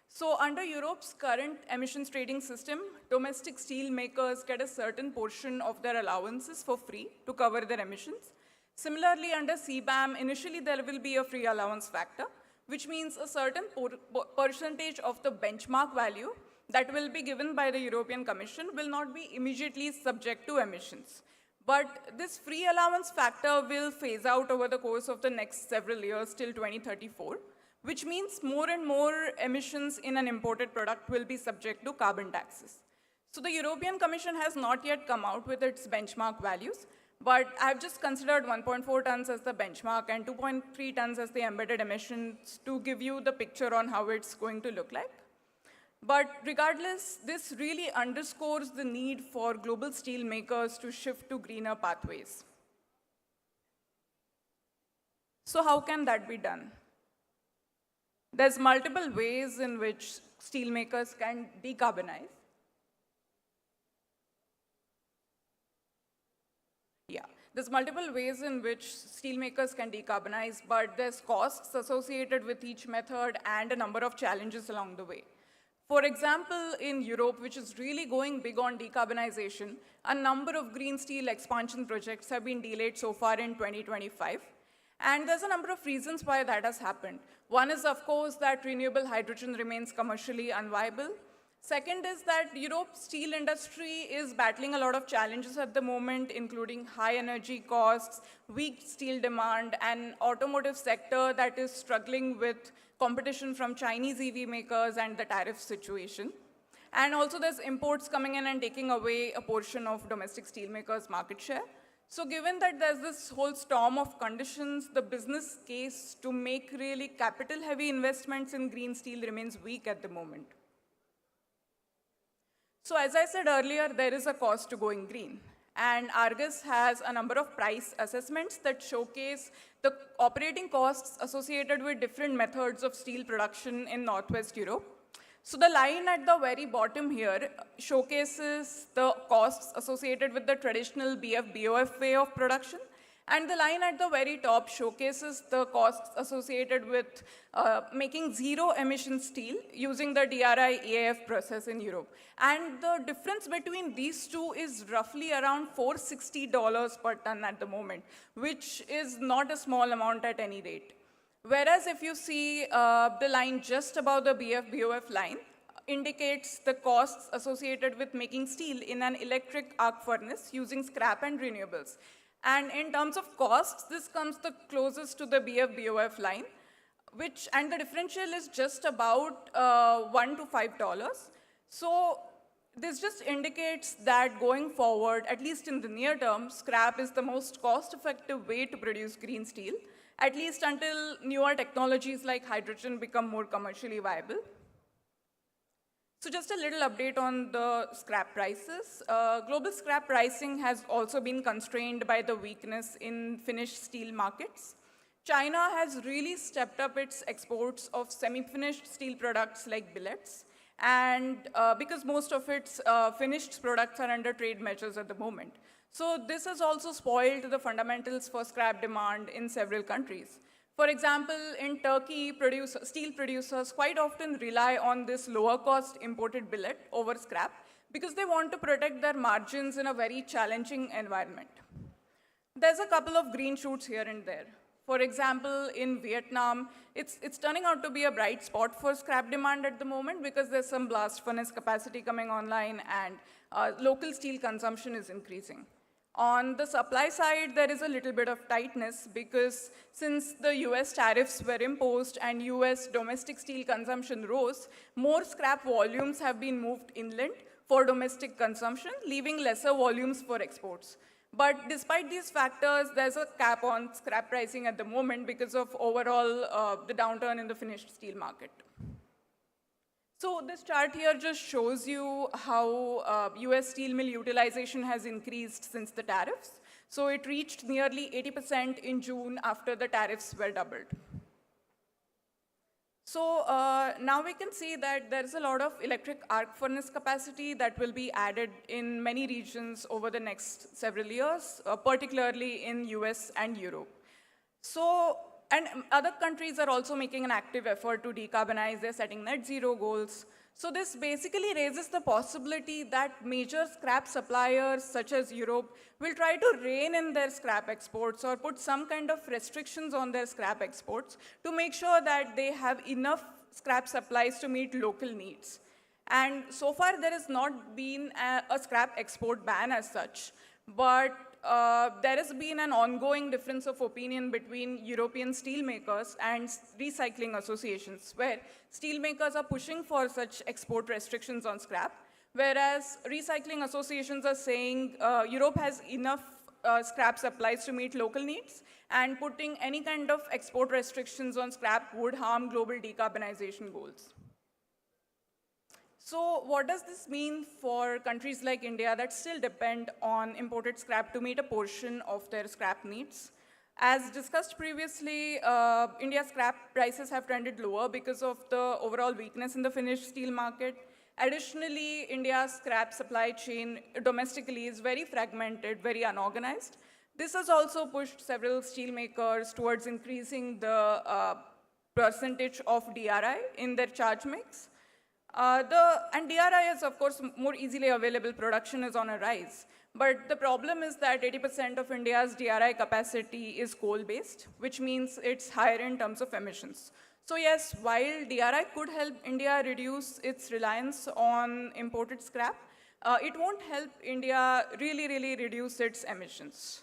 So under Europe's current emissions trading system, domestic steel makers get a certain portion of their allowances for free to cover their emissions. Similarly, under CBAM, initially there will be a free allowance factor, which means a certain percentage of the benchmark value that will be given by the European Commission will not be immediately subject to emissions. But this free allowance factor will phase out over the course of the next several years till 2034, which means more and more emissions in an imported product will be subject to carbon taxes. So the European Commission has not yet come out with its benchmark values, but I've just considered 1.4 tons as the benchmark and 2.3 tons as the embedded emissions to give you the picture on how it's going to look like. But regardless, this really underscores the need for global steel makers to shift to greener pathways. So how can that be done? There's multiple ways in which steel makers can decarbonize. There's multiple ways in which steelmakers can decarbonize, but there's costs associated with each method and a number of challenges along the way. For example, in Europe, which is really going big on decarbonization, a number of green steel expansion projects have been delayed so far in 2025. And there's a number of reasons why that has happened. One is, of course, that renewable hydrogen remains commercially unviable. Second is that Europe's steel industry is battling a lot of challenges at the moment, including high energy costs, weak steel demand, and automotive sector that is struggling with competition from Chinese EV makers and the tariff situation. And also there's imports coming in and taking away a portion of domestic steelmakers' market share. So given that there's this whole storm of conditions, the business case to make really capital-heavy investments in green steel remains weak at the moment. So as I said earlier, there is a cost to going green. And Argus has a number of price assessments that showcase the operating costs associated with different methods of steel production in Northwest Europe. So the line at the very bottom here showcases the costs associated with the traditional BF-BOF way of production. And the line at the very top showcases the costs associated with making zero-emission steel using the DRI-EAF process in Europe. And the difference between these two is roughly around $460 per ton at the moment, which is not a small amount at any rate. Whereas if you see the line just above the BF-BOF line, indicates the costs associated with making steel in an electric arc furnace using scrap and renewables. And in terms of costs, this comes the closest to the BF-BOF line, and the differential is just about $1 to $5. So this just indicates that going forward, at least in the near term, scrap is the most cost-effective way to produce green steel, at least until newer technologies like hydrogen become more commercially viable. So just a little update on the scrap prices. Global scrap pricing has also been constrained by the weakness in finished steel markets. China has really stepped up its exports of semi-finished steel products like billets, and because most of its finished products are under trade measures at the moment. So this has also spoiled the fundamentals for scrap demand in several countries. For example, in Turkey, steel producers quite often rely on this lower-cost imported billet over scrap because they want to protect their margins in a very challenging environment. There's a couple of green shoots here and there. For example, in Vietnam, it's turning out to be a bright spot for scrap demand at the moment because there's some blast furnace capacity coming online and local steel consumption is increasing. On the supply side, there is a little bit of tightness because since the US tariffs were imposed and US domestic steel consumption rose, more scrap volumes have been moved inland for domestic consumption, leaving lesser volumes for exports. But despite these factors, there's a cap on scrap pricing at the moment because of overall the downturn in the finished steel market. So this chart here just shows you how US steel mill utilization has increased since the tariffs. So it reached nearly 80% in June after the tariffs were doubled. So now we can see that there is a lot of electric arc furnace capacity that will be added in many regions over the next several years, particularly in US and Europe. So, and other countries are also making an active effort to decarbonize. They're setting net zero goals. So this basically raises the possibility that major scrap suppliers, such as Europe, will try to rein in their scrap exports or put some kind of restrictions on their scrap exports to make sure that they have enough scrap supplies to meet local needs. And so far, there has not been a scrap export ban as such. But there has been an ongoing difference of opinion between European steelmakers and recycling associations, where steelmakers are pushing for such export restrictions on scrap, whereas recycling associations are saying Europe has enough scrap supplies to meet local needs, and putting any kind of export restrictions on scrap would harm global decarbonization goals. So what does this mean for countries like India that still depend on imported scrap to meet a portion of their scrap needs? As discussed previously, India's scrap prices have trended lower because of the overall weakness in the finished steel market. Additionally, India's scrap supply chain domestically is very fragmented, very unorganized. This has also pushed several steelmakers towards increasing the percentage of DRI in their charge mix. And DRI is, of course, more easily available. Production is on a rise. But the problem is that 80% of India's DRI capacity is coal-based, which means it's higher in terms of emissions. So yes, while DRI could help India reduce its reliance on imported scrap, it won't help India really reduce its emissions.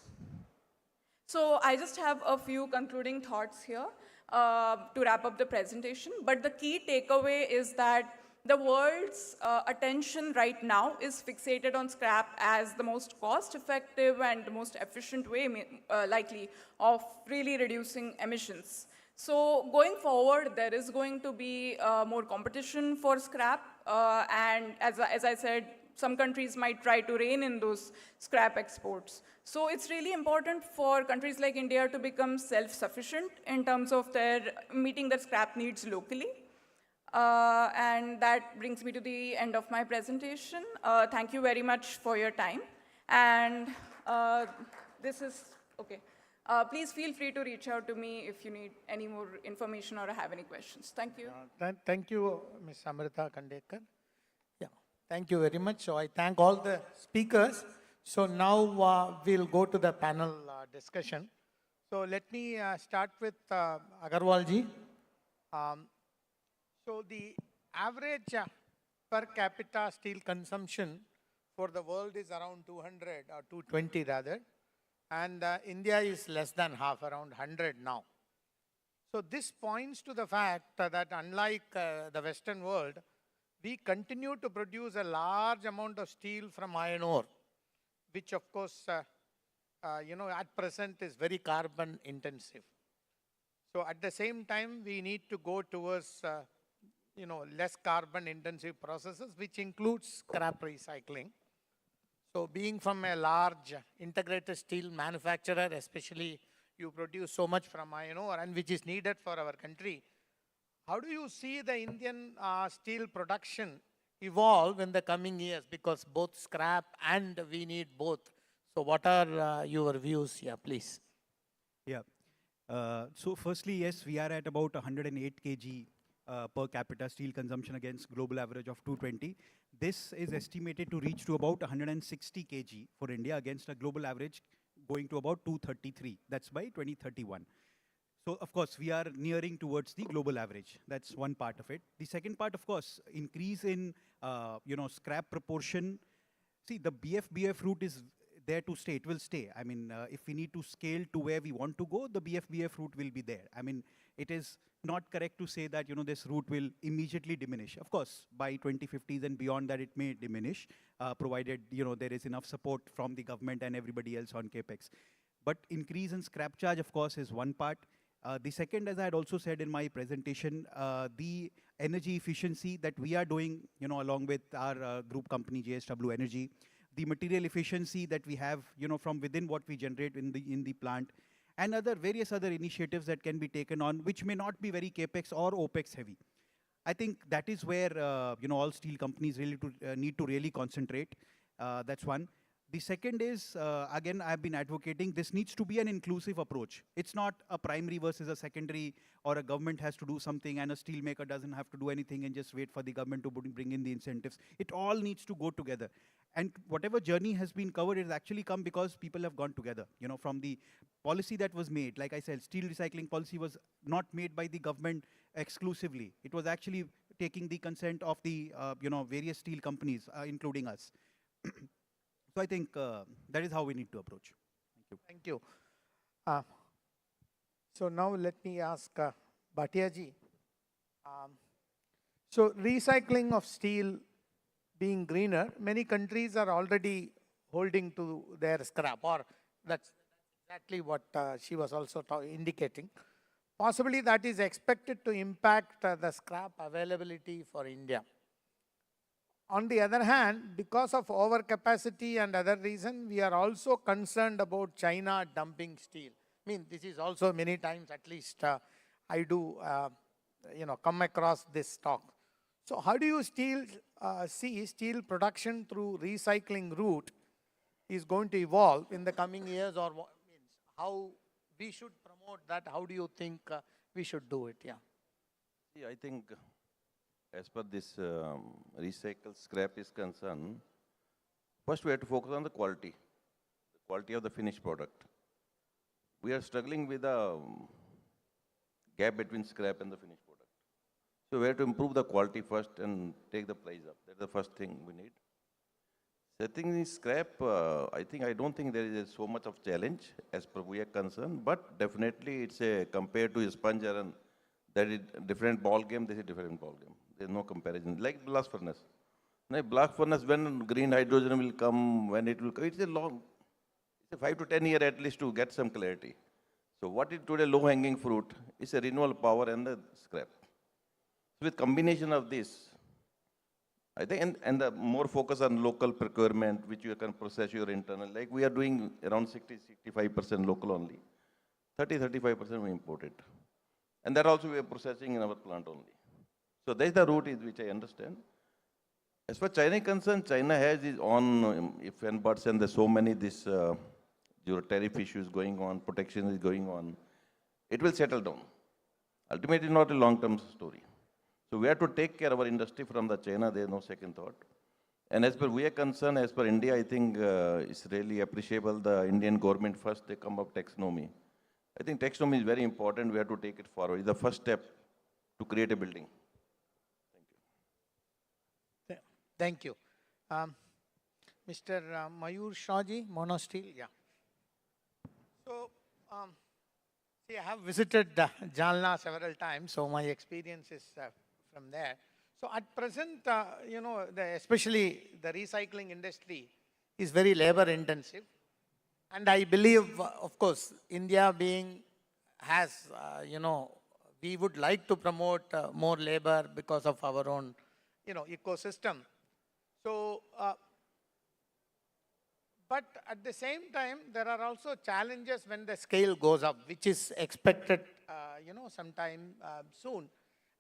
So I just have a few concluding thoughts here to wrap up the presentation. But the key takeaway is that the world's attention right now is fixated on scrap as the most cost-effective and the most efficient way, likely, of really reducing emissions. So going forward, there is going to be more competition for scrap, and as I said, some countries might try to rein in those scrap exports. So it's really important for countries like India to become self-sufficient in terms of meeting their scrap needs locally. And that brings me to the end of my presentation. Thank you very much for your time. And this is, okay. Please feel free to reach out to me if you need any more information or have any questions. Thank you. Thank you, Ms. Amrita Khandekar. Yeah, thank you very much. So I thank all the speakers. So now we'll go to the panel discussion. So let me start with Agarwal ji. So the average per capita steel consumption for the world is around 200 or 220 rather. And India is less than half, around 100 now. So this points to the fact that unlike the Western world, we continue to produce a large amount of steel from iron ore, which of course, at present is very carbon intensive. So at the same time, we need to go towards, less carbon intensive processes, which includes scrap recycling. So being from a large integrated steel manufacturer, especially you produce so much from iron ore and which is needed for our country, how do you see the Indian steel production evolve in the coming years? Because both scrap and we need both. So what are your views here, please? Yeah. So firstly, yes, we are at about 108 kg per capita steel consumption against global average of 220. This is estimated to reach to about 160 kg for India against a global average going to about 233. That's by 2031. So of course, we are nearing towards the global average. That's one part of it. The second part, of course, increase in scrap proportion. See, the BF-BF route is there to stay. It will stay. I mean, if we need to scale to where we want to go, the BF-BF route will be there. I mean, it is not correct to say that, this route will immediately diminish. Of course, by 2050s and beyond that, it may diminish, provided, there is enough support from the government and everybody else on CAPEX. But increase in scrap charge, of course, is one part. The second, as I had also said in my presentation, the energy efficiency that we are doing, along with our group company, JSW Energy, the material efficiency that we have, from within what we generate in the plant, and various other initiatives that can be taken on, which may not be very CAPEX or OPEX heavy. I think that is where, all steel companies really need to really concentrate. That's one. The second is, again, I've been advocating, this needs to be an inclusive approach. It's not a primary versus a secondary, or a government has to do something and a steelmaker doesn't have to do anything and just wait for the government to bring in the incentives. It all needs to go together. And whatever journey has been covered has actually come because people have gone together. From the policy that was made, like I said, steel recycling policy was not made by the government exclusively. It was actually taking the consent of the, various steel companies, including us. So I think that is how we need to approach. Thank you. So now let me ask Bhatia ji. So recycling of steel being greener, many countries are already holding to their scrap, or that's exactly what she was also indicating. Possibly that is expected to impact the scrap availability for India. On the other hand, because of overcapacity and other reason, we are also concerned about China dumping steel. I mean, this is also many times, at least I do, come across this talk. So how do you see steel production through recycling route is going to evolve in the coming years, or how we should promote that? How do you think we should do it? Yeah. See, I think as per this recycled scrap is concerned, first we have to focus on the quality of the finished product. We are struggling with a gap between scrap and the finished product. So we have to improve the quality first and take the price up. That's the first thing we need. Second is scrap. I don't think there is so much of challenge as per we are concerned, but definitely it's compared to a sponge iron, that is different ball game. This is different ball game. There's no comparison. Like blast furnace. Now, blast furnace, when green hydrogen will come, when it will come, it's a 5 to 10 year at least to get some clarity. So what is today low hanging fruit is a renewable power and the scrap. So with combination of this, I think, and the more focus on local procurement, which you can process your internal, like we are doing around 65% local only, 35% we import it. And that also we are processing in our plant only. So that's the route which I understand. As far as China is concerned, China has its own if and buts, and there's so many tariff issues going on, protection is going on. It will settle down. Ultimately, not a long-term story. So we have to take care of our industry from the China. There is no second thought. And as per we are concerned, as per India, I think it's really appreciable. The Indian government first, they come up taxonomy. I think taxonomy is very important. We have to take it forward. It's the first step to create a building. Thank you. Mr. Mayur Shahji, Monosteel, yeah. So, see, I have visited Jalna several times, so my experience is from there. So at present, especially the recycling industry is very labor intensive. And I believe, of course, India we would like to promote more labor because of our own, ecosystem. So, but at the same time, there are also challenges when the scale goes up, which is expected, sometime soon.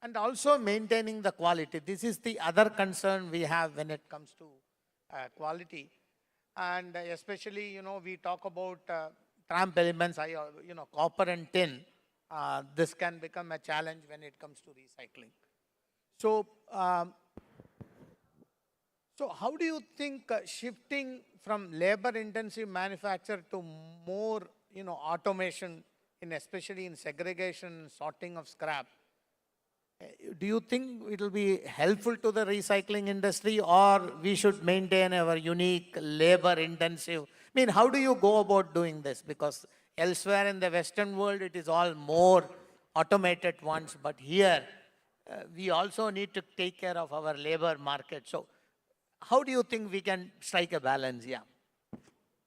And also maintaining the quality. This is the other concern we have when it comes to quality. And especially, we talk about tramp elements, copper and tin. This can become a challenge when it comes to recycling. So, so how do you think shifting from labor-intensive manufacture to more, automation, especially in segregation, sorting of scrap, do you think it will be helpful to the recycling industry, or we should maintain our unique labor-intensive? I mean, how do you go about doing this? Because elsewhere in the Western world, it is all more automated ones, but here we also need to take care of our labor market. So how do you think we can strike a balance? Yeah.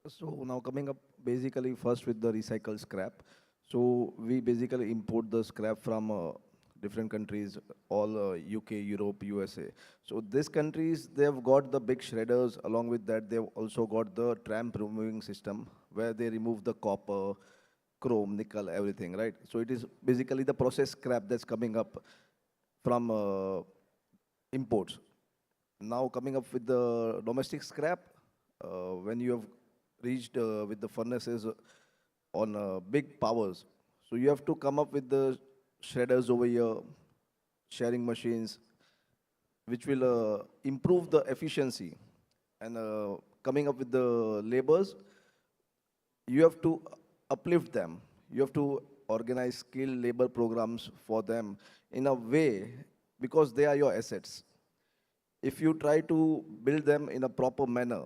So now coming up basically first with the recycled scrap. So we basically import the scrap from different countries, all UK, Europe, USA. So these countries, they have got the big shredders. Along with that, they've also got the tramp removing system where they remove the copper, chrome, nickel, everything, right? So it is basically the processed scrap that's coming up from imports. Now coming up with the domestic scrap, when you have reached with the furnaces on big powers, so you have to come up with the shredders over here, sharing machines, which will improve the efficiency. And coming up with the labors, you have to uplift them. You have to organize skilled labor programs for them in a way, because they are your assets. If you try to build them in a proper manner,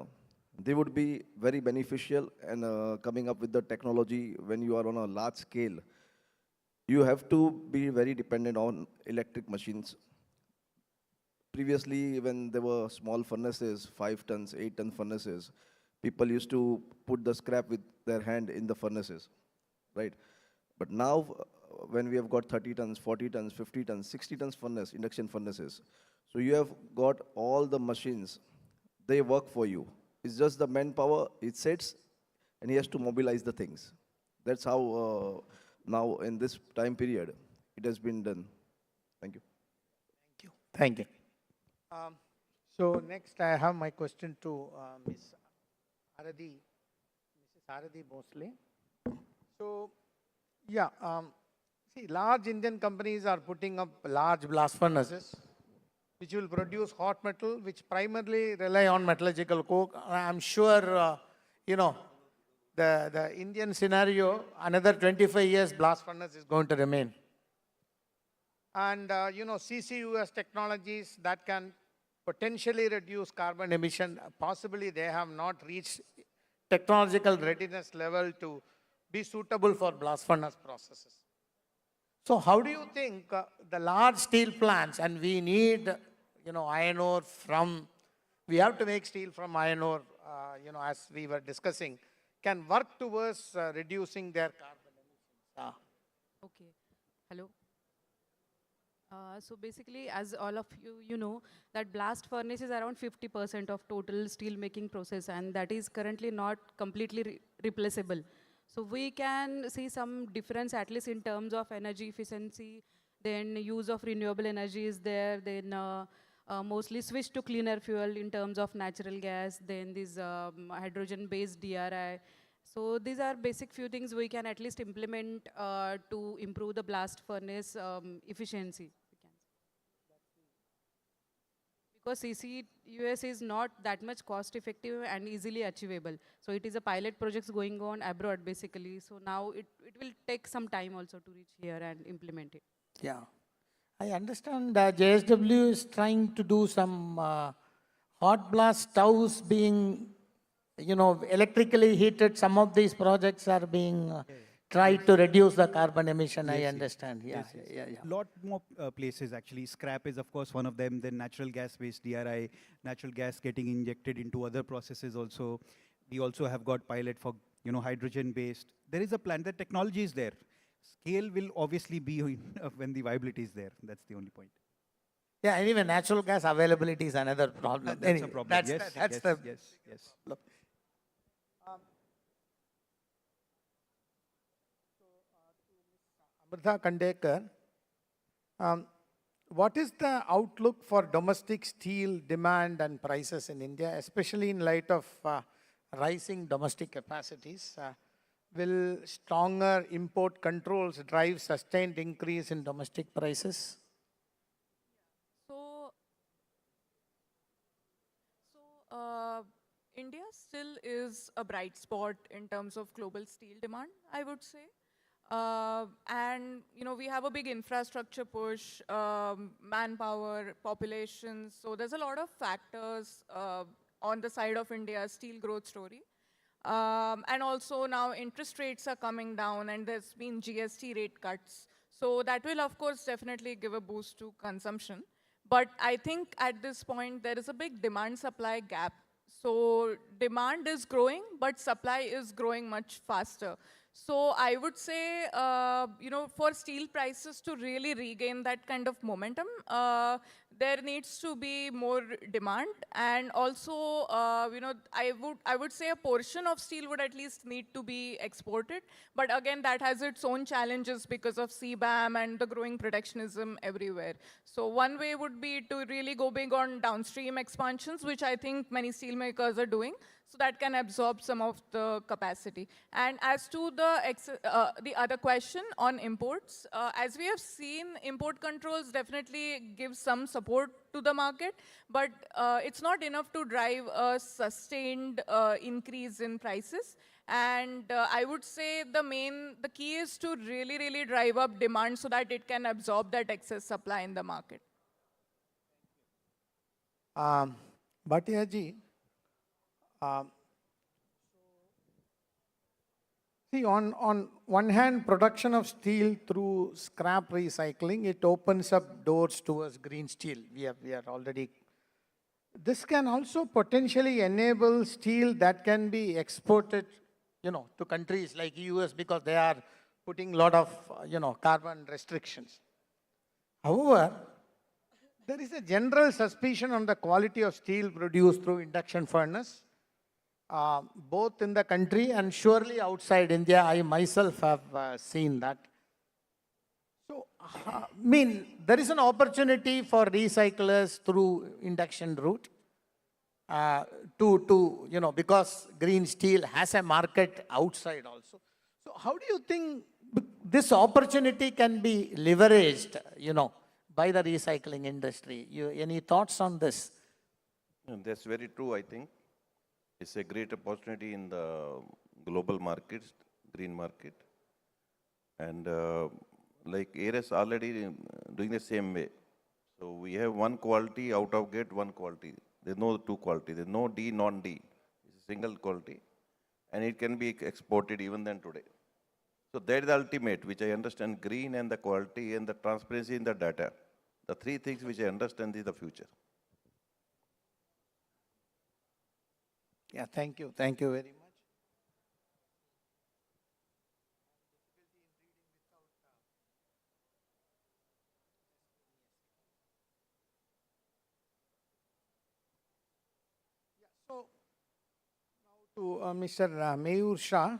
they would be very beneficial and coming up with the technology when you are on a large scale. You have to be very dependent on electric machines. Previously, when there were small furnaces, 5 tons, 8-ton furnaces, people used to put the scrap with their hand in the furnaces, right? But now, when we have got 30 tons, 40 tons, 50 tons, 60 tons furnace, induction furnaces, so you have got all the machines, they work for you. It's just the manpower, it sits, and he has to mobilize the things. That's how now in this time period, it has been done. Thank you. Thank you. So next I have my question to Ms. Mrs. Arathi Bhosle. So, yeah, see, large Indian companies are putting up large blast furnaces, which will produce hot metal, which primarily rely on metallurgical coke. I'm sure, you know, the Indian scenario, another 25 years blast furnace is going to remain. And, you know, CCUS technologies that can potentially reduce carbon emission, possibly they have not reached technological readiness level to be suitable for blast furnace processes. So how do you think the large steel plants, and we need, you know, iron ore from, we have to make steel from iron ore, you know, as we were discussing, can work towards reducing their carbon emissions? Okay. Hello. So basically, as all of you know, that blast furnace is around 50% of total steel making process, and that is currently not completely replaceable. So we can see some difference, at least in terms of energy efficiency, then use of renewable energy is there, then mostly switch to cleaner fuel in terms of natural gas, then this hydrogen-based DRI. So these are basic few things we can at least implement to improve the blast furnace efficiency. Because CCUS is not that much cost effective and easily achievable. So it is a pilot projects going on abroad basically. So now it will take some time also to reach here and implement it. Yeah. I understand JSW is trying to do some hot blast stoves being, you know, electrically heated. Some of these projects are being tried to reduce the carbon emission, I understand. Yeah, yeah. Lot more places actually. Scrap is of course one of them, then natural gas-based DRI, natural gas getting injected into other processes also. We also have got pilot for, you know, hydrogen-based. There is a plan, the technology is there. Scale will obviously be when the viability is there. That's the only point. Yeah, anyway, natural gas availability is another problem. That's Anyway, a problem. That's, Yes, that's yes, the yes. problem. Amrita Kandekar, what is the outlook for domestic steel demand and prices in India, especially in light of rising domestic capacities? Will stronger import controls drive sustained increase in domestic prices? India still is a bright spot in terms of global steel demand, I would say. And, you know, we have a big infrastructure push, manpower, population. So there's a lot of factors on the side of India's steel growth story. And also now interest rates are coming down and there's been GST rate cuts. So that will, of course, definitely give a boost to consumption. But I think at this point, there is a big demand-supply gap. So demand is growing, but supply is growing much faster. So I would say, you know, for steel prices to really regain that kind of momentum, there needs to be more demand. And also, you know, I would say a portion of steel would at least need to be exported. But again, that has its own challenges because of CBAM and the growing protectionism everywhere. So one way would be to really go big on downstream expansions, which I think many steelmakers are doing. So that can absorb some of the capacity. And as to the other question on imports, as we have seen, import controls definitely give some support to the market, but it's not enough to drive a sustained increase in prices. And I would say the key is to really, really drive up demand so that it can absorb that excess supply in the market. Bhatia ji, See, on one hand, production of steel through scrap recycling, it opens up doors towards green steel. We are already. This can also potentially enable steel that can be exported, to countries like US because they are putting a lot of, carbon restrictions. However, there is a general suspicion on the quality of steel produced through induction furnace, both in the country and surely outside India. I myself have seen that. So, there is an opportunity for recyclers through induction route because green steel has a market outside also. So, how do you think this opportunity can be leveraged, by the recycling industry? Any thoughts on this? That's very true, I think. It's a great opportunity in the global markets, green market. And like ARS already doing the same way. So we have one quality out of gate, one quality. There's no two quality. There's no D, non-D. It's a single quality. And it can be exported even than today. So that is the ultimate, which I understand, green and the quality and the transparency in the data. The three things which I understand is the future. Yeah, thank you. Thank you very much. So, now to Mr. Mayur Shah.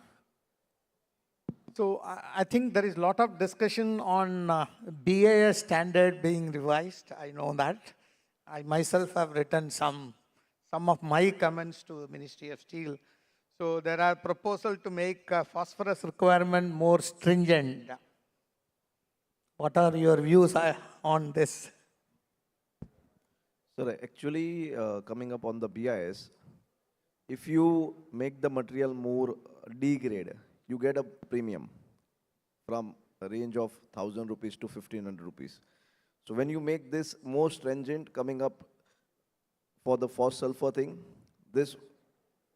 So, I think there is a lot of discussion on BIS standard being revised. I know that. I myself have written some of my comments to Ministry of Steel. So, there are proposals to make phosphorus requirement more stringent. What are your views on this? Sir, actually, coming up on the BIS, if you make the material more D grade, you get a premium from a range of 1,000 rupees to 1,500 rupees. So when you make this more stringent coming up for the phos sulfur thing, this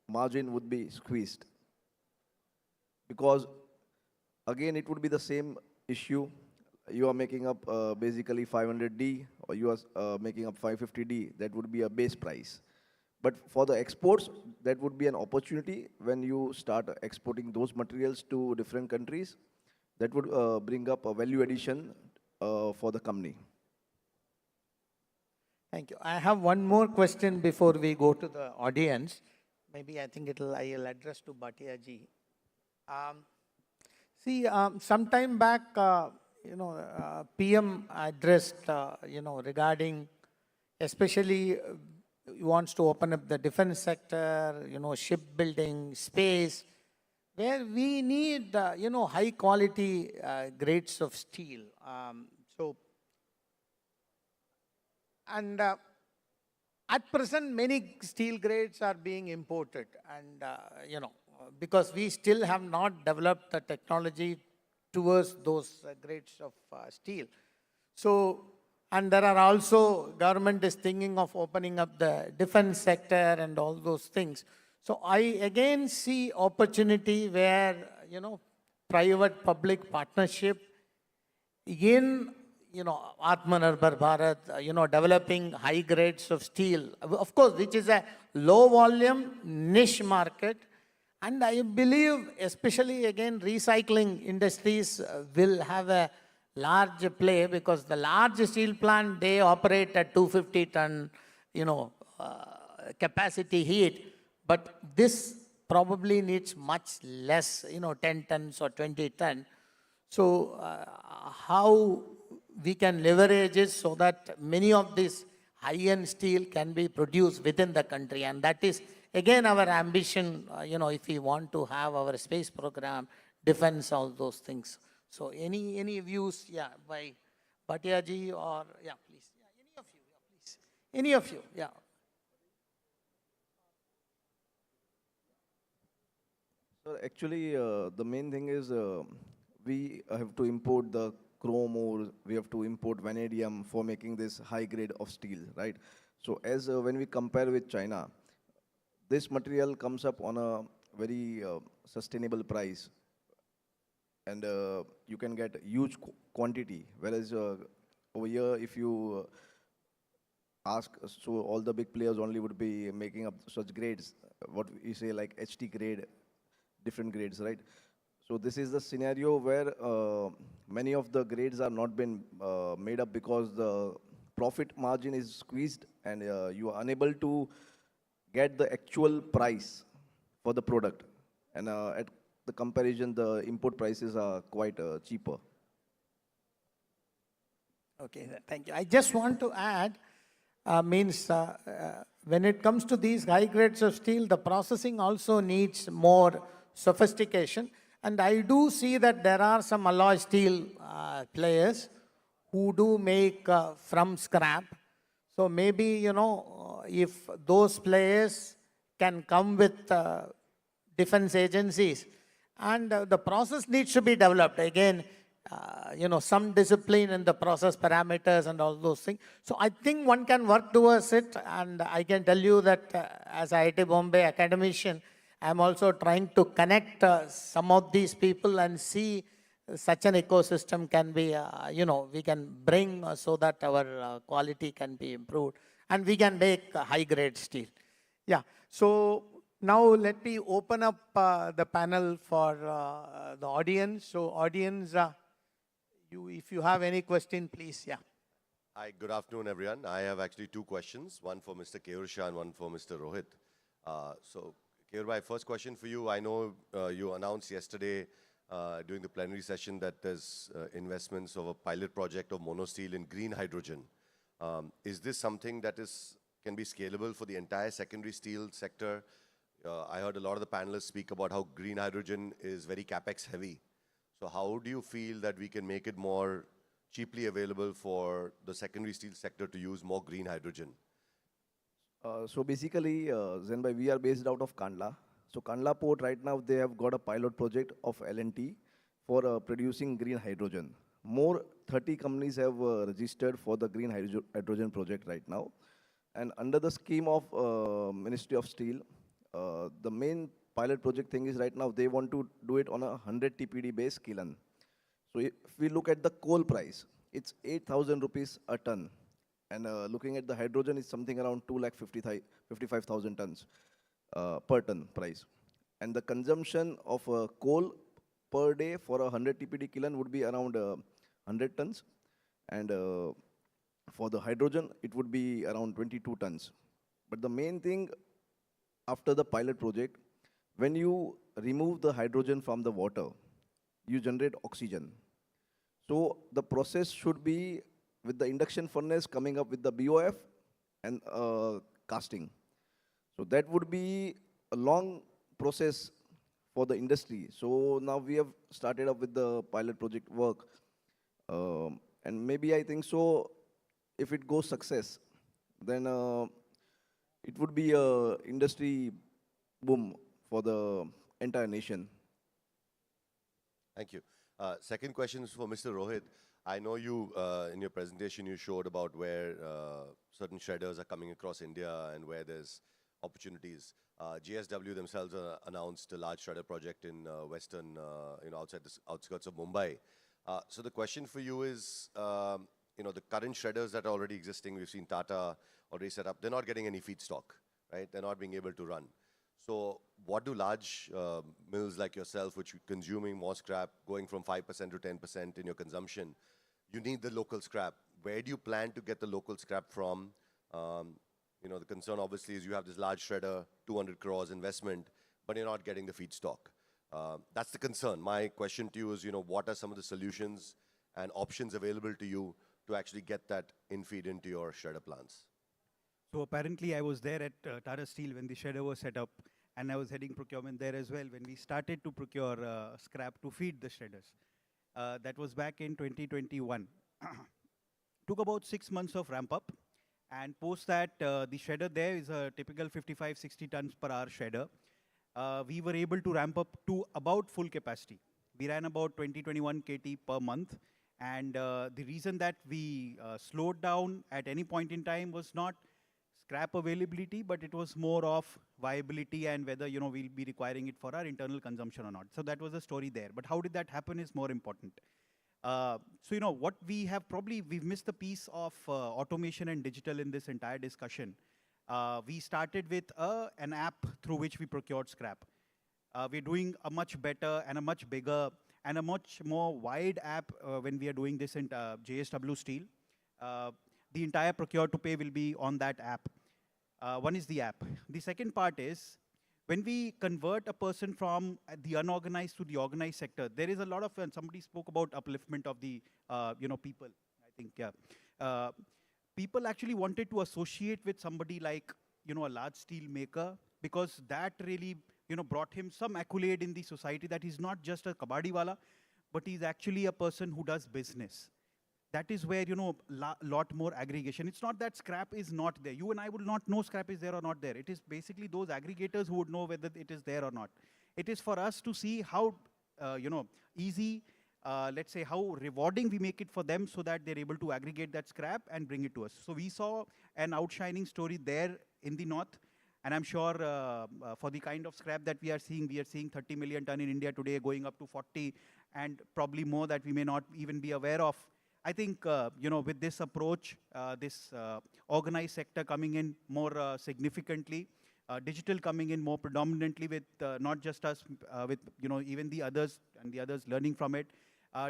margin would be squeezed. Because again, it would be the same issue. You are making up basically 500D or you are making up 550D. That would be a base price. But for the exports, that would be an opportunity when you start exporting those materials to different countries. That would bring up a value addition for the company. Thank you. I have one more question before we go to the audience. Maybe I think I'll address to Bhatia ji. Some time back, PM addressed, regarding especially he wants to open up the defense sector, shipbuilding, space, where we need, high quality grades of steel. At present, many steel grades are being imported, and because we still have not developed the technology towards those grades of steel. So, and there are also, government is thinking of opening up the defense sector and all those things. So I again see opportunity where, private-public partnership in, Atmanirbhar Bharat, developing high grades of steel, of course, which is a low volume niche market. And I believe, especially again, recycling industries will have a large play because the large steel plant, they operate at 250 ton, capacity heat. But this probably needs much less, 10 tons or 20 tons. So how we can leverage it so that many of these high-end steel can be produced within the country. And that is, again, our ambition, if we want to have our space program, defense, all those things. So any views, by Bhatia ji or, please. Any of you, please. Any of you, So actually, the main thing is we have to import the chrome ore, we have to import vanadium for making this high grade of steel, right? So as when we compare with China, this material comes up on a very sustainable price and you can get huge quantity. Whereas over here, if you ask, so all the big players only would be making up such grades, what we say like HT grade, different grades, right? So this is the scenario where many of the grades are not been made up because the profit margin is squeezed and you are unable to get the actual price for the product. And at the comparison, the import prices are quite cheaper. Okay, thank you. I just want to add, when it comes to these high grades of steel, the processing also needs more sophistication. And I do see that there are some alloy steel players who do make from scrap. So maybe, you know, if those players can come with defense agencies, and the process needs to be developed. Again, you know, some discipline in the process parameters and all those things. So I think one can work towards it, and I can tell you that as IIT Bombay academician, I'm also trying to connect some of these people and see such an ecosystem can be, you know, we can bring so that our quality can be improved and we can make high grade steel. Yeah, so now let me open up the panel for the audience. So audience, if you have any question, please, yeah. Hi, good afternoon, everyone. I have actually two questions, one for Mr. Keyur Shah and one for Mr. Rohit. So, Keyur bhai, first question for you. I know you announced yesterday during the plenary session that there's investments of a pilot project of monosteel in green hydrogen. Is this something that can be scalable for the entire secondary steel sector? I heard a lot of the panelists speak about how green hydrogen is very capex heavy. So how do you feel that we can make it more cheaply available for the secondary steel sector to use more green hydrogen? So basically, Zenbai, we are based out of Kandla. So Kandla Port right now, they have got a pilot project of L&T for producing green hydrogen. More 30 companies have registered for the green hydrogen project right now. And under the scheme of Ministry of Steel, the main pilot project thing is right now they want to do it on a 100 TPD base kiln. So if we look at the coal price, it's 8,000 rupees a ton. And looking at the hydrogen, is something around 2,55,000 tons per ton price. And the consumption of coal per day for a 100 TPD kiln would be around 100 tons. And for the hydrogen, it would be around 22 tons. But the main thing after the pilot project, when you remove the hydrogen from the water, you generate oxygen. So the process should be with the induction furnace coming up with the BOF and casting. So that would be a long process for the industry. So now we have started up with the pilot project work. And maybe I think so, if it goes success, then it would be a industry boom for the entire nation. Thank you. Second question is for Mr. Rohit. I know you, in your presentation, you showed about where certain shredders are coming across India and where there's opportunities. JSW themselves announced a large shredder project in western, outside the outskirts of Mumbai. So the question for you is, the current shredders that are already existing, we've seen Tata already set up, they're not getting any feedstock, right? They're not being able to run. So what do large mills like yourself, which are consuming more scrap, going from 5% to 10% in your consumption, you need the local scrap. Where do you plan to get the local scrap from? The concern obviously is you have this large shredder, 200 crores investment, but you're not getting the feedstock. That's the concern. My question to you is, what are some of the solutions and options available to you to actually get that in-feed into your shredder plants? So apparently I was there at Tata Steel when the shredder was set up, and I was heading procurement there as well when we started to procure scrap to feed the shredders. That was back in 2021. Took about 6 months of ramp up, and post that the shredder there is a typical 55-60 tons per hour shredder. We were able to ramp up to about full capacity. We ran about 20-21 KT per month, and the reason that we slowed down at any point in time was not scrap availability, but it was more of viability and whether, you know, we'll be requiring it for our internal consumption or not. So that was the story there. But how did that happen is more important. So, you know, what we have we've missed the piece of automation and digital in this entire discussion. We started with an app through which we procured scrap. We're doing a much better and a much bigger and a much more wide app when we are doing this in JSW Steel. The entire procure to pay will be on that app. One is the app. The second part is when we convert a person from the unorganized to the organized sector, there is a lot of, and somebody spoke about upliftment of the, you know, people, I think, yeah. People actually wanted to associate with somebody like, you know, a large steel maker, because that really, you know, brought him some accolade in the society that he's not just a kabadiwala, but he's actually a person who does business. That is where, you know, lot more aggregation. It's not that scrap is not there. You and I would not know scrap is there or not there. It is basically those aggregators who would know whether it is there or not. It is for us to see how, you know, easy, let's say how rewarding we make it for them so that they're able to aggregate that scrap and bring it to us. So we saw an outshining story there in the north. And I'm sure for the kind of scrap that we are seeing 30 million ton in India today going up to 40 and probably more that we may not even be aware of. I think, you know, with this approach, this organized sector coming in more significantly, digital coming in more predominantly with not just us, with, you know, even the others and the others learning from it.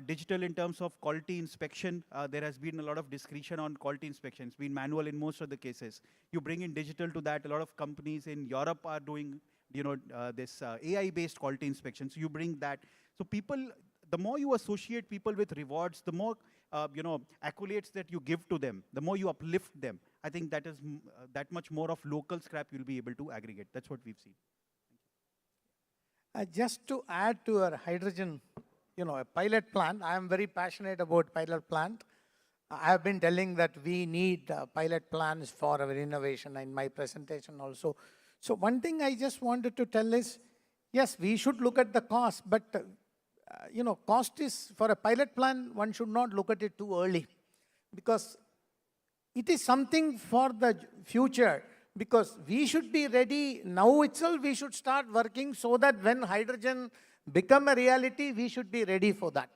Digital in terms of quality inspection, there has been a lot of discretion on quality inspection. It's been manual in most of the cases. You bring in digital to that. A lot of companies in Europe are doing, you know, this AI-based quality inspection. So you bring that. So people, the more you associate people with rewards, the more, you know, accolades that you give to them, the more you uplift them. I think that is that much more of local scrap you'll be able to aggregate. That's what we've seen. Just to add to our hydrogen, you know, a pilot plant, I am very passionate about pilot plant. I have been telling that we need pilot plans for our innovation in my presentation also. So one thing I just wanted to tell is, yes, we should look at the cost, but you know, cost is, for a pilot plant, one should not look at it too early, because it is something for the future, because we should be ready now itself. We should start working so that when hydrogen become a reality, we should be ready for that.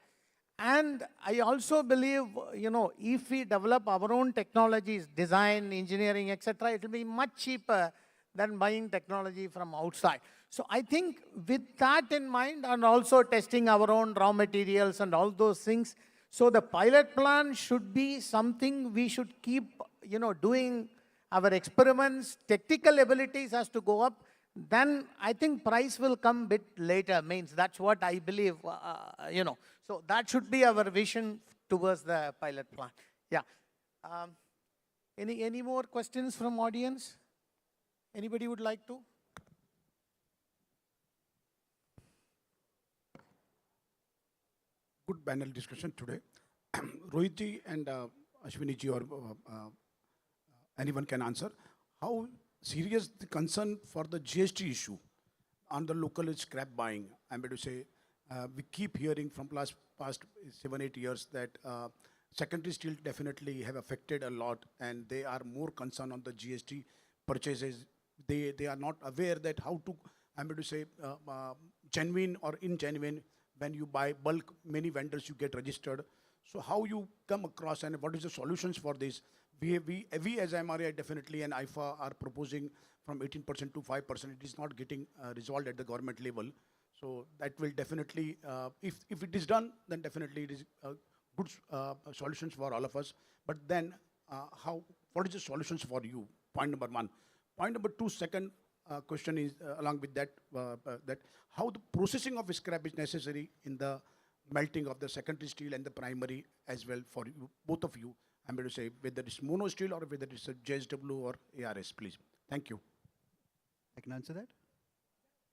And I also believe, you know, if we develop our own technologies, design, engineering, etc., it will be much cheaper than buying technology from outside. So I think with that in mind, and also testing our own raw materials and all those things, so the pilot plan should be something we should keep, you know, doing our experiments. Technical abilities has to go up. Then I think price will come a bit later, means that's what I believe, you know. So that should be our vision towards the pilot plant. Yeah. Any more questions from audience? Anybody would like to? Good panel discussion today. Rohit and Ashwini ji or anyone can answer. How serious the concern for the GST issue on the local scrap buying? I'm going to say, we keep hearing from past 7-8 years that secondary steel definitely have affected a lot, and they are more concerned on the GST purchases. They are not aware that how to, I'm going to say, genuine or ingenuine. When you buy bulk, many vendors you get registered. So how you come across and what is the solutions for this? We as MRI definitely and IFA are proposing from 18% to 5%. It is not getting resolved at the government level. So that will definitely, if it is done, then definitely it is good solutions for all of us. But then what is the solutions for you? Point number one. Point number two, second question is along with that, that how the processing of scrap is necessary in the melting of the secondary steel and the primary as well for you, both of you. I'm going to say whether it's mono steel or whether it's a JSW or ARS, please. Thank you. I can answer that?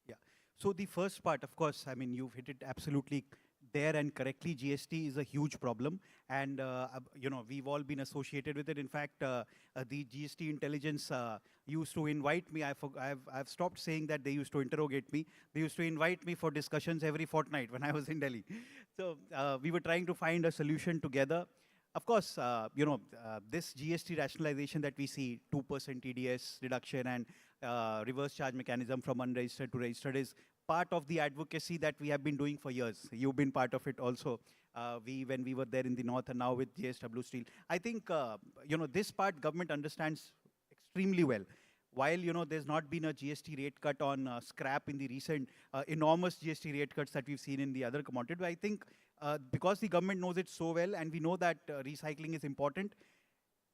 Yeah. So the first part, of course, I mean, you've hit it absolutely there and correctly. GST is a huge problem, and you know, we've all been associated with it. In fact, the GST intelligence used to invite me. I've stopped saying that they used to interrogate me. They used to invite me for discussions every fortnight when I was in Delhi. So we were trying to find a solution together. Of course, this GST rationalization that we see, 2% TDS reduction and reverse charge mechanism from unregistered to registered is part of the advocacy that we have been doing for years. You've been part of it also. When we were there in the north and now with JSW Steel. I think, this part government understands extremely well. While, there's not been a GST rate cut on scrap in the recent enormous GST rate cuts that we've seen in the other commodities, I think because the government knows it so well and we know that recycling is important,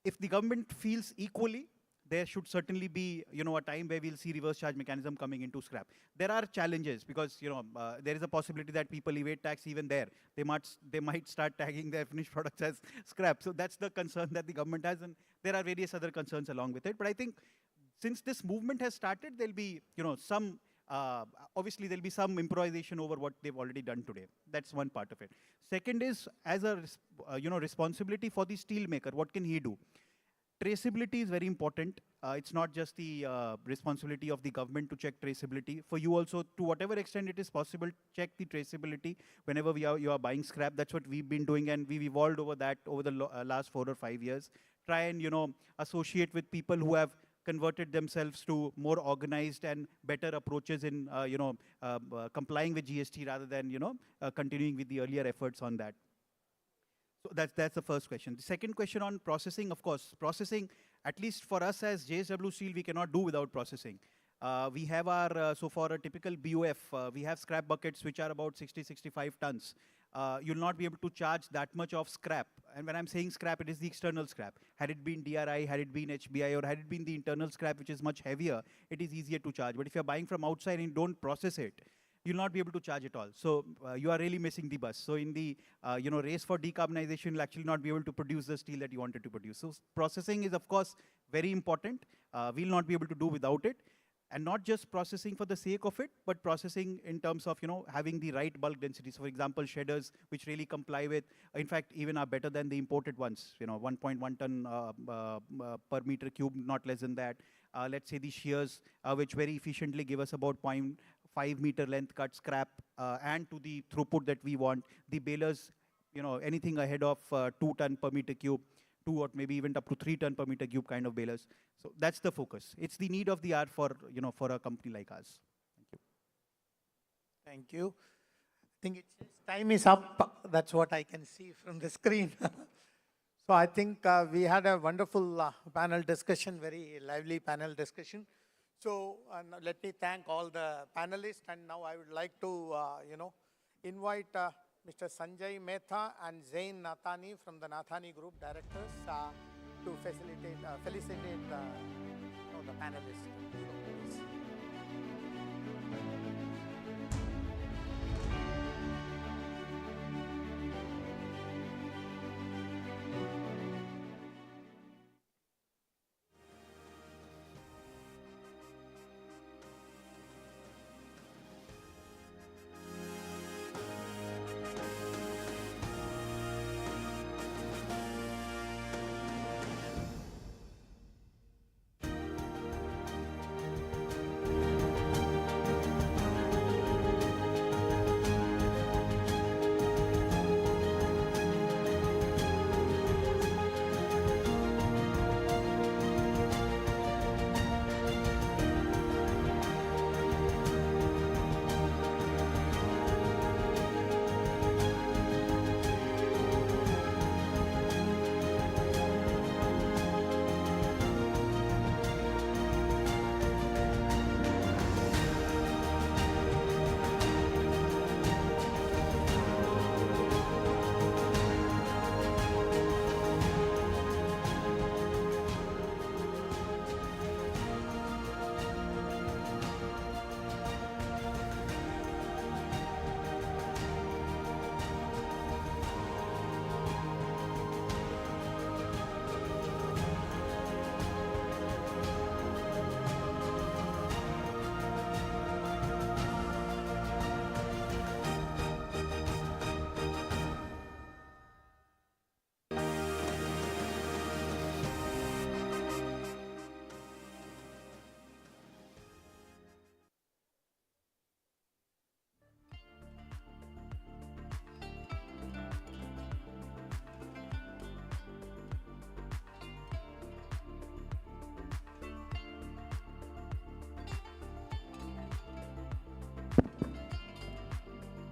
if the government feels equally, there should certainly be, a time where we'll see reverse charge mechanism coming into scrap. There are challenges because, there is a possibility that people evade tax even there. They might start tagging their finished products as scrap. So that's the concern that the government has, and there are various other concerns along with it. But I think since this movement has started, there'll be, obviously there'll be some improvisation over what they've already done today. That's one part of it. Second is, as a, responsibility for the steel maker, what can he do? Traceability is very important. It's not just the responsibility of the government to check traceability. For you also, to whatever extent it is possible, check the traceability whenever you are buying scrap. That's what we've been doing, and we've evolved over that over the last 4 or 5 years. Try and, associate with people who have converted themselves to more organized and better approaches in, complying with GST rather than, continuing with the earlier efforts on that. So that's the first question. The second question on processing, of course, processing, at least for us as JSW Steel, we cannot do without processing. We have our, so for a typical BOF, we have scrap buckets which are about 60-65 tons. You'll not be able to charge that much of scrap. And when I'm saying scrap, it is the external scrap. Had it been DRI, had it been HBI, or had it been the internal scrap, which is much heavier, it is easier to charge. But if you're buying from outside and you don't process it, you'll not be able to charge it all. So you are really missing the bus. So in the race for decarbonization, you'll actually not be able to produce the steel that you wanted to produce. So processing is, of course, very important. We'll not be able to do without it. And not just processing for the sake of it, but processing in terms of, having the right bulk densities. For example, shedders, which really comply with, in fact, even are better than the imported ones, 1.1 ton per meter cube, not less than that. Let's say the shears, which very efficiently give us about 0.5 meter length cut scrap, and to the throughput that we want. The balers, anything ahead of 2 ton per meter cube, 2 or maybe even up to 3 ton per meter cube kind of balers. So that's the focus. It's the need of the hour for, for a company like us. Thank you. Thank you. I think it's time is up. That's what I can see from the screen. So I think we had a wonderful panel discussion, very lively panel discussion. So let me thank all the panelists, and now I would like to, invite Mr. Sanjay Mehta and Zain Nathani from the Nathani Group directors to felicitate the panelists. So, please.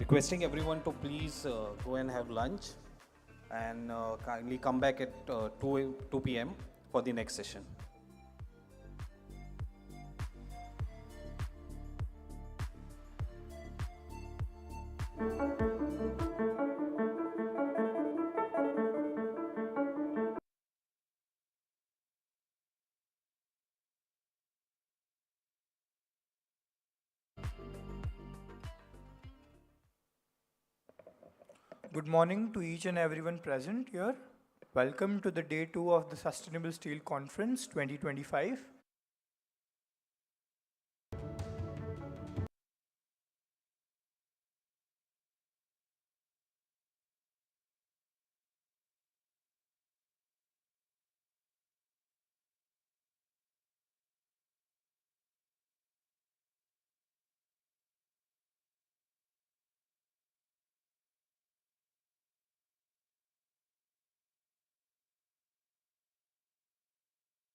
requesting everyone to please go and have lunch and kindly come back at 2 p.m. for the next session. Good morning to each and everyone present here. Welcome to the day 2 of the Sustainable Steel Conference 2025.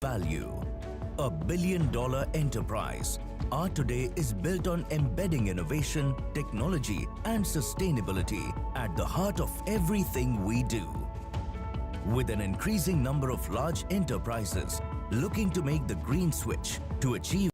Value. A billion-dollar enterprise. Our today is built on embedding innovation, technology, and sustainability at the heart of everything we do. With an increasing number of large enterprises looking to make the green switch to achieve